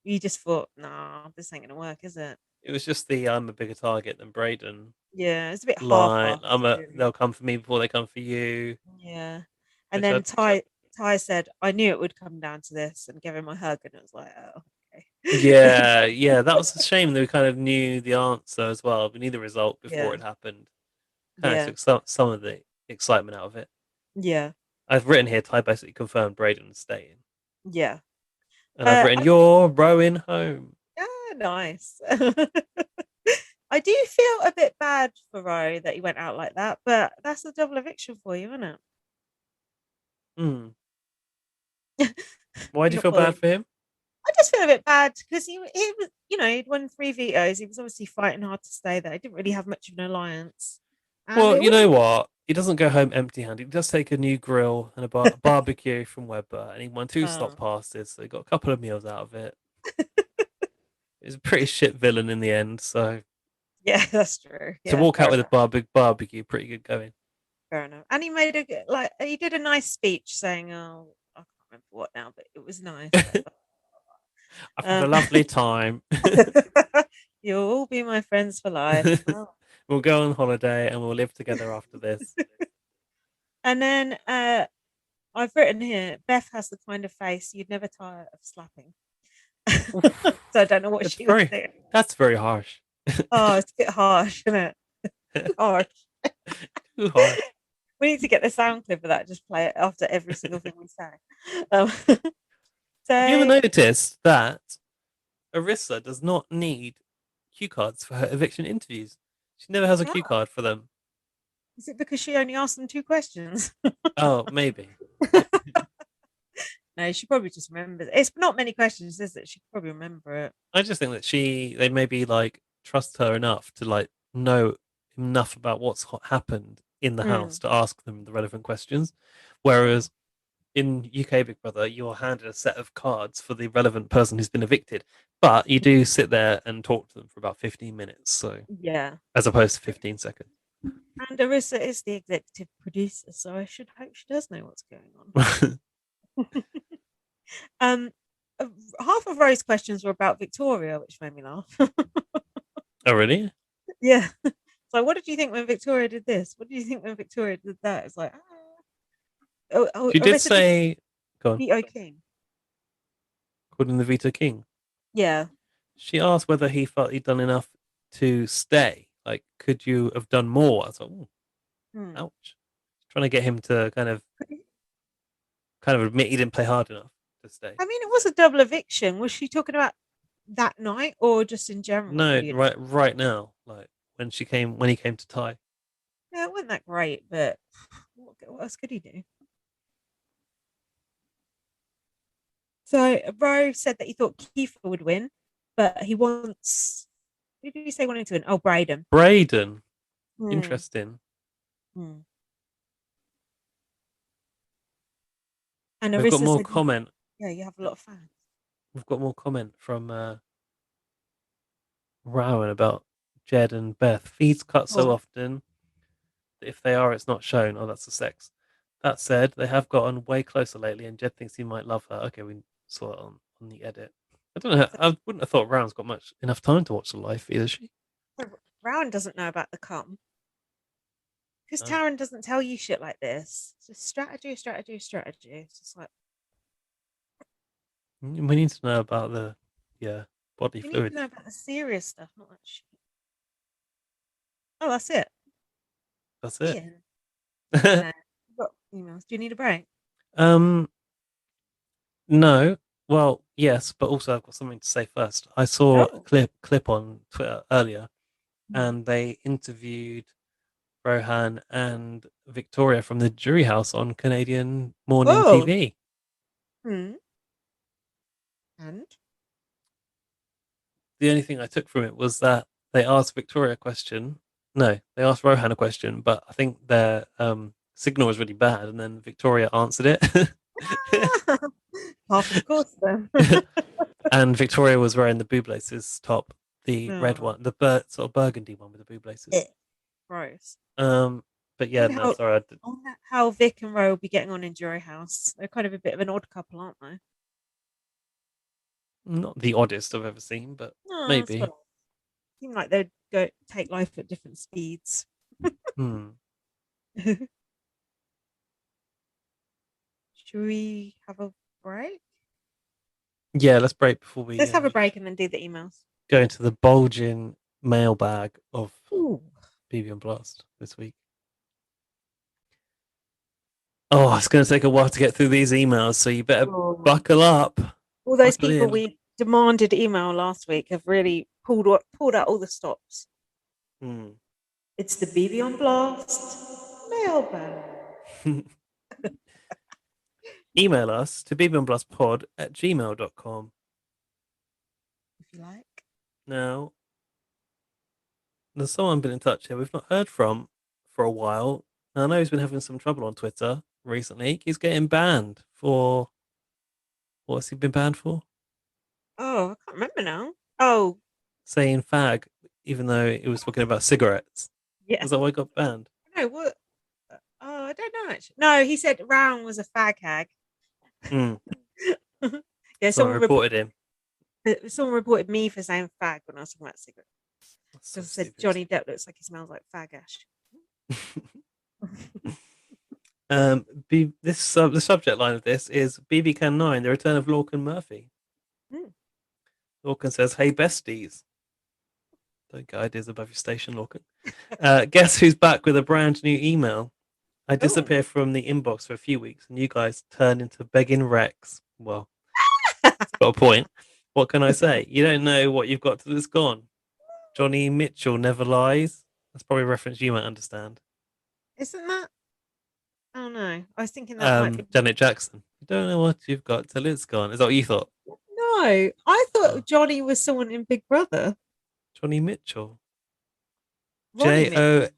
You just thought, nah, this ain't gonna work, is it? It was just the I'm a bigger target than Braden Yeah, it's a bit line. half-assed, really. They'll come for me before they come for you. Yeah, and Which I then Ty said, "I knew it would come down to this," and gave him a hug, and it was like, oh, okay. yeah, that was a shame that we kind of knew the answer as well. We knew the result before Yeah, it happened. Kind of yeah, took some of the excitement out of it. yeah, I've written here Ty basically confirmed Braden staying. yeah. And I've written I, you're rowing home. nice. I do feel a bit bad for Roh that he went out like that, but that's a double eviction for you, isn't Hmm. it? Why do you Not feel bad bothered. for him? I just feel a bit bad because he was, he'd won 3 vetoes. He was obviously fighting hard to stay there. He didn't really have much of an alliance, and Well, it you know wasn't. what? He doesn't go home empty-handed. He does take a new grill and a barbecue from Weber, and he won 2 stop Oh, passes, so he got a couple of meals out of it. He was a pretty shit villain in the end, so yeah, that's true. to Yeah, walk fair out with a enough. barbecue, pretty good going. Fair enough. And he made he did a nice speech saying, "Oh, I can't remember what now, but it was nice." I've had a Um, lovely time. you'll all be my friends for life. Oh. We'll go on holiday and we'll live together after this. And then I've written here, Beth has the kind of face you'd never tire of slapping. Oof, So I don't know what that's she was very doing. that's very harsh. Oh, it's a bit harsh, isn't it? Harsh. Too harsh. We need to get the sound clip of that. Just play it after every single thing we say. Um, Have you ever so noticed that Arissa does not need cue cards for her eviction interviews? She never has a cue oh, card for them. is it because she only asked them 2 questions? Oh, maybe. No, she probably just remembers. It's not many questions, is it? She could probably remember it. I just think that they maybe like trust her enough to like know enough about what's happened in the house Mm. to ask them the relevant questions. Whereas in UK Big Brother, you're handed a set of cards for the relevant person who's been evicted, but you do sit there and talk to them for about 15 minutes, so Yeah. as opposed to 15 seconds. And Arissa is the executive producer, so I should hope she does know what's going on. um, half of Rose's questions were about Victoria, which made me laugh. Oh, really? Yeah. So, what did you think when Victoria did this? What did you think when Victoria did that? It's like, She did Arissa did say, go on, veto King. according to Vita King. Yeah. She asked whether he felt he'd done enough to stay. Like, could you have done more? I was like, "Ooh, Hmm. ouch." Trying to get him to kind of admit he didn't play hard enough to stay. I mean, it was a double eviction. Was she talking about that night or just in general? No, You know? right now, like when he came to tie. Yeah, it wasn't that great, but what else could he do? So Rowe said that he thought Kiefer would win, but he wants. Who did he say wanted to win? Oh, Braden. Braden, Hmm. interesting. Hmm. And We've got Arissa more said, comment. "Yeah, you have a lot of fans." We've got more comment from Rowan about Jed and Beth. Feeds cut so Oh, often that if they are, it's not shown. Oh, that's the sex. That said, they have gotten way closer lately, and Jed thinks he might love her. Okay, we saw it on the edit. I don't know. so, I wouldn't have thought Rowan's got much enough time to watch the live feed, has she? so Rowan doesn't know about the cum. Because Oh. Taryn doesn't tell you shit like this. It's just strategy. It's just like, We need to know about the body you need fluid. to know about the serious stuff, not that shit. Oh, that's it. That's it. Ian. No, you've got emails. Do you need a break? No. Well, yes, but also I've got something to say first. I saw a Oh. clip on Twitter earlier, and they interviewed Rohan and Victoria from the Jury House on Canadian morning Oh. TV. Hmm. And The only thing I took from it was that they asked Victoria a question. No, they asked Rohan a question, but I think their signal was really bad, and then Victoria answered it. half of the course then. And Victoria was wearing the Bublace's top, the red Oh. one, the sort of burgundy one with the Bublaces. Gross. But yeah, Wonder no, how- sorry, I wonder how Vic and Roh will be getting on in Jury House. They're kind of a bit of an odd couple, aren't they? not the oddest I've ever seen, but No, maybe. that's what seem like they'd go take life at different speeds. Hmm. Should we have a break? Yeah, let's break before we Let's have a break and then do the emails. go into the bulging mailbag of Ooh. BB and Blast this week. Oh, it's going to take a while to get through these emails, so you better buckle up. All those buckle people in. we demanded email last week have really pulled out all the stops. Hmm. It's the BB on Blast mailbag. Email us to bbandblastpod@gmail.com. If you like. Now, there's someone been in touch here we've not heard from for a while. And I know he's been having some trouble on Twitter recently. He's getting banned for what's he been banned for? Oh, I can't remember now. Oh, Saying fag, even though it was talking about cigarettes. yeah. Is that why he got banned? No, what? Oh, I don't know actually. No, he said Round was a fag hag. Hmm. Yeah, So I reported him. someone reported me for saying fag when I was talking about cigarettes. That's so So said stupid. Johnny Depp looks like he smells like fag ash. The subject line of this is BB Can 9, the return of Lorcan Murphy. Mm. Lorcan says, "Hey besties." Don't get ideas above your station, Lorcan. Guess who's back with a brand new email? I disappear from the inbox for a few weeks, and you guys turn into begging Rex. Well, it's got a point. What can I say? You don't know what you've got till it's gone. Johnny Mitchell never lies. That's probably a reference you might understand. Isn't that? Oh no, I was thinking that might be. Janet Jackson. You don't know what you've got till it's gone. Is that what you thought? No, I thought Oh. Johnny was someone in Big Brother. Johnny Mitchell. Ronnie Mitchell.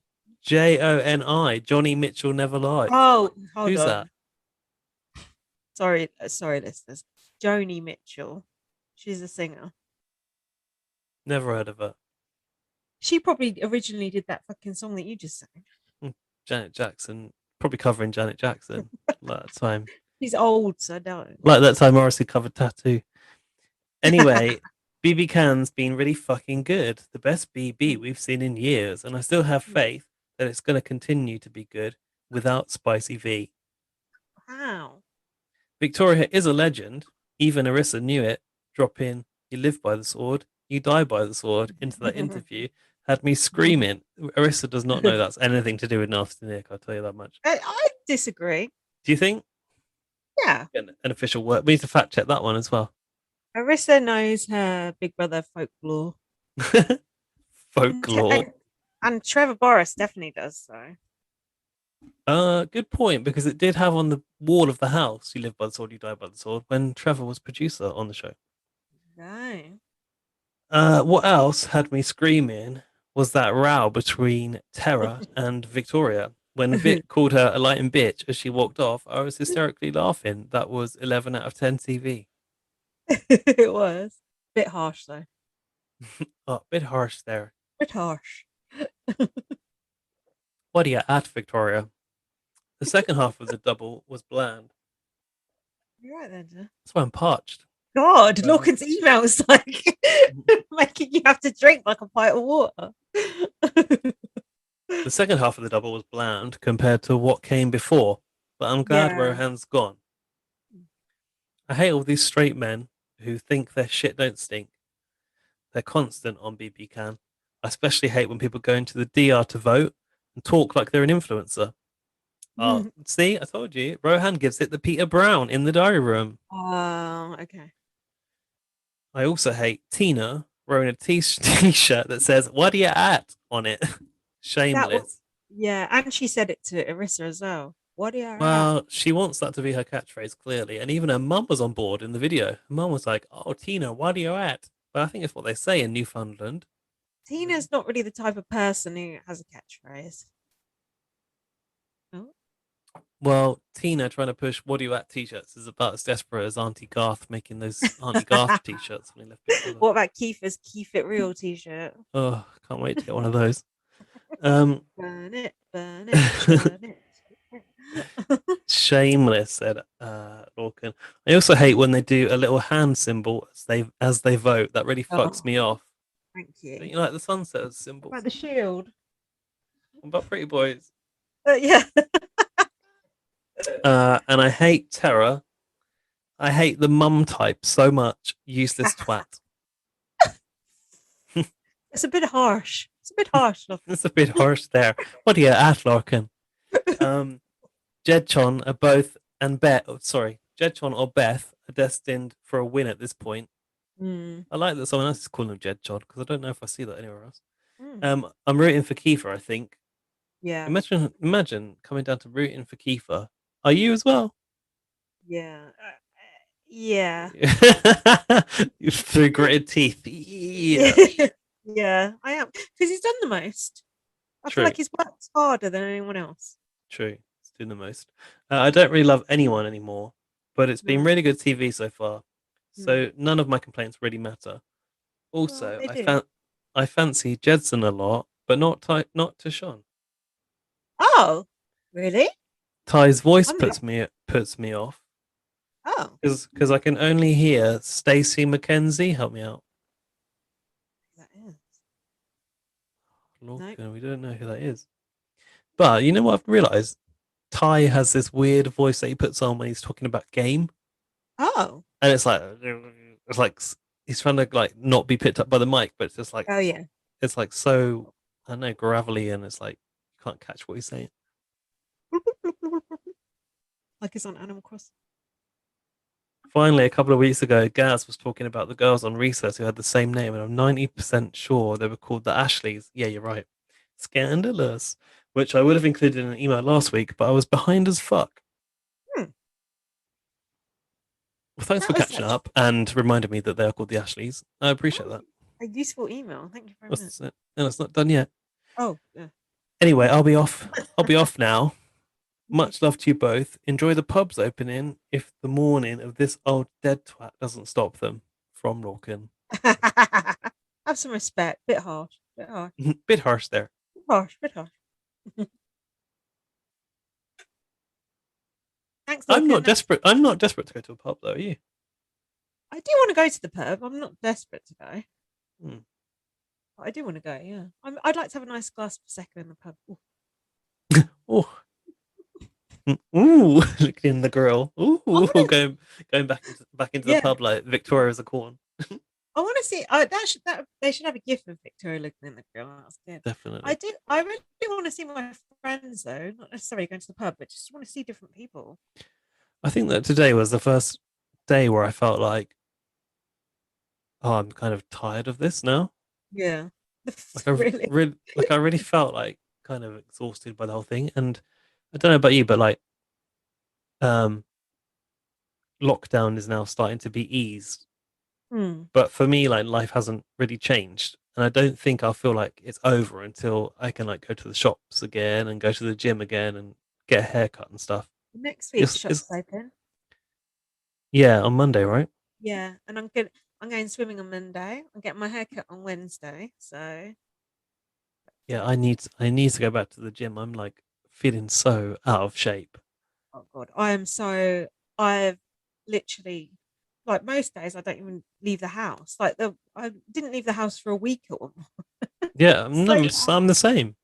Joni. Johnny Mitchell never lies. Oh, hold Who's on. that? Sorry, listeners. Joni Mitchell. She's a singer. Never heard of her. She probably originally did that fucking song that you just sang. Janet Jackson. Probably covering Janet Jackson. Like that time. She's old, so don't. Like that time Morrissey covered Tattoo. Anyway, BB Can's been really fucking good. The best BB we've seen in years. And I still have faith that it's going to continue to be good without Spicy V. Wow. Victoria is a legend. Even Arissa knew it. Drop in, you live by the sword, you die by the sword into that interview. Had me screaming. Arissa does not know that's anything to do with Nasty Nick, I'll tell you that much. I disagree. Do you think? Yeah. An official word. We need to fact check that one as well. Arissa knows her Big Brother folklore. Folklore. And Trevor Boris definitely does so. Good point, because it did have on the wall of the house, you live by the sword, you die by the sword, when Trevor was producer on the show. No. What else had me screaming was that row between Tara and Victoria. When Vic called her a lighting bitch as she walked off, I was hysterically laughing. That was 11 out of 10 TV. It was. Bit harsh though. Oh, a bit harsh there. Bit harsh. What do you at, Victoria? The second half of the double was bland. You're right then, Jeff. That's why I'm parched. God, Lorcan's emails like making you have to drink like a pint of water. The second half of the double was bland compared to what came before, but I'm glad Yeah. Rohan's gone. I hate all these straight men who think their shit don't stink. They're constant on BB Can. I especially hate when people go into the DR to vote and talk like they're an influencer. Oh, see, I told you. Rohan gives it the Peter Brown in the diary room. Okay. I also hate Tina wearing a t-shirt that says "What are you at?" on it. Shameless. Yeah, and she said it to Arissa as well. What are you at? Well, she wants that to be her catchphrase, clearly. And even her mum was on board in the video. Her mum was like, "Oh, Tina, what are you at?" But I think it's what they say in Newfoundland. Tina's not really the type of person who has a catchphrase. Oh. Well, Tina trying to push "What are you at?" t-shirts is about as desperate as Auntie Garth making those Auntie Garth t-shirts when he left Big Brother. What about Keith It Real t-shirt? Oh, can't wait to get one of those. Burn it, burn it, burn it. Shameless, said Lorcan. I also hate when they do a little hand symbol as they vote. That really fucks me off. Thank Don't you. you like the sunset What symbol? about the shield? What about Pretty Boys? Yeah. And I hate Terror. I hate the mum type so much. Useless twat. It's a bit harsh. It's a bit harsh. It's a bit harsh there. What are you at, Lorcan? Jedchon are both and Beth. Oh, sorry, Jedchon or Beth are destined for a win at this point. I like that someone else is calling him Jedchon because I don't know if I see that anywhere else. I'm rooting for Kiefer. I think. Yeah. Imagine coming down to rooting for Kiefer. Are you as well? Yeah. Yeah. Through gritted teeth. Yeah. Yeah, I am because he's done the most. I True. feel like he's worked harder than anyone else. True. He's doing the most. I don't really love anyone anymore, but it's been No. really good TV so far. So none of my complaints really matter. Also, Well, they do. I fancy Jedson a lot, but not to Sean. Oh, really? Ty's voice I'm puts me off Oh, because I can only hear Stacey McKenzie. Help me out. that is. Look, Nope. we don't know who that is. But you know what I've realised? Ty has this weird voice that he puts on when he's talking about game, Oh, and it's like he's trying to like not be picked up by the mic, but it's just like oh yeah. it's like so I don't know gravelly, and it's like you can't catch what he's saying. Like it's on Animal Crossing. Finally, a couple of weeks ago, Gaz was talking about the girls on Recess who had the same name, and I'm 90% sure they were called the Ashleys. Yeah, you're right. Scandalous. Which I would have included in an email last week, but I was behind as fuck. Hmm. Well, thanks That for was catching up and reminding me that they are called the Ashleys. I appreciate that. a useful email. Thank you very much. That's it. And it's not done yet. Oh, yeah. Anyway, I'll be off. I'll be off now. Much love to you both. Enjoy the pubs opening if the morning of this old dead twat doesn't stop them. From Lorcan. Have some respect. Bit harsh. Bit harsh. Bit harsh there. Bit harsh. Bit harsh. Thanks, I'm not Logan. desperate. I'm not desperate to go to a pub, though. Are you? I do want to go to the pub. I'm not desperate to go. Hmm. But I do want to go. Yeah, I'd like to have a nice glass of prosecco in the pub. Ooh. Oh. Ooh, looking in the grill. Ooh, wanna- going back into the Yeah. pub like Victoria's a corn. I want to see. They should have a gift of Victoria looking in the grill. That's good. Definitely. I do. I really do want to see my friends though. Not necessarily going to the pub, but just want to see different people. I think that today was the first day where I felt like, oh, I'm kind of tired of this now. Yeah. Like I Really? really felt like kind of exhausted by the whole thing. And I don't know about you, but like, lockdown is now starting to be eased. But for me, like life hasn't really changed, and I don't think I'll feel like it's over until I can like go to the shops again and go to the gym again and get a haircut and stuff. Next week, It's- shops open. Yeah, on Monday, right? Yeah, and I'm going swimming on Monday. I'm getting my haircut on Wednesday. So Yeah, I need to go back to the gym. I'm like feeling so out of shape. oh god, I've literally like most days I don't even leave the house. I didn't leave the house for a week at one point. Yeah, I'm the same.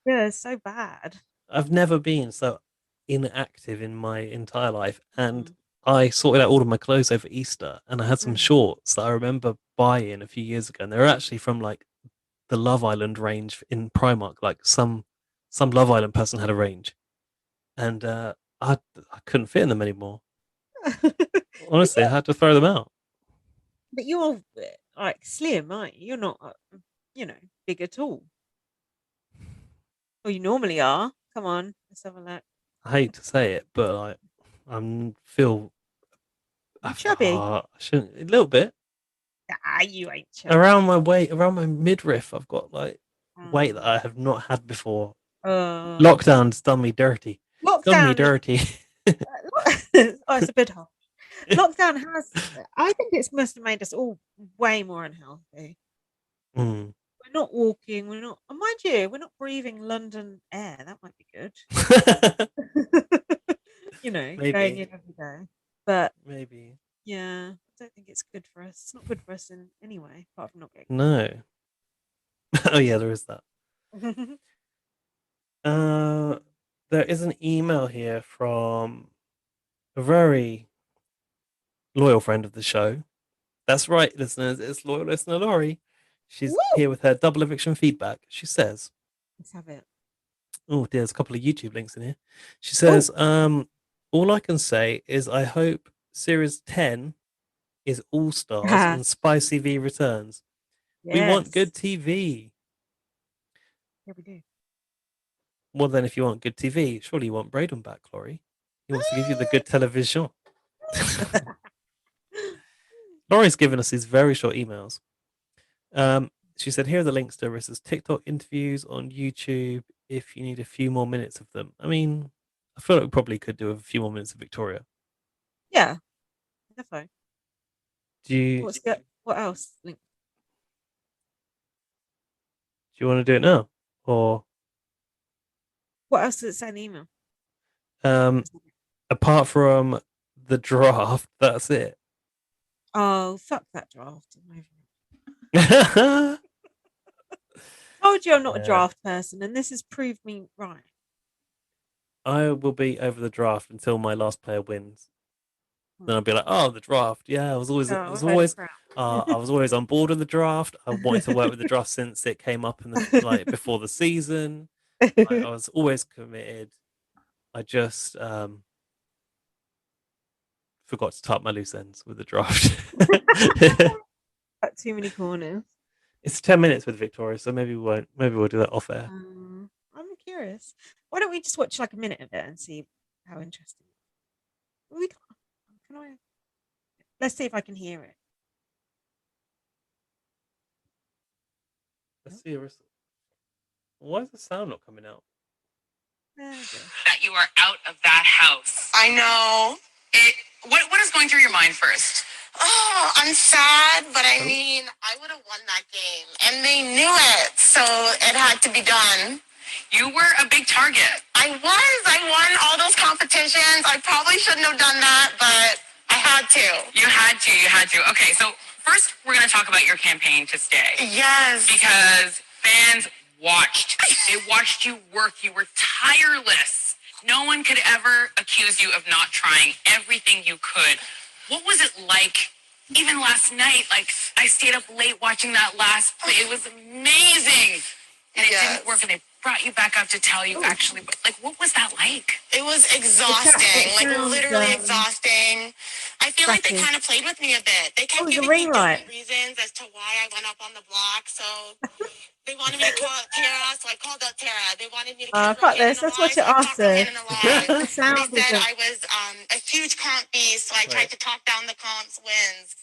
Yeah, it's so bad. I've never been so inactive in my entire life, and Mm. I sorted out all of my clothes over Easter, and I had some Mm. shorts that I remember buying a few years ago, and they're actually from like the Love Island range in Primark. Like some Love Island person had a range, and I couldn't fit in them anymore. But Honestly, I had to throw them out. you're like slim, aren't you? You're not, big at all. Well, you normally are. Come on, let's have a look. I hate to say it, but like I'm feel You chubby? I shouldn't a little bit Ah, you ain't around chubby. my weight, around my midriff. I've got like weight that Mm. I have not had before. Uh, Lockdown's done me dirty. Done me lockdown. dirty. Oh, it's a bit hot. Lockdown has. I think it's must have made us all way more unhealthy. Mm. We're not walking. We're not. And mind you, we're not breathing London air. That might be good. Going Maybe, in every day. But maybe yeah, I don't think it's good for us. It's not good for us in any way, apart from not getting no. Oh yeah, there is that. COVID. Uh, there is an email here from a very loyal friend of the show. That's right, listeners. It's loyal listener Laurie. She's Woo! here with her double eviction feedback. She says, Let's have it. "Oh, there's a couple of YouTube links in here." She Oh, says, all I can say is I hope Series 10 is All Stars and Spicy V returns. We want yes. good TV. Yeah, we do. Well, then, if you want good TV, surely you want Braden back, Laurie. He wants to give you the good television. Laurie's given us these very short emails. She said, here are the links to Arissa's TikTok interviews on YouTube if you need a few more minutes of them. I mean, I feel like we probably could do a few more minutes of Victoria. Yeah, definitely. Do you What else? Link. do you want to do it now? Or What else does it say in the email? um apart from the draft, that's it. Oh, fuck that draft. Yeah. Told you I'm not a draft person, and this has proved me right. I will be over the draft until my last player wins. Then Hmm. I'll be like, oh, the draft. Yeah, Oh, what about the crowd? I was always on board with the draft. I wanted to work with the draft since it came up in the like before the season. I was always committed. I just forgot to top my loose ends with the draft. Got too many corners. It's 10 minutes with Victoria, so maybe we won't. Maybe we'll do that off air. I'm curious. Why don't we just watch like a minute of it and see how interesting? We can. Can I? Let's see if I can hear it. Let's see. Why is the sound not coming out? That you are out of that house. I know. What is going through your mind first? Oh, I'm sad, but I mean, I would have won that game, and they knew it, so it had to be done. You were a big target. I was. I won all those competitions. I probably shouldn't have done that, but I had to. You had to. You had to. Okay, so first we're going to talk about your campaign to stay. Yes. Because fans watched. They watched you work. You were tireless. No one could ever accuse you of not trying everything you could. What was it like? Even last night, like I stayed up late watching that last play. It was amazing. And it didn't work, and they brought you back up to tell you actually, but like, what was that like? It was exhausting, like literally exhausting. I feel like they kind of played with me a bit. They kept giving me different reasons as to why I went up on the block. So they wanted me to call out Tara, so I called out Tara. They wanted me to keep Rohannon alive, Let's so watch it I kept after. Rohannon alive. The They said I was a huge comp beast, so I tried to talk down the comp's wins.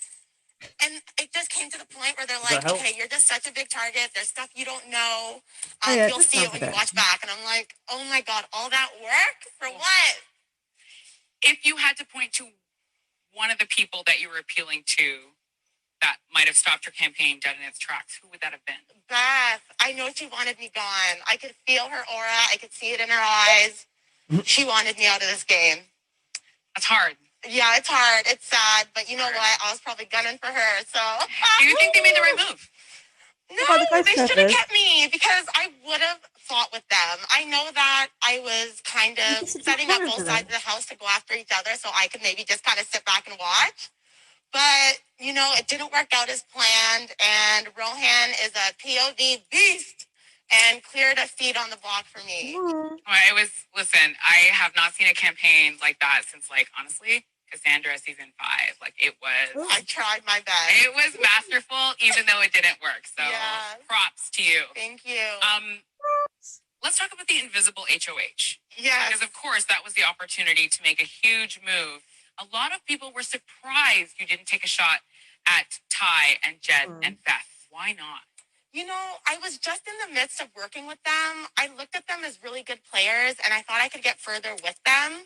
And it just came to the point where they're like, okay, you're just such a big target. There's stuff you don't know. You'll see it when you watch back. And I'm like, oh my God, all that work? For what? If you had to point to one of the people that you were appealing to that might have stopped your campaign dead in its tracks, who would that have been? Beth. I know she wanted me gone. I could feel her aura. I could see it in her eyes. She wanted me out of this game. That's hard. Yeah, it's hard. It's sad. But you know what? I was probably gunning for her. So do you think they made the right move? What about the No, ghost they should have peppers? kept me because I would have fought with them. I know that I was kind You of just didn't setting care up for both them. sides of the house to go after each other so I could maybe just kind of sit back and watch. But, you know, it didn't work out as planned. And Rohan is a POV beast and cleared a seat on the block for me. Aw. Listen, I have not seen a campaign like that since, like, honestly, Cassandra season 5. Like, it was. Oh. I tried my best. It was masterful, even though it didn't work. So, props to you. Thank you. Let's talk about the invisible HOH. Yes. Because, of course, that was the opportunity to make a huge move. A lot of people were surprised you didn't take a shot at Ty and Jed and Beth. Why not? You know, I was just in the midst of working with them. I looked at them as really good players, and I thought I could get further with them.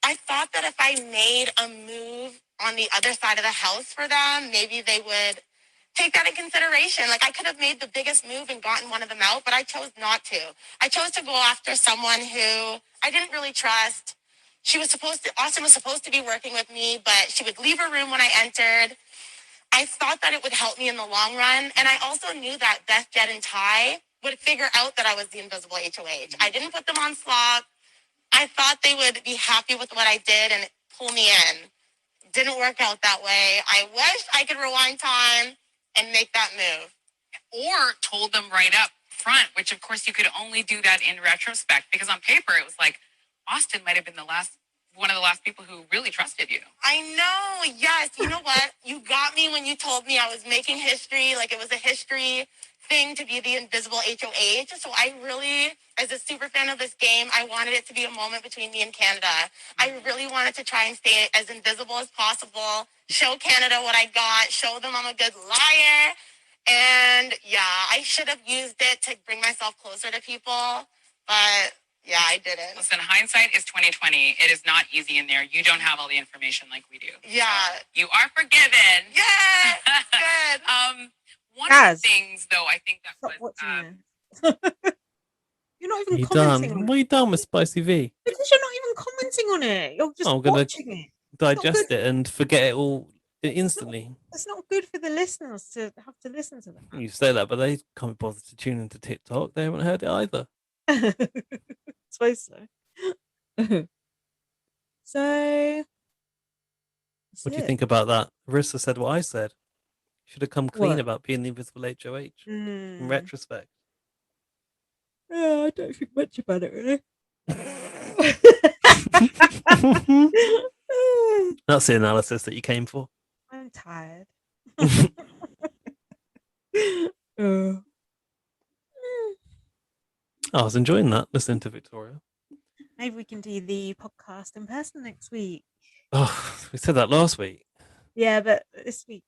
I thought that if I made a move on the other side of the house for them, maybe they would take that in consideration. Like, I could have made the biggest move and gotten one of them out, but I chose not to. I chose to go after someone who I didn't really trust. Austin was supposed to be working with me, but she would leave her room when I entered. I thought that it would help me in the long run. And I also knew that Beth, Jed, and Ty would figure out that I was the invisible HOH. I didn't put them on slop. I thought they would be happy with what I did and pull me in. Didn't work out that way. I wish I could rewind time and make that move. Or told them right up front, which of course you could only do that in retrospect, because on paper it was like Austin might have been one of the last people who really trusted you. I know, yes. You know what? You got me when you told me I was making history, like it was a history thing to be the invisible HOH. So I really, as a super fan of this game, I wanted it to be a moment between me and Canada. I really wanted to try and stay as invisible as possible, show Canada what I got, show them I'm a good liar. And yeah, I should have used it to bring myself closer to people, but yeah, I didn't. Listen, hindsight is 2020. It is not easy in there. You don't have all the information like we do. Yeah. So you are forgiven. Yeah. Good. One of the things, though, I think that Stop was watching it. You're not Are even you commenting done? on What are it. you done with Spicy V? Because you're not even commenting on it. You're just I'm gonna watching it. digest it and forget it all instantly. It's not good for the listeners to have to listen to that. You say that, but they can't bother to tune into TikTok. They haven't heard it either. I suppose so. So, What do you think about that? Marissa said what I said. Should have come clean about being the invisible HOH in retrospect. Yeah, I don't think much about it really. That's the analysis that you came for. I'm tired. I was enjoying that, listening to Victoria. Maybe we can do the podcast in person next week. Oh, we said that last week. Yeah, but this week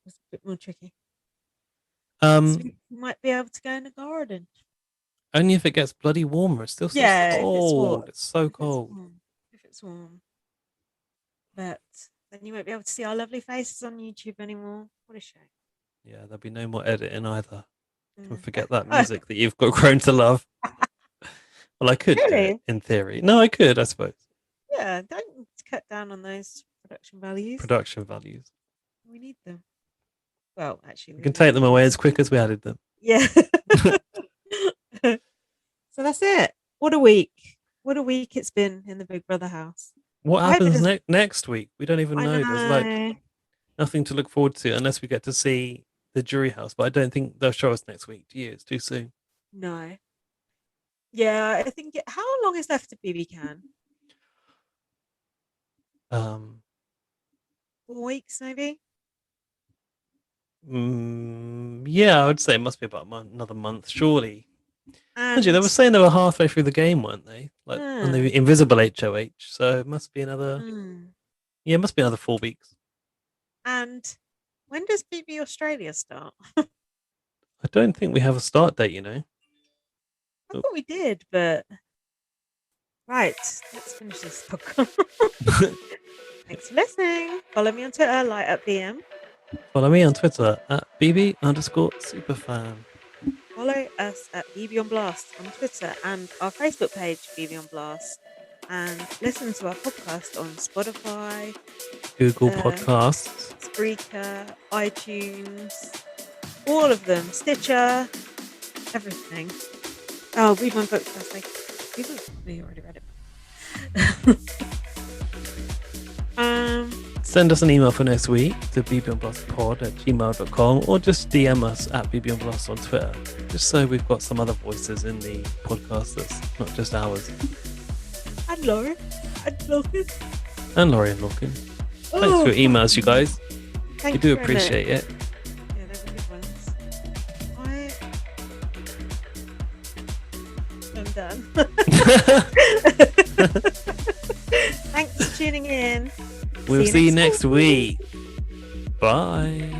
was a bit more tricky. This week we might be able to go in the garden. Only if it gets bloody warmer. It's still so cold. It's so cold. If it's warm. But then you won't be able to see our lovely faces on YouTube anymore. What a shame. Yeah, there'll be no more editing either. Don't forget that music that you've got grown to love. Well, I could do it, in theory. No, I could, I suppose. Yeah, don't cut down on those production values. We need them. Well, actually, we can take them away as quick as we added them. Yeah. So that's it. What a week. What a week it's been in the Big Brother house. What happens next week? We don't even know. There's like nothing to look forward to unless we get to see the jury house. But I don't think they'll show us next week. Do you? It's too soon. No. Yeah, I think. How long is left to BB Can? 4 weeks, maybe. Yeah, I would say it must be about another month, surely. Actually, they were saying they were halfway through the game, weren't they? Like on the invisible HOH. So it must be another. Yeah, it must be another 4 weeks. And when does BB Australia start? I don't think we have a start date, you know. I thought we did, but right, let's finish this podcast. Thanks for listening. Follow me on Twitter, light up BM. Follow me on Twitter at bb_superfan. Follow us at BB on Blast on Twitter and our Facebook page, BB on Blast. And listen to our podcast on Spotify, Google Podcasts, Spreaker, iTunes, All of them. Stitcher, everything. Oh, read my book first. People have probably already read it. Send us an email for next week to bbnpluspod@gmail.com or just DM us at bbnplus on Twitter, just so we've got some other voices in the podcast that's not just ours. And Lauren. And Logan. And Laurie and Lorcan. Thanks for your emails, you guys. Thank We do you very appreciate much. it. Yeah, they were good ones. I'm done. Thanks for tuning in. We'll see you next week. Bye.